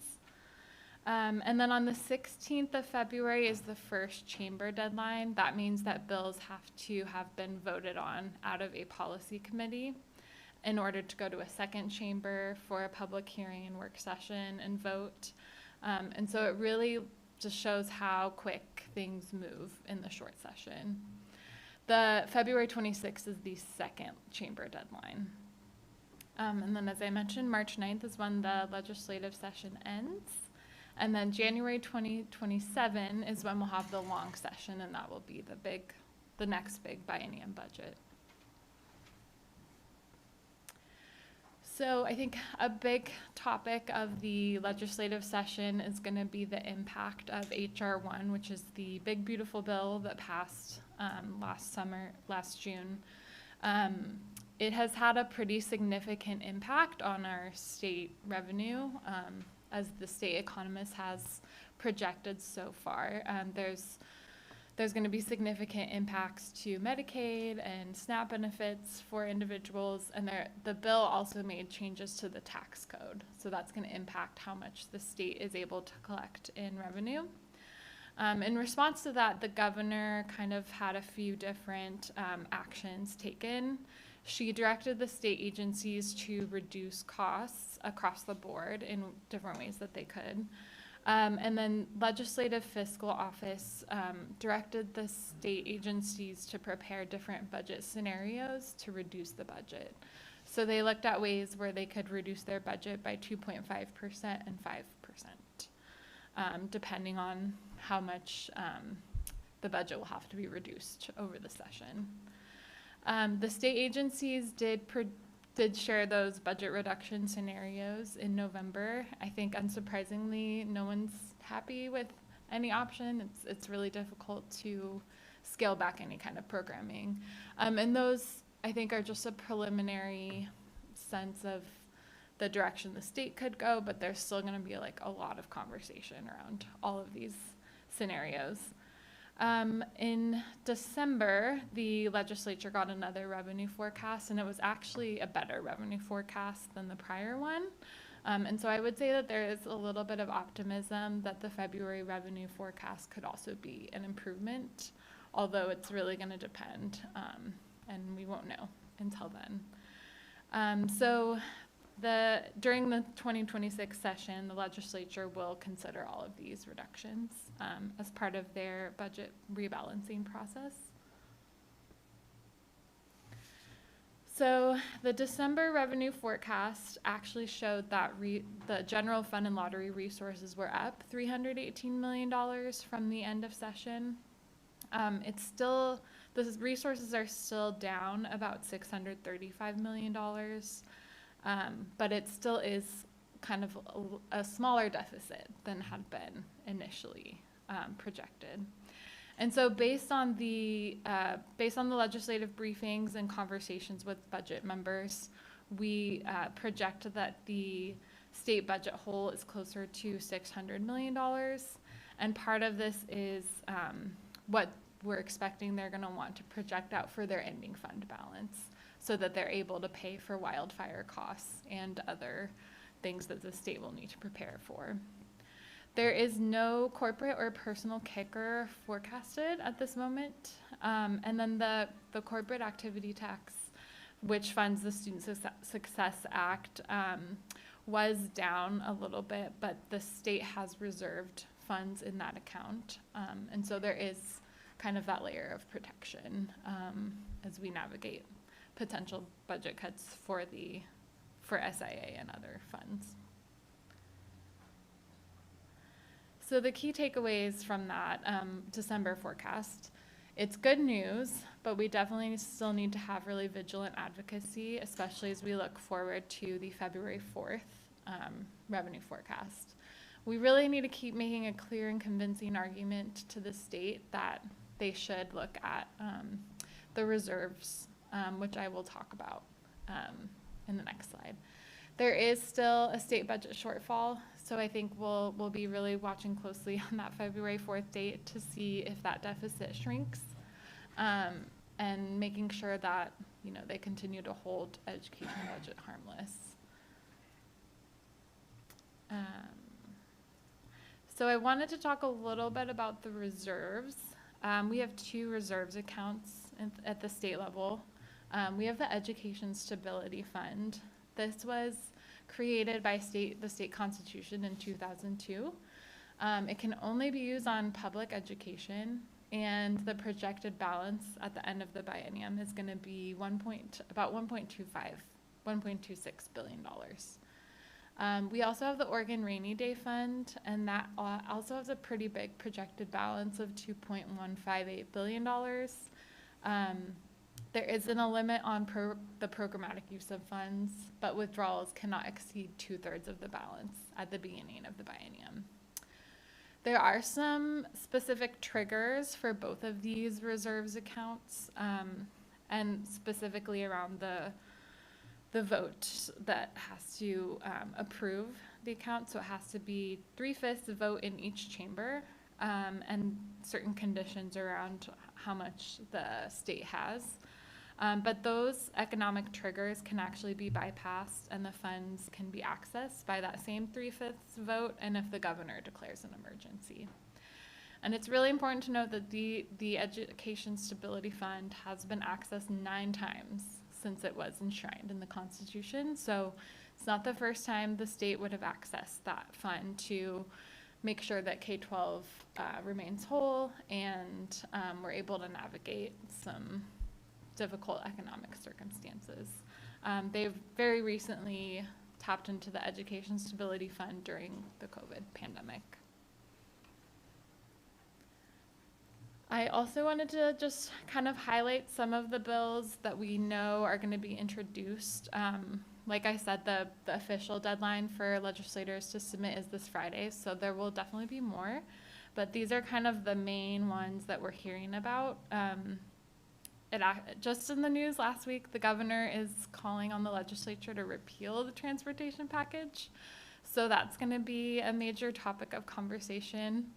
And then on the 16th of February is the first chamber deadline. That means that bills have to have been voted on out of a policy committee in order to go to a second chamber for a public hearing and work session and vote. And so it really just shows how quick things move in the short session. The February 26th is the second chamber deadline. And then as I mentioned, March 9th is when the legislative session ends. And then January 2027 is when we'll have the long session, and that will be the next big biennium budget. So I think a big topic of the legislative session is going to be the impact of H.R. 1, which is the big, beautiful bill that passed last June. It has had a pretty significant impact on our state revenue, as the state economist has projected so far. There's going to be significant impacts to Medicaid and SNAP benefits for individuals, and the bill also made changes to the tax code. So that's going to impact how much the state is able to collect in revenue. In response to that, the governor kind of had a few different actions taken. She directed the state agencies to reduce costs across the board in different ways that they could. And then Legislative Fiscal Office directed the state agencies to prepare different budget scenarios to reduce the budget. So they looked at ways where they could reduce their budget by 2.5% and 5%, depending on how much the budget will have to be reduced over the session. The state agencies did share those budget reduction scenarios in November. I think unsurprisingly, no one's happy with any option. It's really difficult to scale back any kind of programming. And those, I think, are just a preliminary sense of the direction the state could go, but there's still going to be like a lot of conversation around all of these scenarios. In December, the legislature got another revenue forecast, and it was actually a better revenue forecast than the prior one. And so I would say that there is a little bit of optimism that the February revenue forecast could also be an improvement, although it's really going to depend, and we won't know until then. So During the 2026 session, the legislature will consider all of these reductions as part of their budget rebalancing process. So the December revenue forecast actually showed that the general fund and lottery resources were up $318 million from the end of session. The resources are still down about $635 million, but it still is kind of a smaller deficit than had been initially projected. And so based on the legislative briefings and conversations with budget members, we project that the state budget hole is closer to $600 million. And part of this is what we're expecting they're going to want to project out for their ending fund balance so that they're able to pay for wildfire costs and other things that the state will need to prepare for. There is no corporate or personal kicker forecasted at this moment. And then the corporate activity tax, which funds the Student Success Act, was down a little bit, but the state has reserved funds in that account. And so there is kind of that layer of protection as we navigate potential budget cuts for SIA and other funds. So the key takeaways from that December forecast, it's good news, but we definitely still need to have really vigilant advocacy, especially as we look forward to the February 4th revenue forecast. We really need to keep making a clear and convincing argument to the state that they should look at the reserves, which I will talk about in the next slide. There is still a state budget shortfall, so I think we'll be really watching closely on that February 4th date to see if that deficit shrinks, and making sure that they continue to hold education budget harmless. So I wanted to talk a little bit about the reserves. We have two reserves accounts at the state level. We have the Education Stability Fund. This was created by the state constitution in 2002. It can only be used on public education, and the projected balance at the end of the biennium is going to be about $1.26 billion. We also have the Oregon Rainy Day Fund, and that also has a pretty big projected balance of $2.158 billion. There isn't a limit on the programmatic use of funds, but withdrawals cannot exceed 2/3 of the balance at the beginning of the biennium. There are some specific triggers for both of these reserves accounts, and specifically around the vote that has to approve the account. So it has to be 3/5 vote in each chamber, and certain conditions around how much the state has. But those economic triggers can actually be bypassed, and the funds can be accessed by that same 3/5 vote, and if the governor declares an emergency. And it's really important to note that the Education Stability Fund has been accessed 9 times since it was enshrined in the Constitution. So it's not the first time the state would have accessed that fund to make sure that K-12 remains whole, and we're able to navigate some difficult economic circumstances. They've very recently tapped into the Education Stability Fund during the COVID pandemic. I also wanted to just kind of highlight some of the bills that we know are going to be introduced. Like I said, the official deadline for legislators to submit is this Friday, so there will definitely be more. But these are kind of the main ones that we're hearing about. Just in the news last week, the governor is calling on the legislature to repeal the transportation package. So that's going to be a major topic of conversation.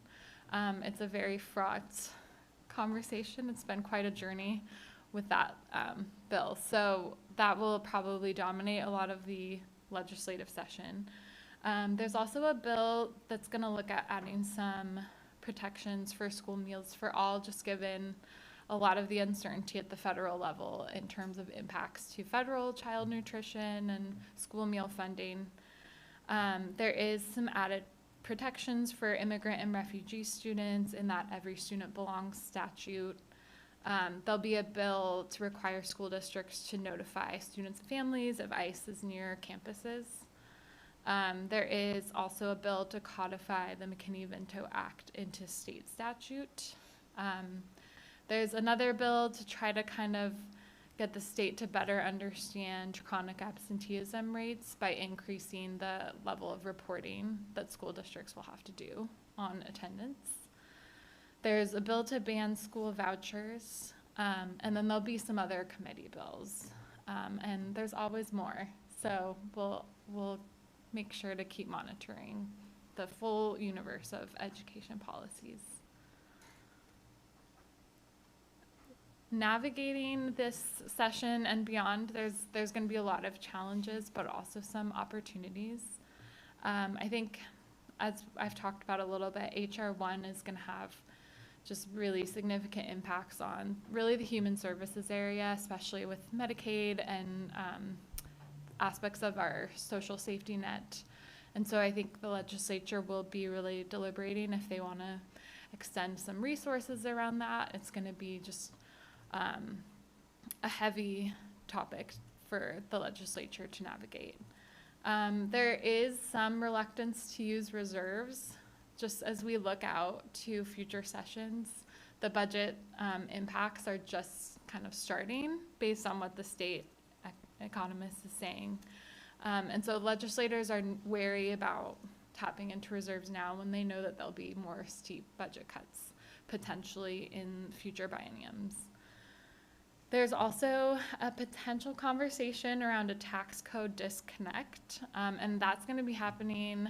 It's a very fraught conversation. It's been quite a journey with that bill. So that will probably dominate a lot of the legislative session. There's also a bill that's going to look at adding some protections for school meals for all, just given a lot of the uncertainty at the federal level in terms of impacts to federal child nutrition and school meal funding. There is some added protections for immigrant and refugee students in that Every Student Belongs statute. There'll be a bill to require school districts to notify students and families if ICE is near campuses. There is also a bill to codify the McKinney-Vento Act into state statute. There's another bill to try to kind of get the state to better understand chronic absenteeism rates by increasing the level of reporting that school districts will have to do on attendance. There's a bill to ban school vouchers, and then there'll be some other committee bills. And there's always more. So we'll make sure to keep monitoring the full universe of education policies. Navigating this session and beyond, there's going to be a lot of challenges, but also some opportunities. I think, as I've talked about a little bit, HR 1 is going to have just really significant impacts on really the human services area, especially with Medicaid and aspects of our social safety net. And so I think the legislature will be really deliberating if they want to extend some resources around that. It's going to be just a heavy topic for the legislature to navigate. There is some reluctance to use reserves. Just as we look out to future sessions, the budget impacts are just kind of starting based on what the state economist is saying. And so legislators are wary about tapping into reserves now when they know that there'll be more steep budget cuts potentially in future bienniums. There's also a potential conversation around a tax code disconnect, and that's going to be happening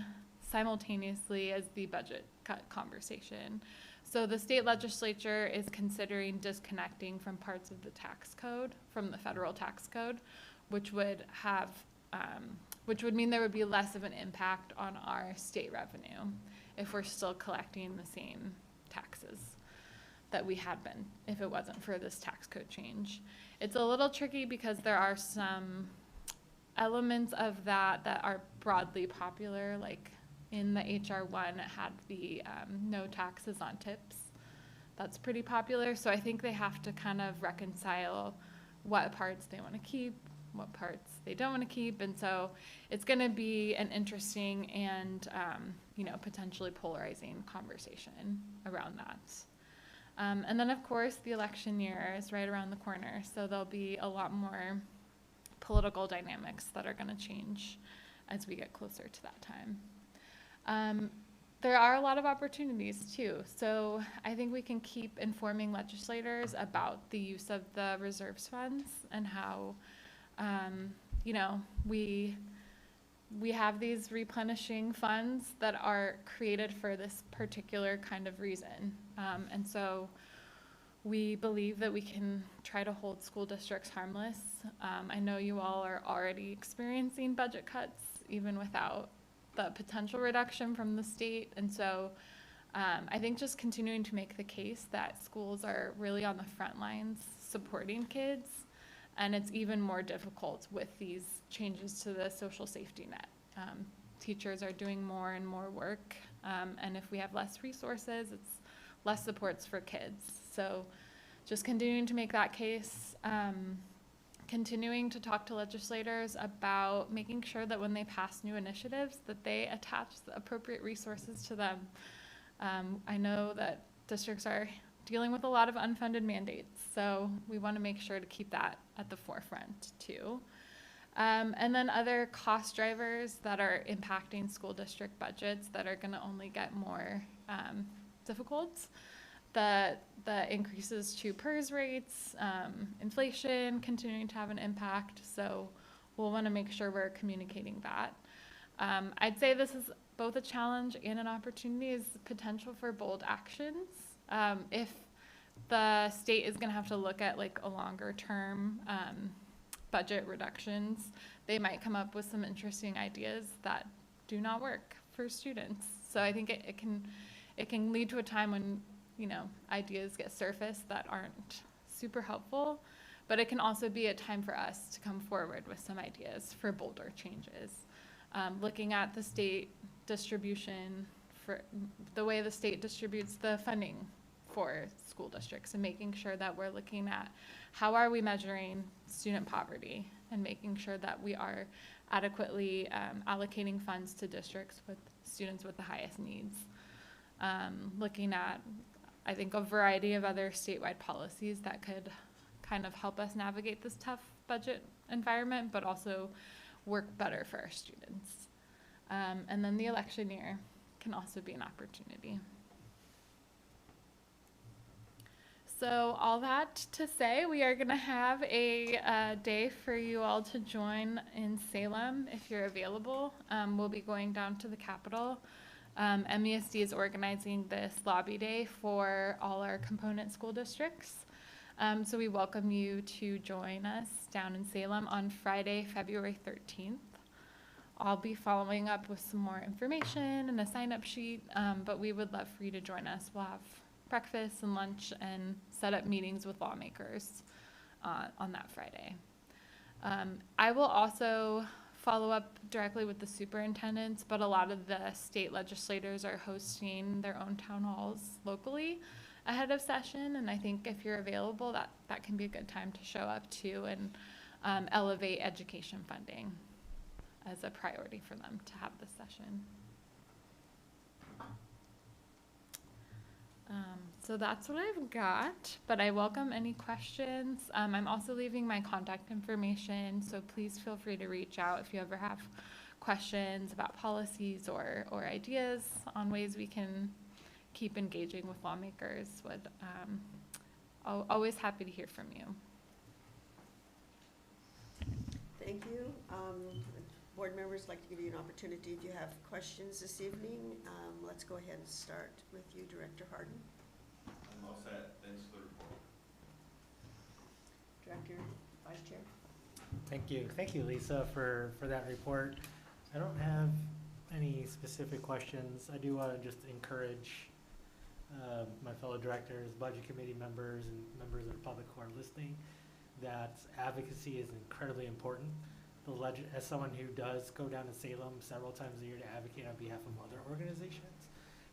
simultaneously as the budget cut conversation. So the state legislature is considering disconnecting from parts of the tax code, from the federal tax code, which would mean there would be less of an impact on our state revenue if we're still collecting the same taxes that we had been if it wasn't for this tax code change. It's a little tricky because there are some elements of that that are broadly popular, like in the HR 1 it had the no taxes on tips. That's pretty popular, so I think they have to kind of reconcile what parts they want to keep, what parts they don't want to keep, and so it's going to be an interesting and potentially polarizing conversation around that. And then, of course, the election year is right around the corner, so there'll be a lot more political dynamics that are going to change as we get closer to that time. There are a lot of opportunities, too, so I think we can keep informing legislators about the use of the reserves funds and how, we have these replenishing funds that are created for this particular kind of reason. And so we believe that we can try to hold school districts harmless. I know you all are already experiencing budget cuts, even without the potential reduction from the state. And so I think just continuing to make the case that schools are really on the front lines supporting kids, and it's even more difficult with these changes to the social safety net. Teachers are doing more and more work, and if we have less resources, it's less supports for kids. So just continuing to make that case, continuing to talk to legislators about making sure that when they pass new initiatives that they attach the appropriate resources to them. I know that districts are dealing with a lot of unfunded mandates, so we want to make sure to keep that at the forefront too. And then other cost drivers that are impacting school district budgets that are going to only get more difficult. The increases to PERS rates, inflation continuing to have an impact, so we'll want to make sure we're communicating that. I'd say this is both a challenge and an opportunity, is the potential for bold actions. If the state is going to have to look at like a longer term budget reductions, they might come up with some interesting ideas that do not work for students. So I think it can lead to a time when ideas get surfaced that aren't super helpful. But it can also be a time for us to come forward with some ideas for bolder changes. Looking at the state distribution, for the way the state distributes the funding for school districts, and making sure that we're looking at how are we measuring student poverty and making sure that we are adequately allocating funds to districts with students with the highest needs. Looking at, I think, a variety of other statewide policies that could kind of help us navigate this tough budget environment, but also work better for our students. And then the election year can also be an opportunity. So all that to say, we are going to have a day for you all to join in Salem if you're available. We'll be going down to the Capitol. MESD is organizing this lobby day for all our component school districts. So we welcome you to join us down in Salem on Friday, February 13th. I'll be following up with some more information and a sign-up sheet, but we would love for you to join us. We'll have breakfast and lunch and set up meetings with lawmakers on that Friday. I will also follow up directly with the superintendents, but a lot of the state legislators are hosting their own town halls locally ahead of session, and I think if you're available, that can be a good time to show up too and elevate education funding as a priority for them to have this session. So that's what I've got, but I welcome any questions. I'm also leaving my contact information, so please feel free to reach out if you ever have questions about policies or ideas on ways we can keep engaging with lawmakers. Always happy to hear from you. Thank you. Board members, like to give you an opportunity if you have questions this evening. Let's go ahead and start with you, Director Harden. I'm all set. Thanks for the report. Director, Vice Chair. Thank you, Lisa, for that report. I don't have any specific questions. I do want to just encourage my fellow directors, budget committee members, and members of the public who are listening that advocacy is incredibly important. As someone who does go down to Salem several times a year to advocate on behalf of other organizations,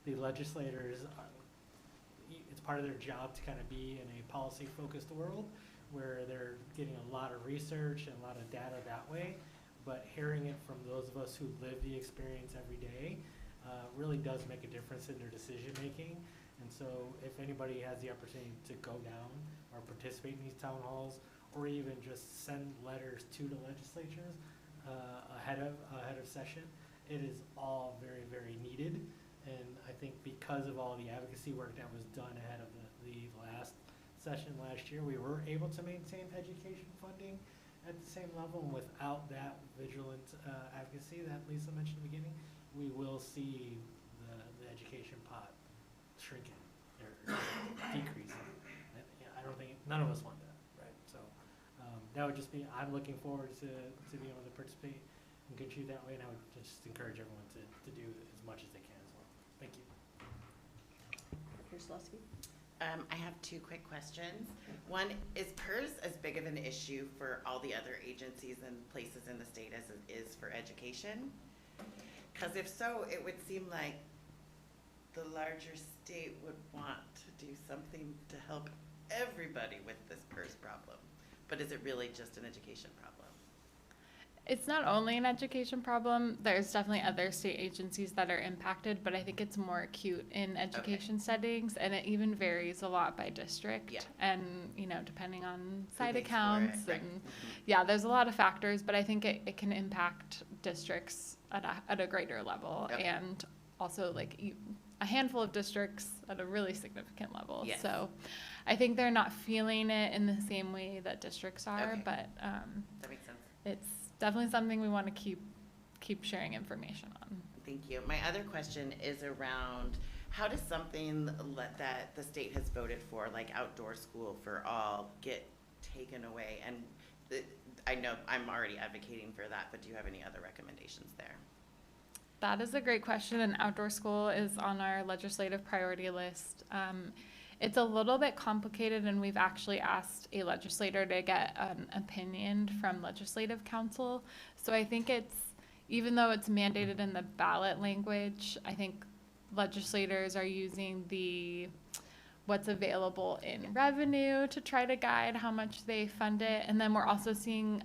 the legislators, it's part of their job to kind of be in a policy-focused world where they're getting a lot of research and a lot of data that way, but hearing it from those of us who live the experience every day really does make a difference in their decision-making. And so if anybody has the opportunity to go down or participate in these town halls, or even just send letters to the legislatures ahead of session, it is all very, very needed. And I think because of all the advocacy work that was done ahead of the last session last year, we were able to maintain education funding at the same level. And without that vigilant advocacy that Lisa mentioned in the beginning, we will see the education pot shrinking or decreasing. I don't think, none of us want that, right? So that would just be, I'm looking forward to being able to participate and contribute that way, and I would just encourage everyone to do as much as they can as well. Thank you. Dr. Slosky? I have two quick questions. One, is PERS as big of an issue for all the other agencies and places in the state as it is for education? Because if so, it would seem like the larger state would want to do something to help everybody with this PERS problem. But is it really just an education problem? It's not only an education problem. There's definitely other state agencies that are impacted, but I think it's more acute in education settings, and it even varies a lot by district and, depending on site accounts. And there's a lot of factors, but I think it can impact districts at a greater level, and also like a handful of districts at a really significant level. Yes. So I think they're not feeling it in the same way that districts are, but that makes sense. It's definitely something we want to keep sharing information on. Thank you. My other question is around how does something that the state has voted for, like outdoor school for all, get taken away? And I know I'm already advocating for that, but do you have any other recommendations there? That is a great question, and outdoor school is on our legislative priority list. it's a little bit complicated, and we've actually asked a legislator to get an opinion from legislative council. So I think even though it's mandated in the ballot language, I think legislators are using what's available in revenue to try to guide how much they fund it. And then we're also seeing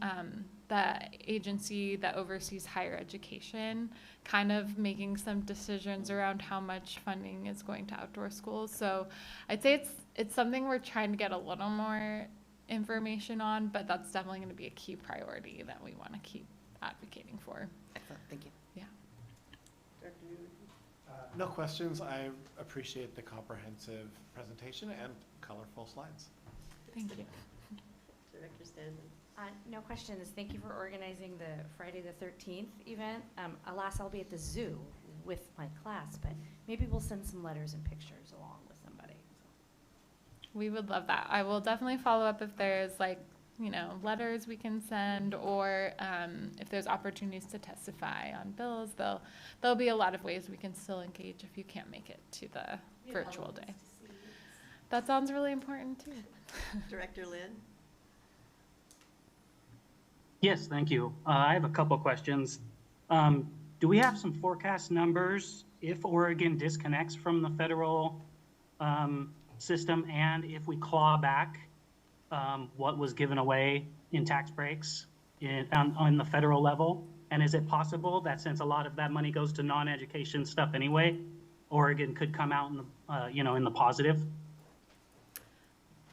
the agency that oversees higher education kind of making some decisions around how much funding is going to outdoor schools. So I'd say it's something we're trying to get a little more information on, but that's definitely going to be a key priority that we want to keep advocating for. Excellent, thank you. Yeah. No questions. I appreciate the comprehensive presentation and colorful slides. Thank you. Director Stanley. No questions. Thank you for organizing the Friday the 13th event. Alas, I'll be at the zoo with my class, but maybe we'll send some letters and pictures along with somebody. We would love that. I will definitely follow up if there's letters we can send, or if there's opportunities to testify on bills. There'll be a lot of ways we can still engage if you can't make it to the virtual day. That sounds really important too. Director Lynn. Yes, thank you. I have a couple questions. Do we have some forecast numbers if Oregon disconnects from the federal system, and if we claw back what was given away in tax breaks on the federal level? And is it possible that since a lot of that money goes to non-education stuff anyway, Oregon could come out in the positive?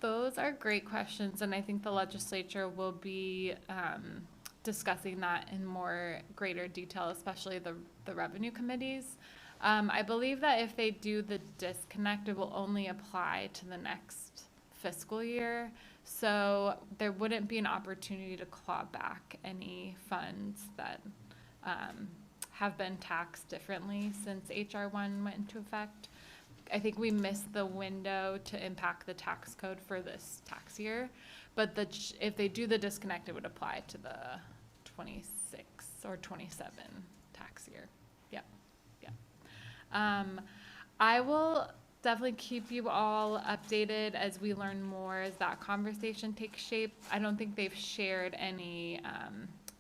Those are great questions, and I think the legislature will be discussing that in greater detail, especially the revenue committees. I believe that if they do the disconnect, it will only apply to the next fiscal year. So there wouldn't be an opportunity to claw back any funds that have been taxed differently since HR 1 went into effect. I think we missed the window to impact the tax code for this tax year, but if they do the disconnect, it would apply to the 26 or 27 tax year. Yeah. I will definitely keep you all updated as we learn more, as that conversation takes shape. I don't think they've shared any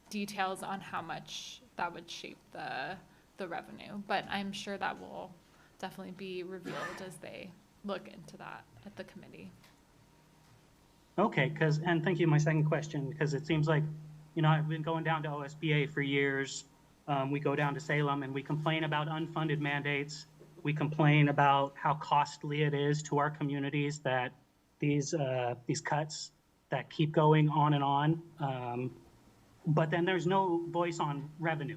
details on how much that would shape the revenue, but I'm sure that will definitely be revealed as they look into that at the committee. Okay, and thank you. My second question, because it seems like, I've been going down to OSBA for years. We go down to Salem and we complain about unfunded mandates. We complain about how costly it is to our communities that these cuts that keep going on and on. But then there's no voice on revenue.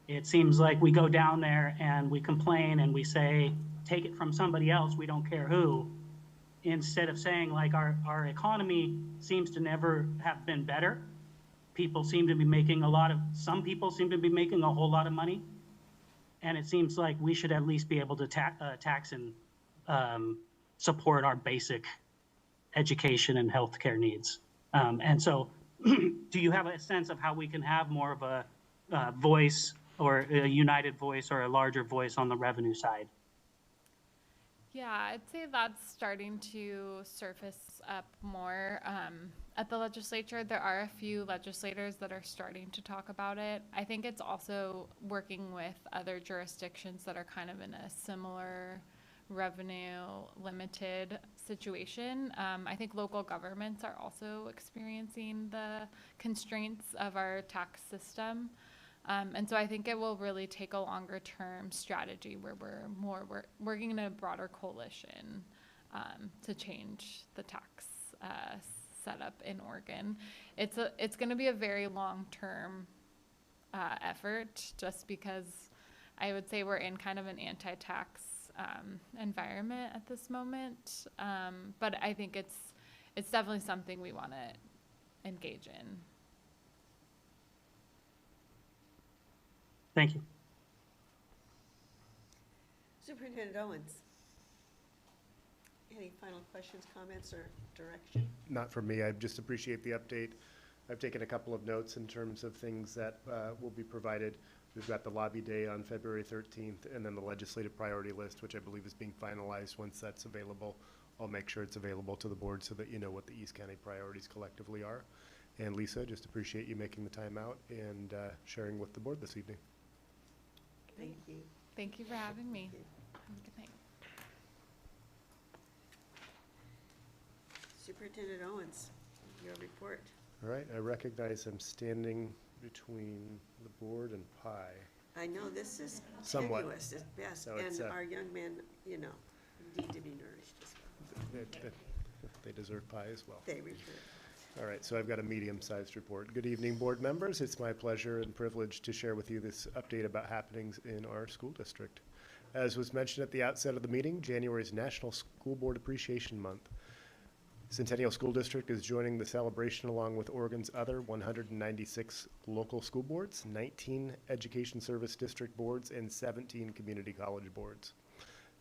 It seems like we go down there and we complain and we say, take it from somebody else, we don't care who, instead of saying, like, our economy seems to never have been better. People seem to be making some people seem to be making a whole lot of money. And it seems like we should at least be able to tax and support our basic education and healthcare needs. And so do you have a sense of how we can have more of a voice, or a united voice, or a larger voice on the revenue side? Yeah, I'd say that's starting to surface up more at the legislature. There are a few legislators that are starting to talk about it. I think it's also working with other jurisdictions that are kind of in a similar revenue limited situation. I think local governments are also experiencing the constraints of our tax system. And so I think it will really take a longer term strategy where we're working in a broader coalition to change the tax setup in Oregon. It's going to be a very long term effort, just because I would say we're in kind of an anti-tax environment at this moment. But I think it's definitely something we want to engage in. Thank you. Superintendent Owens. Any final questions, comments, or direction? Not for me. I just appreciate the update. I've taken a couple of notes in terms of things that will be provided. We've got the lobby day on February 13th, and then the legislative priority list, which I believe is being finalized once that's available I'll make sure it's available to the board so that you know what the East County priorities collectively are. And Lisa, just appreciate you making the time out and sharing with the board this evening. Thank you. Thank you for having me. Have a good night. Superintendent Owens, your report. All right, I recognize I'm standing between the board and pie. I know this is Somewhat. tenuous at best, So it's, and our young men, you know, need to be nourished as well. They deserve pie as well. They return. All right, so I've got a medium-sized report. Good evening, board members. It's my pleasure and privilege to share with you this update about happenings in our school district. As was mentioned at the outset of the meeting, January is National School Board Appreciation Month. Centennial School District is joining the celebration along with Oregon's other 196 local school boards, 19 education service district boards, and 17 community college boards.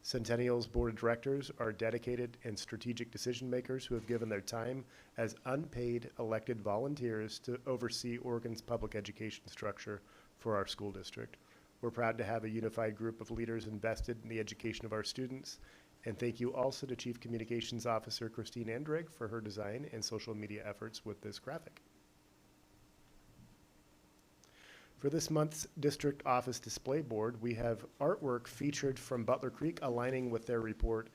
Centennial's board of directors are dedicated and strategic decision makers who have given their time as unpaid elected volunteers to oversee Oregon's public education structure for our school district. We're proud to have a unified group of leaders invested in the education of our students. And thank you also to Chief Communications Officer Christine Andrig for her design and social media efforts with this graphic. For this month's district office display board, we have artwork featured from Butler Creek aligning with their report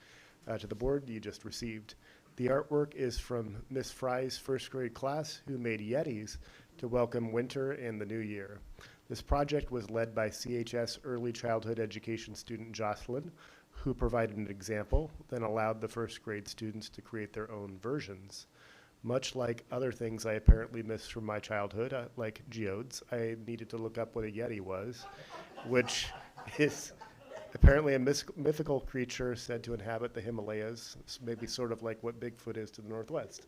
to the board you just received. The artwork is from Miss Fry's first grade class who made Yetis to welcome winter and the new year. This project was led by CHS early childhood education student Jocelyn, who provided an example, then allowed the first grade students to create their own versions. Much like other things I apparently missed from my childhood, like geodes, I needed to look up what a Yeti was, which is apparently a mythical creature said to inhabit the Himalayas, maybe sort of like what Bigfoot is to the Northwest.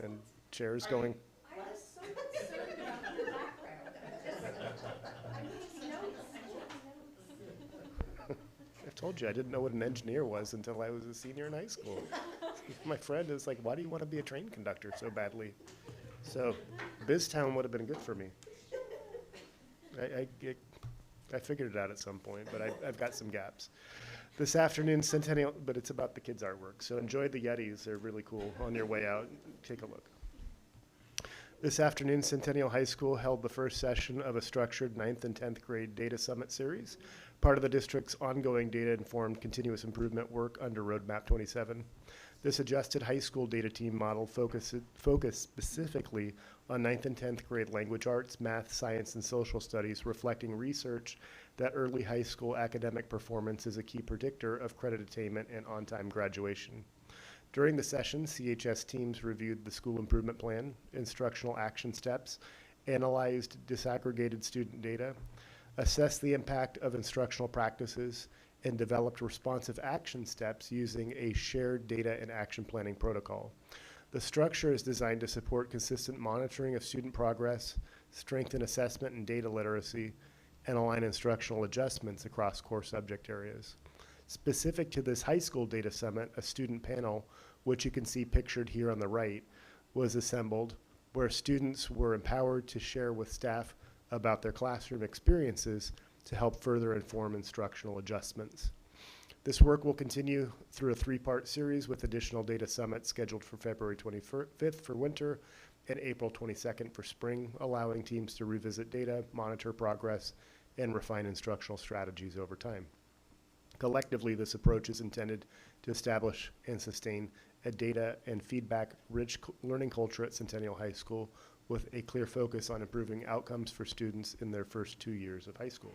And Chair's going, I told you I didn't know what an engineer was until I was a senior in high school. My friend is like, why do you want to be a train conductor so badly? So BizTown would have been good for me. I figured it out at some point, but I've got some gaps. This afternoon, Centennial, but it's about the kids' artwork. So enjoy the Yetis. They're really cool. On your way out, take a look. This afternoon, Centennial High School held the first session of a structured 9th and 10th grade Data Summit series, part of the district's ongoing data-informed continuous improvement work under Roadmap 27. This adjusted high school data team model focused specifically on 9th and 10th grade language arts, math, science, and social studies, reflecting research that early high school academic performance is a key predictor of credit attainment and on-time graduation. During the session, CHS teams reviewed the school improvement plan, instructional action steps, analyzed disaggregated student data, assessed the impact of instructional practices, and developed responsive action steps using a shared data and action planning protocol. The structure is designed to support consistent monitoring of student progress, strengthen assessment and data literacy, and align instructional adjustments across core subject areas. Specific to this high school data summit, a student panel, which you can see pictured here on the right, was assembled where students were empowered to share with staff about their classroom experiences to help further inform instructional adjustments. This work will continue through a 3-part series with additional data summits scheduled for February 25th for winter and April 22nd for spring, allowing teams to revisit data, monitor progress, and refine instructional strategies over time. Collectively, this approach is intended to establish and sustain a data and feedback-rich learning culture at Centennial High School with a clear focus on improving outcomes for students in their first 2 years of high school.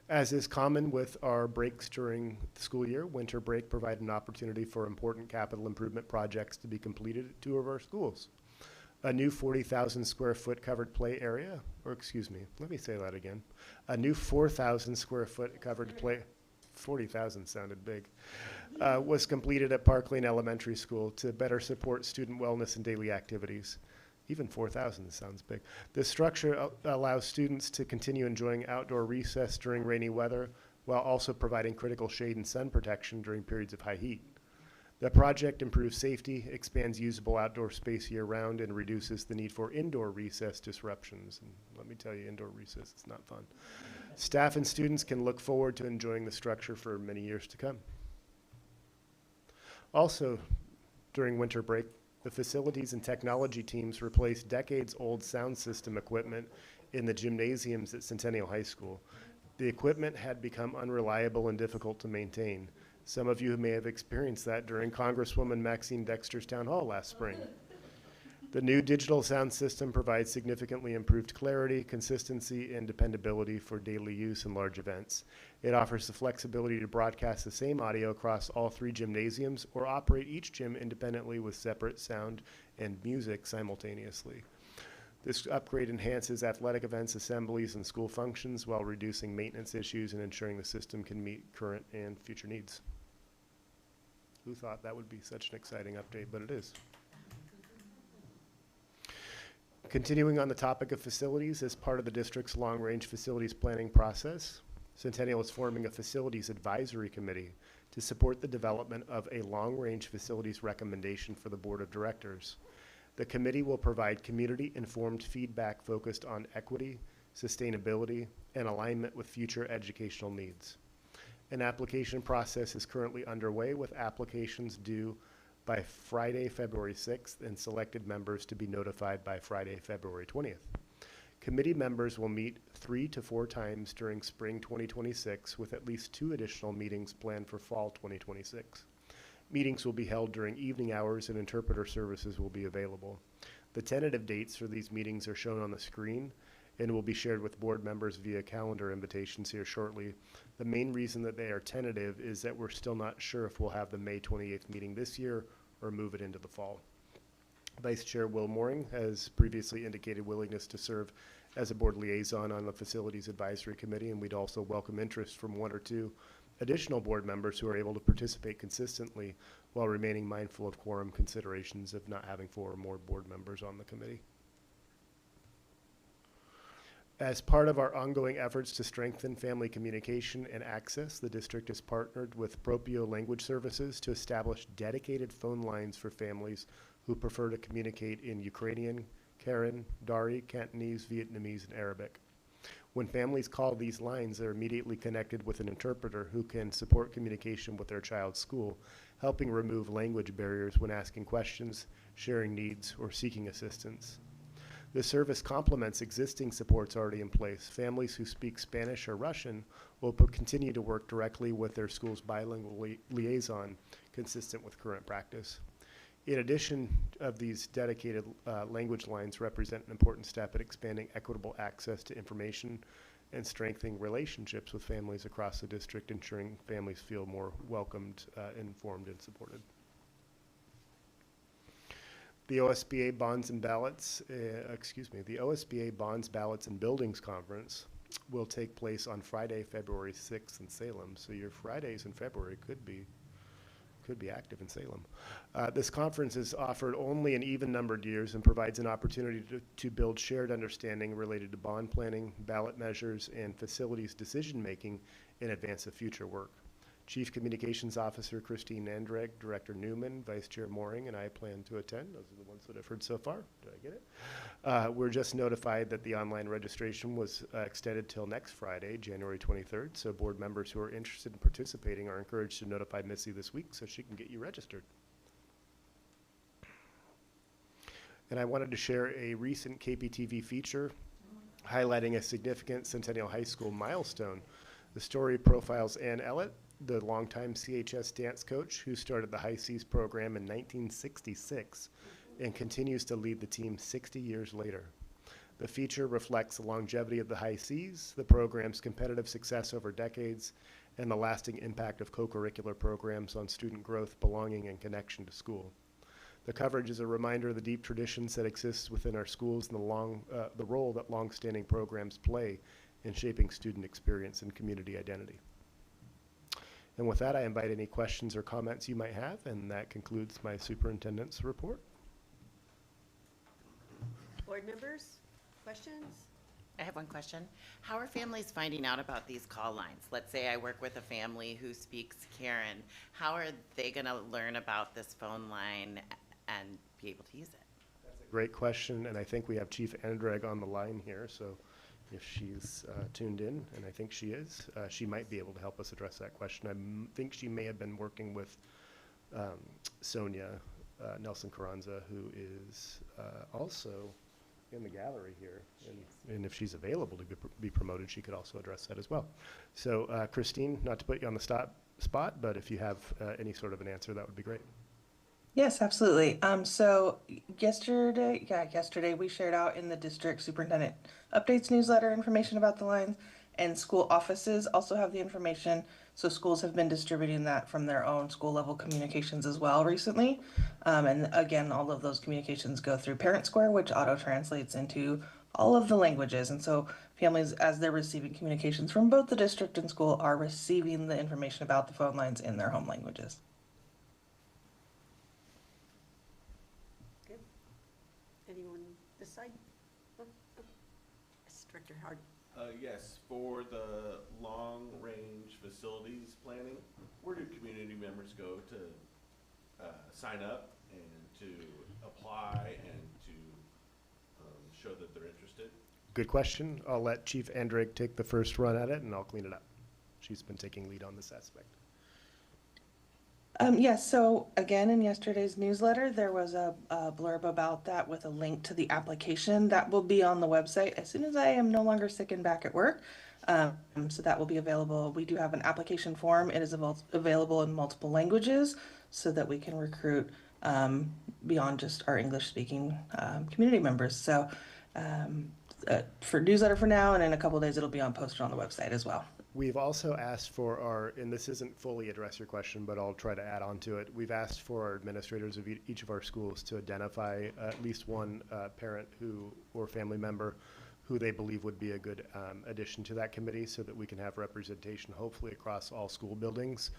As is common with our breaks during the school year, winter break provided an opportunity for important capital improvement projects to be completed at 2 of our schools. A new 40,000 square foot covered play area, or excuse me, let me say that again. A new 4,000 square foot covered play, 40,000 sounded big, was completed at Park Lane Elementary School to better support student wellness and daily activities. Even 4,000 sounds big. This structure allows students to continue enjoying outdoor recess during rainy weather while also providing critical shade and sun protection during periods of high heat. The project improves safety, expands usable outdoor space year-round, and reduces the need for indoor recess disruptions. And let me tell you, indoor recess is not fun. Staff and students can look forward to enjoying the structure for many years to come. Also, during winter break, the facilities and technology teams replaced decades-old sound system equipment in the gymnasiums at Centennial High School. The equipment had become unreliable and difficult to maintain. Some of you may have experienced that during Congresswoman Maxine Dexter's town hall last spring. The new digital sound system provides significantly improved clarity, consistency, and dependability for daily use in large events. It offers the flexibility to broadcast the same audio across all 3 gymnasiums or operate each gym independently with separate sound and music simultaneously. This upgrade enhances athletic events, assemblies, and school functions while reducing maintenance issues and ensuring the system can meet current and future needs. Who thought that would be such an exciting update, but it is. Continuing on the topic of facilities, as part of the district's long-range facilities planning process, Centennial is forming a facilities advisory committee to support the development of a long-range facilities recommendation for the board of directors. The committee will provide community-informed feedback focused on equity, sustainability, and alignment with future educational needs. An application process is currently underway with applications due by Friday, February 6th, and selected members to be notified by Friday, February 20th. Committee members will meet 3 to 4 times during spring 2026, with at least 2 additional meetings planned for fall 2026. Meetings will be held during evening hours and interpreter services will be available. The tentative dates for these meetings are shown on the screen and will be shared with board members via calendar invitations here shortly. The main reason that they are tentative is that we're still not sure if we'll have the May 28th meeting this year or move it into the fall. Vice Chair Will Mooring has previously indicated willingness to serve as a board liaison on the Facilities Advisory Committee, and we'd also welcome interest from 1 or 2 additional board members who are able to participate consistently while remaining mindful of quorum considerations of not having 4 or more board members on the committee. As part of our ongoing efforts to strengthen family communication and access, the district has partnered with Propio Language Services to establish dedicated phone lines for families who prefer to communicate in Ukrainian, Karen, Dari, Cantonese, Vietnamese, and Arabic. When families call these lines, they're immediately connected with an interpreter who can support communication with their child's school, helping remove language barriers when asking questions, sharing needs, or seeking assistance. This service complements existing supports already in place. Families who speak Spanish or Russian will continue to work directly with their school's bilingual liaison, consistent with current practice. In addition of these dedicated language lines represent an important step in expanding equitable access to information and strengthening relationships with families across the district, ensuring families feel more welcomed, informed, and supported. The OSBA Bonds and Ballots, the OSBA Bonds, Ballots, and Buildings Conference will take place on Friday, February 6th in Salem. So your Fridays in February could be active in Salem. This conference is offered only in even-numbered years and provides an opportunity to build shared understanding related to bond planning, ballot measures, and facilities decision-making in advance of future work. Chief Communications Officer Christine Andreg, Director Newman, Vice Chair Mooring, and I plan to attend. Those are the ones that I've heard so far. Did I get it? We're just notified that the online registration was extended till next Friday, January 23rd. So board members who are interested in participating are encouraged to notify Missy this week so she can get you registered. And I wanted to share a recent KPTV feature highlighting a significant Centennial High School milestone. The story profiles Ann Ellett, the longtime CHS dance coach who started the High Seas program in 1966 and continues to lead the team 60 years later. The feature reflects the longevity of the High Seas, the program's competitive success over decades, and the lasting impact of co-curricular programs on student growth, belonging, and connection to school. The coverage is a reminder of the deep traditions that exist within our schools and the role that long-standing programs play in shaping student experience and community identity. And with that, I invite any questions or comments you might have, and that concludes my superintendent's report. Board members, questions? I have one question. How are families finding out about these call lines? Let's say I work with a family who speaks Karen. How are they going to learn about this phone line and be able to use it? Great question, and I think we have Chief Andrag on the line here, so if she's tuned in, and I think she is, she might be able to help us address that question. I think she may have been working with Sonia Nelson Carranza, who is also in the gallery here, and if she's available to be promoted, she could also address that as well. So Christine, not to put you on the spot, but if you have any sort of an answer, that would be great. Yes, absolutely. So yesterday we shared out in the district superintendent updates newsletter information about the lines, and school offices also have the information. So schools have been distributing that from their own school level communications as well recently. And again, all of those communications go through Parent Square, which auto translates into all of the languages. And so families, as they're receiving communications from both the district and school, are receiving the information about the phone lines in their home languages. Anyone this side? Yes, Director Howard. Yes, for the long-range facilities planning, where do community members go to sign up and to apply and to show that they're interested? Good question. I'll let Chief Andrag take the first run at it, and I'll clean it up. She's been taking lead on this aspect. Yes, so again, in yesterday's newsletter, there was a blurb about that with a link to the application that will be on the website as soon as I am no longer sick and back at work. So that will be available. We do have an application form. It is available in multiple languages so that we can recruit beyond just our English speaking community members. So for newsletter for now, and in a couple of days, it'll be posted on the website as well. We've also asked for our, and this isn't fully address your question, but I'll try to add on to it. We've asked for our administrators of each of our schools to identify at least one parent or family member who they believe would be a good addition to that committee so that we can have representation hopefully across all school buildings.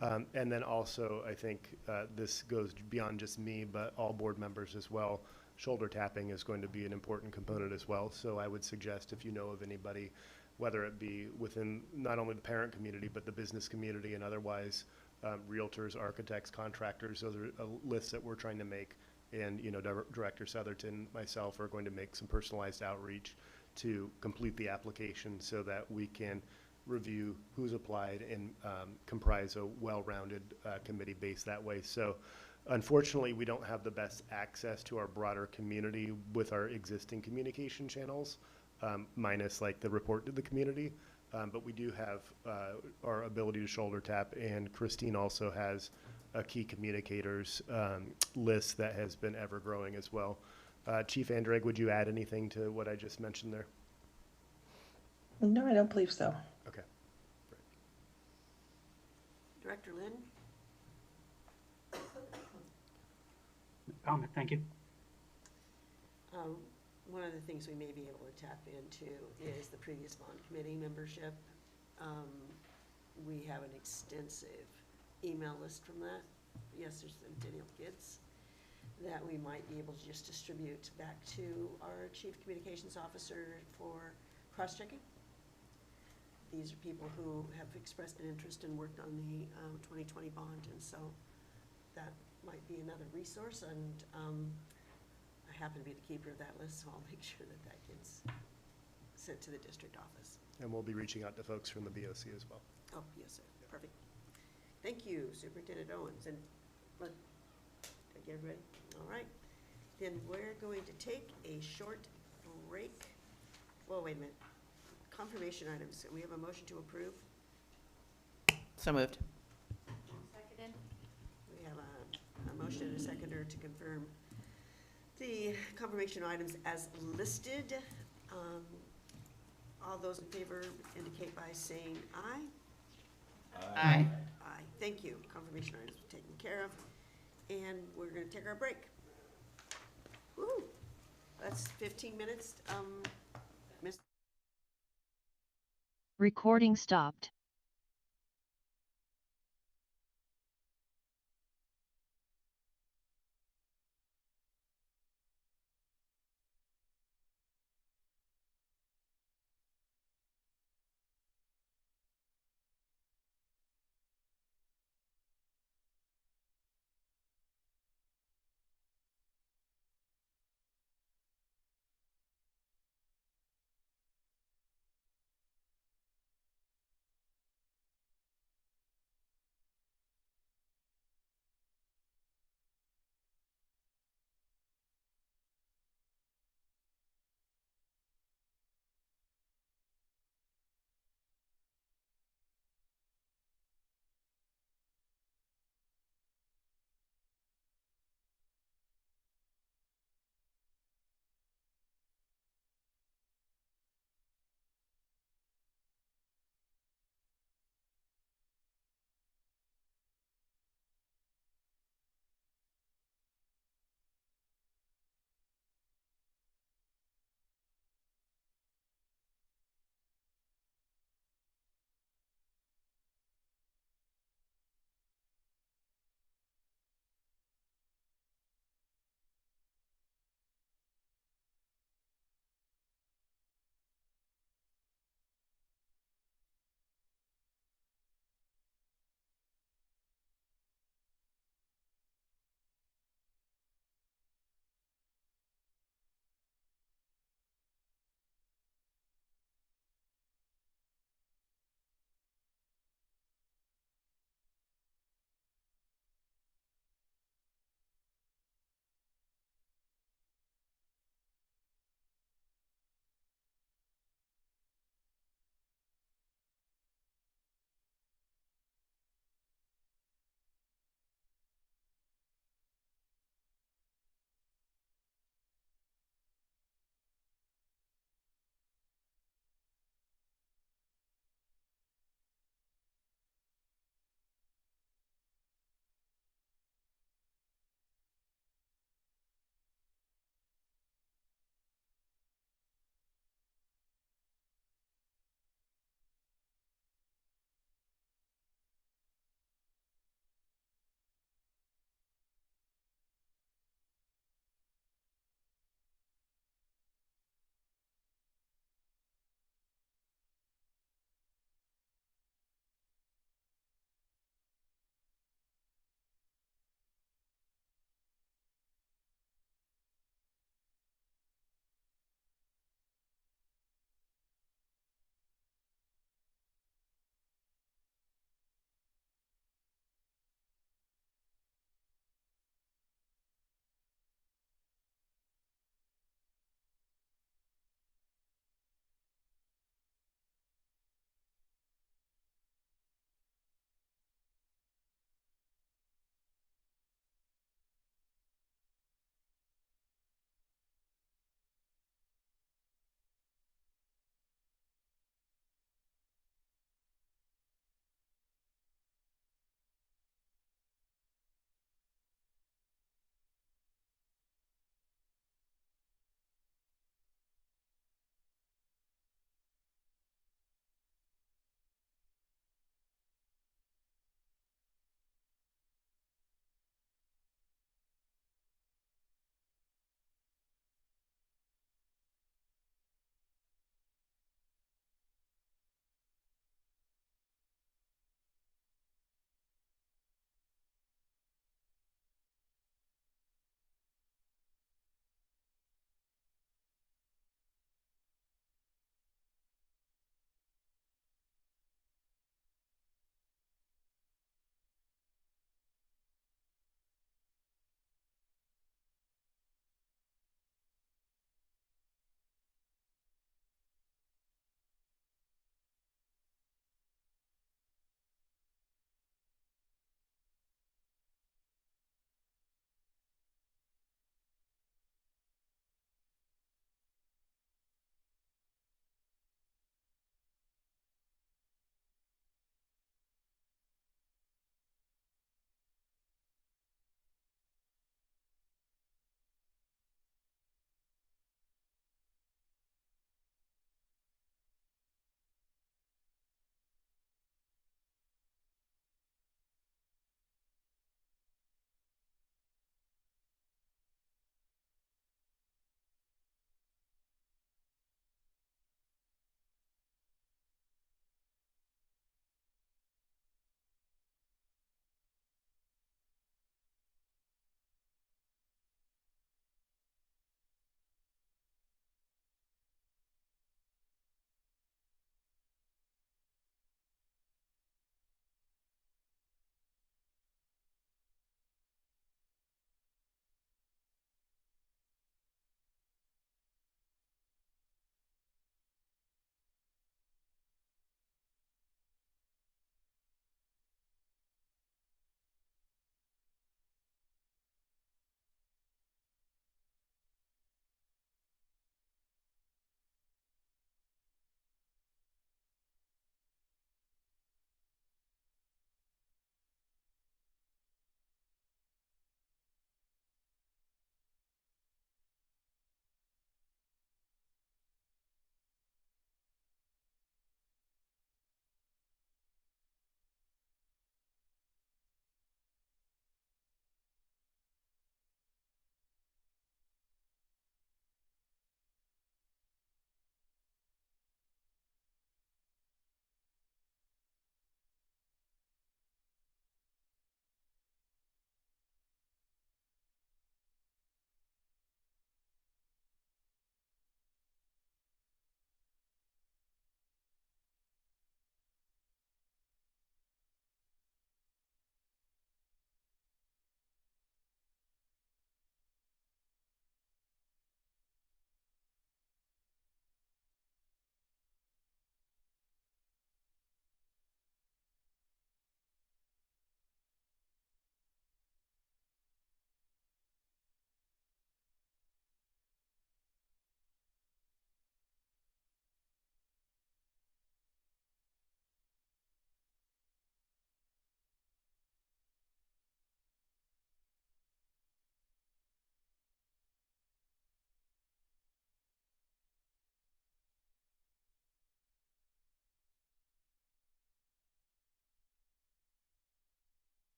And then also, I think this goes beyond just me, but all board members as well. Shoulder tapping is going to be an important component as well. So I would suggest if you know of anybody, whether it be within not only the parent community, but the business community and otherwise, realtors, architects, contractors, those are lists that we're trying to make. And, Director Southerton, myself are going to make some personalized outreach to complete the application so that we can review who's applied and comprise a well-rounded committee based that way. So unfortunately, we don't have the best access to our broader community with our existing communication channels. Minus like the report to the community, but we do have our ability to shoulder tap, and Christine also has a key communicators list that has been ever growing as well. Chief Andrag, would you add anything to what I just mentioned there? No, I don't believe so. Okay. Great. Director Lynn? Comment, thank you. One of the things we may be able to tap into is the previous bond committee membership. We have an extensive email list from that. Yes, there's Centennial kids that we might be able to just distribute back to our chief communications officer for cross-checking. These are people who have expressed an interest and worked on the 2020 bond, and so that might be another resource. And I happen to be the keeper of that list, so I'll make sure that that gets sent to the district office. And we'll be reaching out to folks from the BOC as well. Oh, yes, sir. Perfect. Thank you, Superintendent Owens. And did I get everybody? All right. Then we're going to take a short break. Well, wait a minute. Confirmation items. We have a motion to approve. So moved. Seconded. We have a motion and a seconder to confirm the confirmation items as listed. All those in favor indicate by saying aye. Aye. Aye. Thank you. Confirmation items taken care of. And we're going to take our break. Woo! That's 15 minutes. Recording stopped.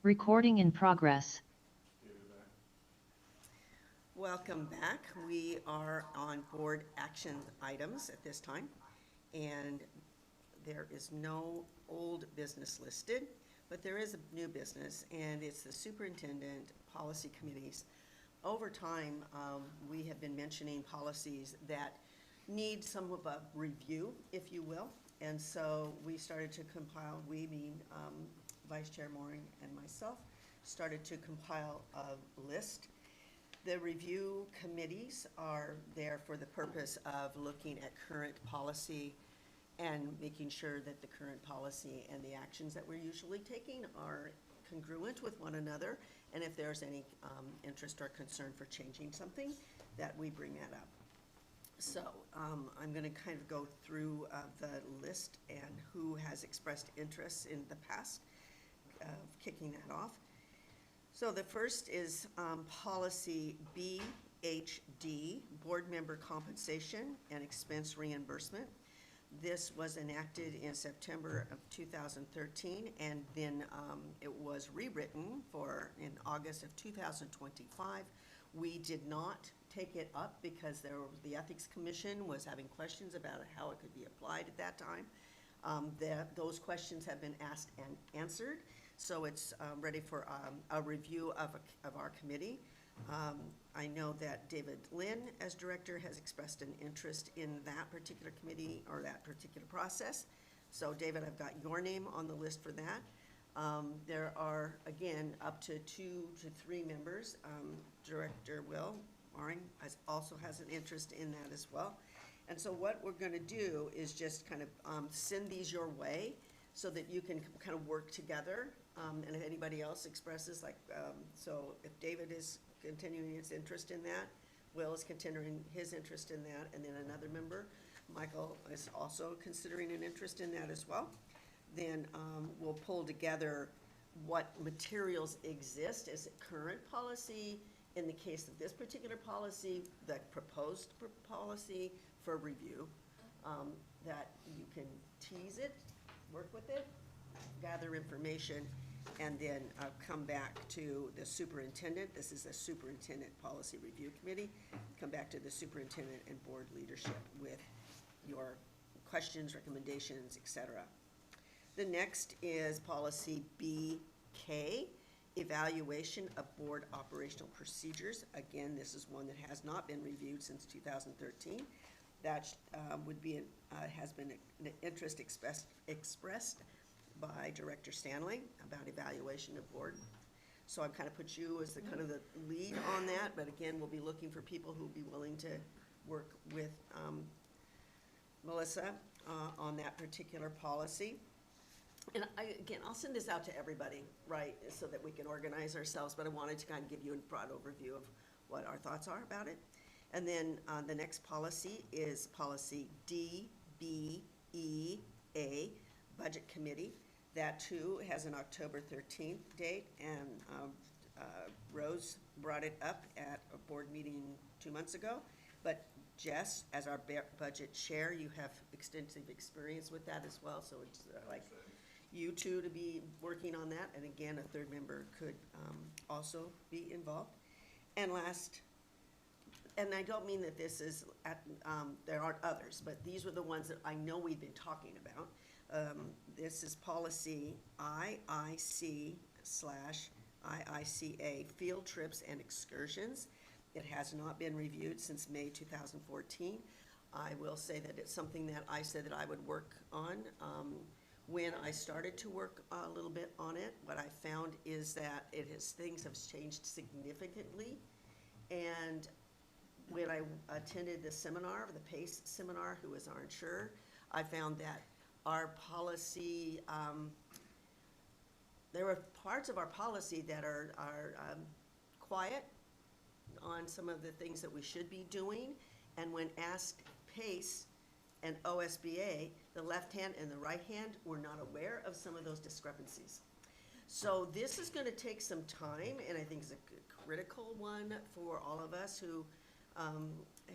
Recording in progress. Welcome back. We are on board action items at this time, and there is no old business listed, but there is a new business, and it's the superintendent policy committees. Over time, we have been mentioning policies that need some of a review, if you will, and so we started to compile, we mean Vice Chair Mooring and myself, started to compile a list. The review committees are there for the purpose of looking at current policy and making sure that the current policy and the actions that we're usually taking are congruent with one another, and if there's any interest or concern for changing something, that we bring that up. So I'm going to kind of go through the list and who has expressed interest in the past, kicking that off. So the first is policy BHD, board member compensation and expense reimbursement. This was enacted in September of 2013, and then it was rewritten in August of 2025. We did not take it up because the Ethics Commission was having questions about how it could be applied at that time. Those questions have been asked and answered, so it's ready for a review of our committee. I know that David Lynn, as director, has expressed an interest in that particular committee or that particular process. So David, I've got your name on the list for that. There are, again, up to 2 to 3 members. Director Will Mooring also has an interest in that as well. And so what we're going to do is just kind of send these your way so that you can kind of work together. And if anybody else expresses, so if David is continuing his interest in that, Will is continuing his interest in that, and then another member, Michael, is also considering an interest in that as well, then we'll pull together what materials exist as a current policy in the case of this particular policy, the proposed policy for review, that you can tease it, work with it, gather information, and then come back to the superintendent. This is a superintendent policy review committee. Come back to the superintendent and board leadership with your questions, recommendations, etc. The next is policy BK, evaluation of board operational procedures. Again, this is one that has not been reviewed since 2013. That would be has been an interest expressed by Director Stanley about evaluation of board. So I've kind of put you as the kind of the lead on that, but again, we'll be looking for people who will be willing to work with Melissa on that particular policy. And I'll send this out to everybody, right, so that we can organize ourselves, but I wanted to kind of give you a broad overview of what our thoughts are about it. And then the next policy is policy DBEA, Budget Committee. That too has an October 13th date, and Rose brought it up at a board meeting 2 months ago. But Jess, as our budget chair, you have extensive experience with that as well, so it's like you two to be working on that, and again, a third member could also be involved. And last, and I don't mean that this is, there aren't others, but these were the ones that I know we've been talking about. This is policy IIC/IICA, field trips and excursions. It has not been reviewed since May 2014. I will say that it's something that I said that I would work on. When I started to work a little bit on it, what I found is that things have changed significantly. And when I attended the seminar, the PACE seminar, who was our insurer, I found that our policy, there were parts of our policy that are quiet on some of the things that we should be doing. And when asked PACE and OSBA, the left hand and the right hand were not aware of some of those discrepancies. So this is going to take some time, and I think it's a critical one for all of us who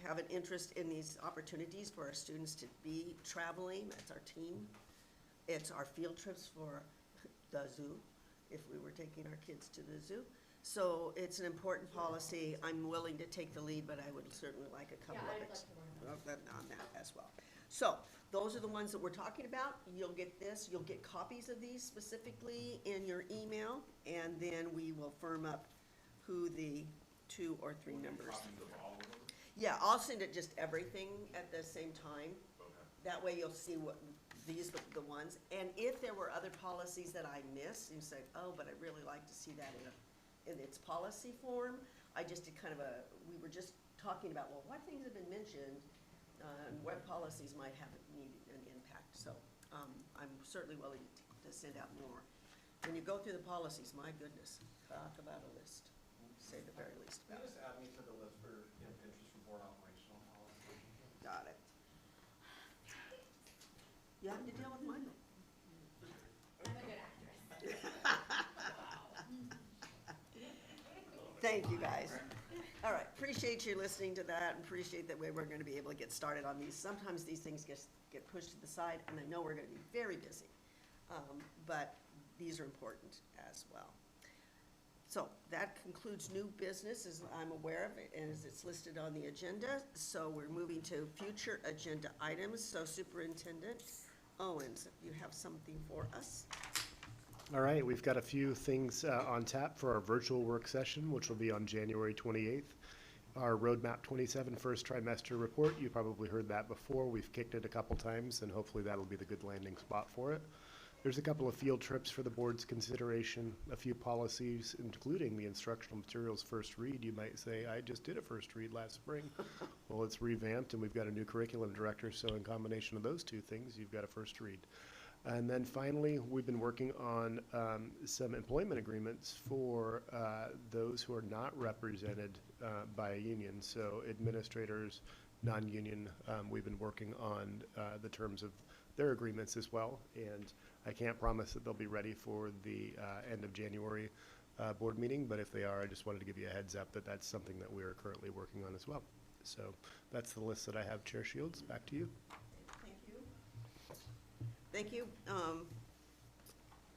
have an interest in these opportunities for our students to be traveling. It's our team. It's our field trips for the zoo. if we were taking our kids to the zoo. So it's an important policy. I'm willing to take the lead, but I would certainly like a couple of it on that as well. So those are the ones that we're talking about. You'll get this, you'll get copies of these specifically in your email, and then we will firm up who the 2 or 3 members. Yeah, I'll send it just everything at the same time. That way you'll see what, these are the ones. And if there were other policies that I missed, you say, oh, but I'd really like to see that in its policy form. I just did kind of we were just talking about, well, what things have been mentioned, and what policies might have needed an impact. So I'm certainly willing to send out more. When you go through the policies, my goodness, talk about a list, say the very least about it. Just add me to the list for interest for board operational policy. Got it. You having to deal with mine? I'm a good actress. Thank you, guys. All right, appreciate you listening to that, and appreciate that we're going to be able to get started on these. Sometimes these things get pushed to the side, and I know we're going to be very busy, but these are important as well. So that concludes new business, as I'm aware of it, and as it's listed on the agenda. So we're moving to future agenda items. So Superintendent Owens, you have something for us? All right, we've got a few things on tap for our virtual work session, which will be on January 28th. Our Roadmap 27 first trimester report, you probably heard that before. We've kicked it a couple times, and hopefully that'll be the good landing spot for it. There's a couple of field trips for the board's consideration, a few policies, including the instructional materials first read. You might say, I just did a first read last spring. Well, it's revamped, and we've got a new curriculum director, so in combination of those two things, you've got a first read. And then finally, we've been working on some employment agreements for those who are not represented by a union. So administrators, non-union, we've been working on the terms of their agreements as well. And I can't promise that they'll be ready for the end of January board meeting, but if they are, I just wanted to give you a heads up that that's something that we are currently working on as well. So that's the list that I have. Chair Shields, back to you. Thank you.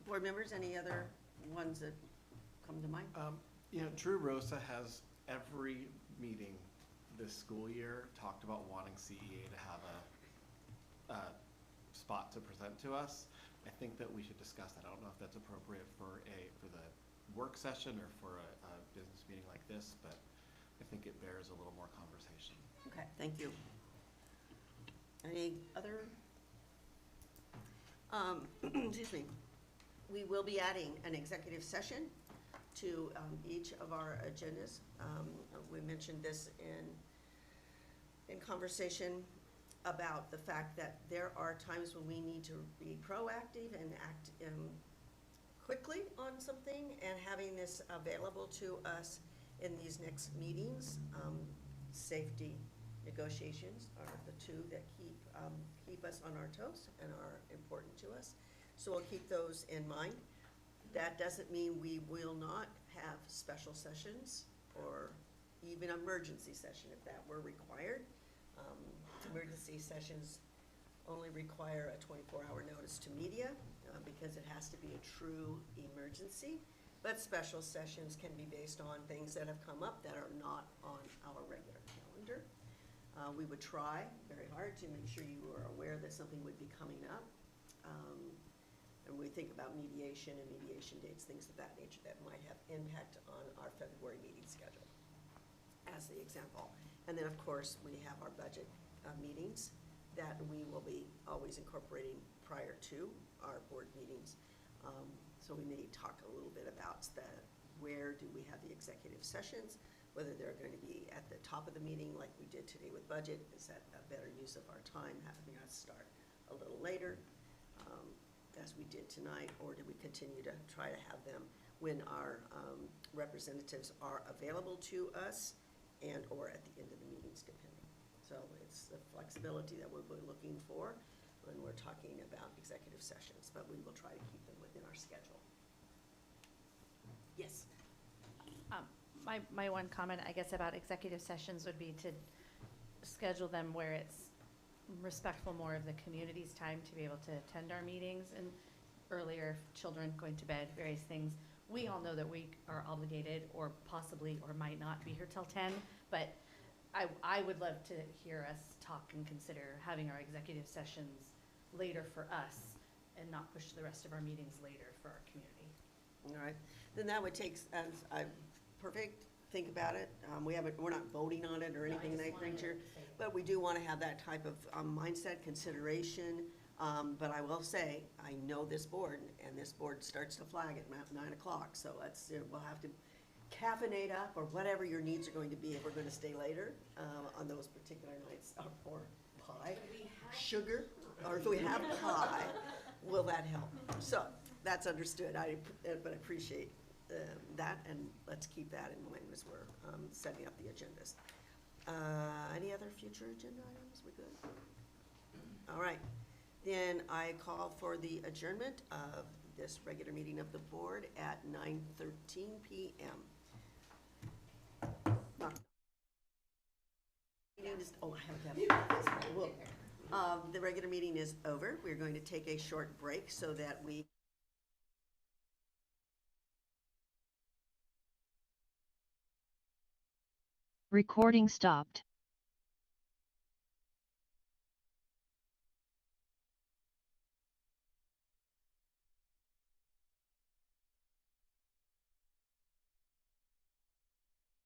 Board members, any other ones that come to mind? You know, Drew Rosa has every meeting this school year talked about wanting CEA to have a spot to present to us. I think that we should discuss that. I don't know if that's appropriate for the work session or for a business meeting like this, but I think it bears a little more conversation. Okay, thank you. Any other? Excuse me. We will be adding an executive session to each of our agendas. We mentioned this in conversation about the fact that there are times when we need to be proactive and act quickly on something, and having this available to us in these next meetings. Safety negotiations are the two that keep us on our toes and are important to us. So we'll keep those in mind. That doesn't mean we will not have special sessions or even emergency session if that were required. Emergency sessions only require a 24-hour notice to media because it has to be a true emergency. But special sessions can be based on things that have come up that are not on our regular calendar. We would try very hard to make sure you are aware that something would be coming up. And we think about mediation and mediation dates, things of that nature that might have impact on our February meeting schedule, as the example. And then, of course, we have our budget meetings that we will be always incorporating prior to our board meetings. So we may talk a little bit about where do we have the executive sessions, whether they're going to be at the top of the meeting like we did today with budget. Is that a better use of our time, having us start a little later as we did tonight, or do we continue to try to have them when our representatives are available to us and or at the end of the meetings, depending. So it's the flexibility that we're looking for when we're talking about executive sessions, but we will try to keep them within our schedule. Yes. My one comment, I guess, about executive sessions would be to schedule them where it's respectful more of the community's time to be able to attend our meetings. And earlier, children going to bed, various things. We all know that we are obligated or possibly or might not be here till 10, but I would love to hear us talk and consider having our executive sessions later for us and not push the rest of our meetings later for our community. All right, then that would take, perfect, think about it. We're not voting on it or anything of that nature, but we do want to have that type of mindset, consideration. But I will say, I know this board, and this board starts to flag at 9 o'clock, so we'll have to caffeinate up or whatever your needs are going to be if we're going to stay later on those particular nights, or pie, sugar, or if we have pie, will that help? So that's understood. But I appreciate that, and let's keep that in mind as we're setting up the agendas. Any other future agenda items? We're good? All right. Then I call for the adjournment of this regular meeting of the board at 9:13 p.m. The regular meeting is over. We're going to take a short break so that we Recording stopped.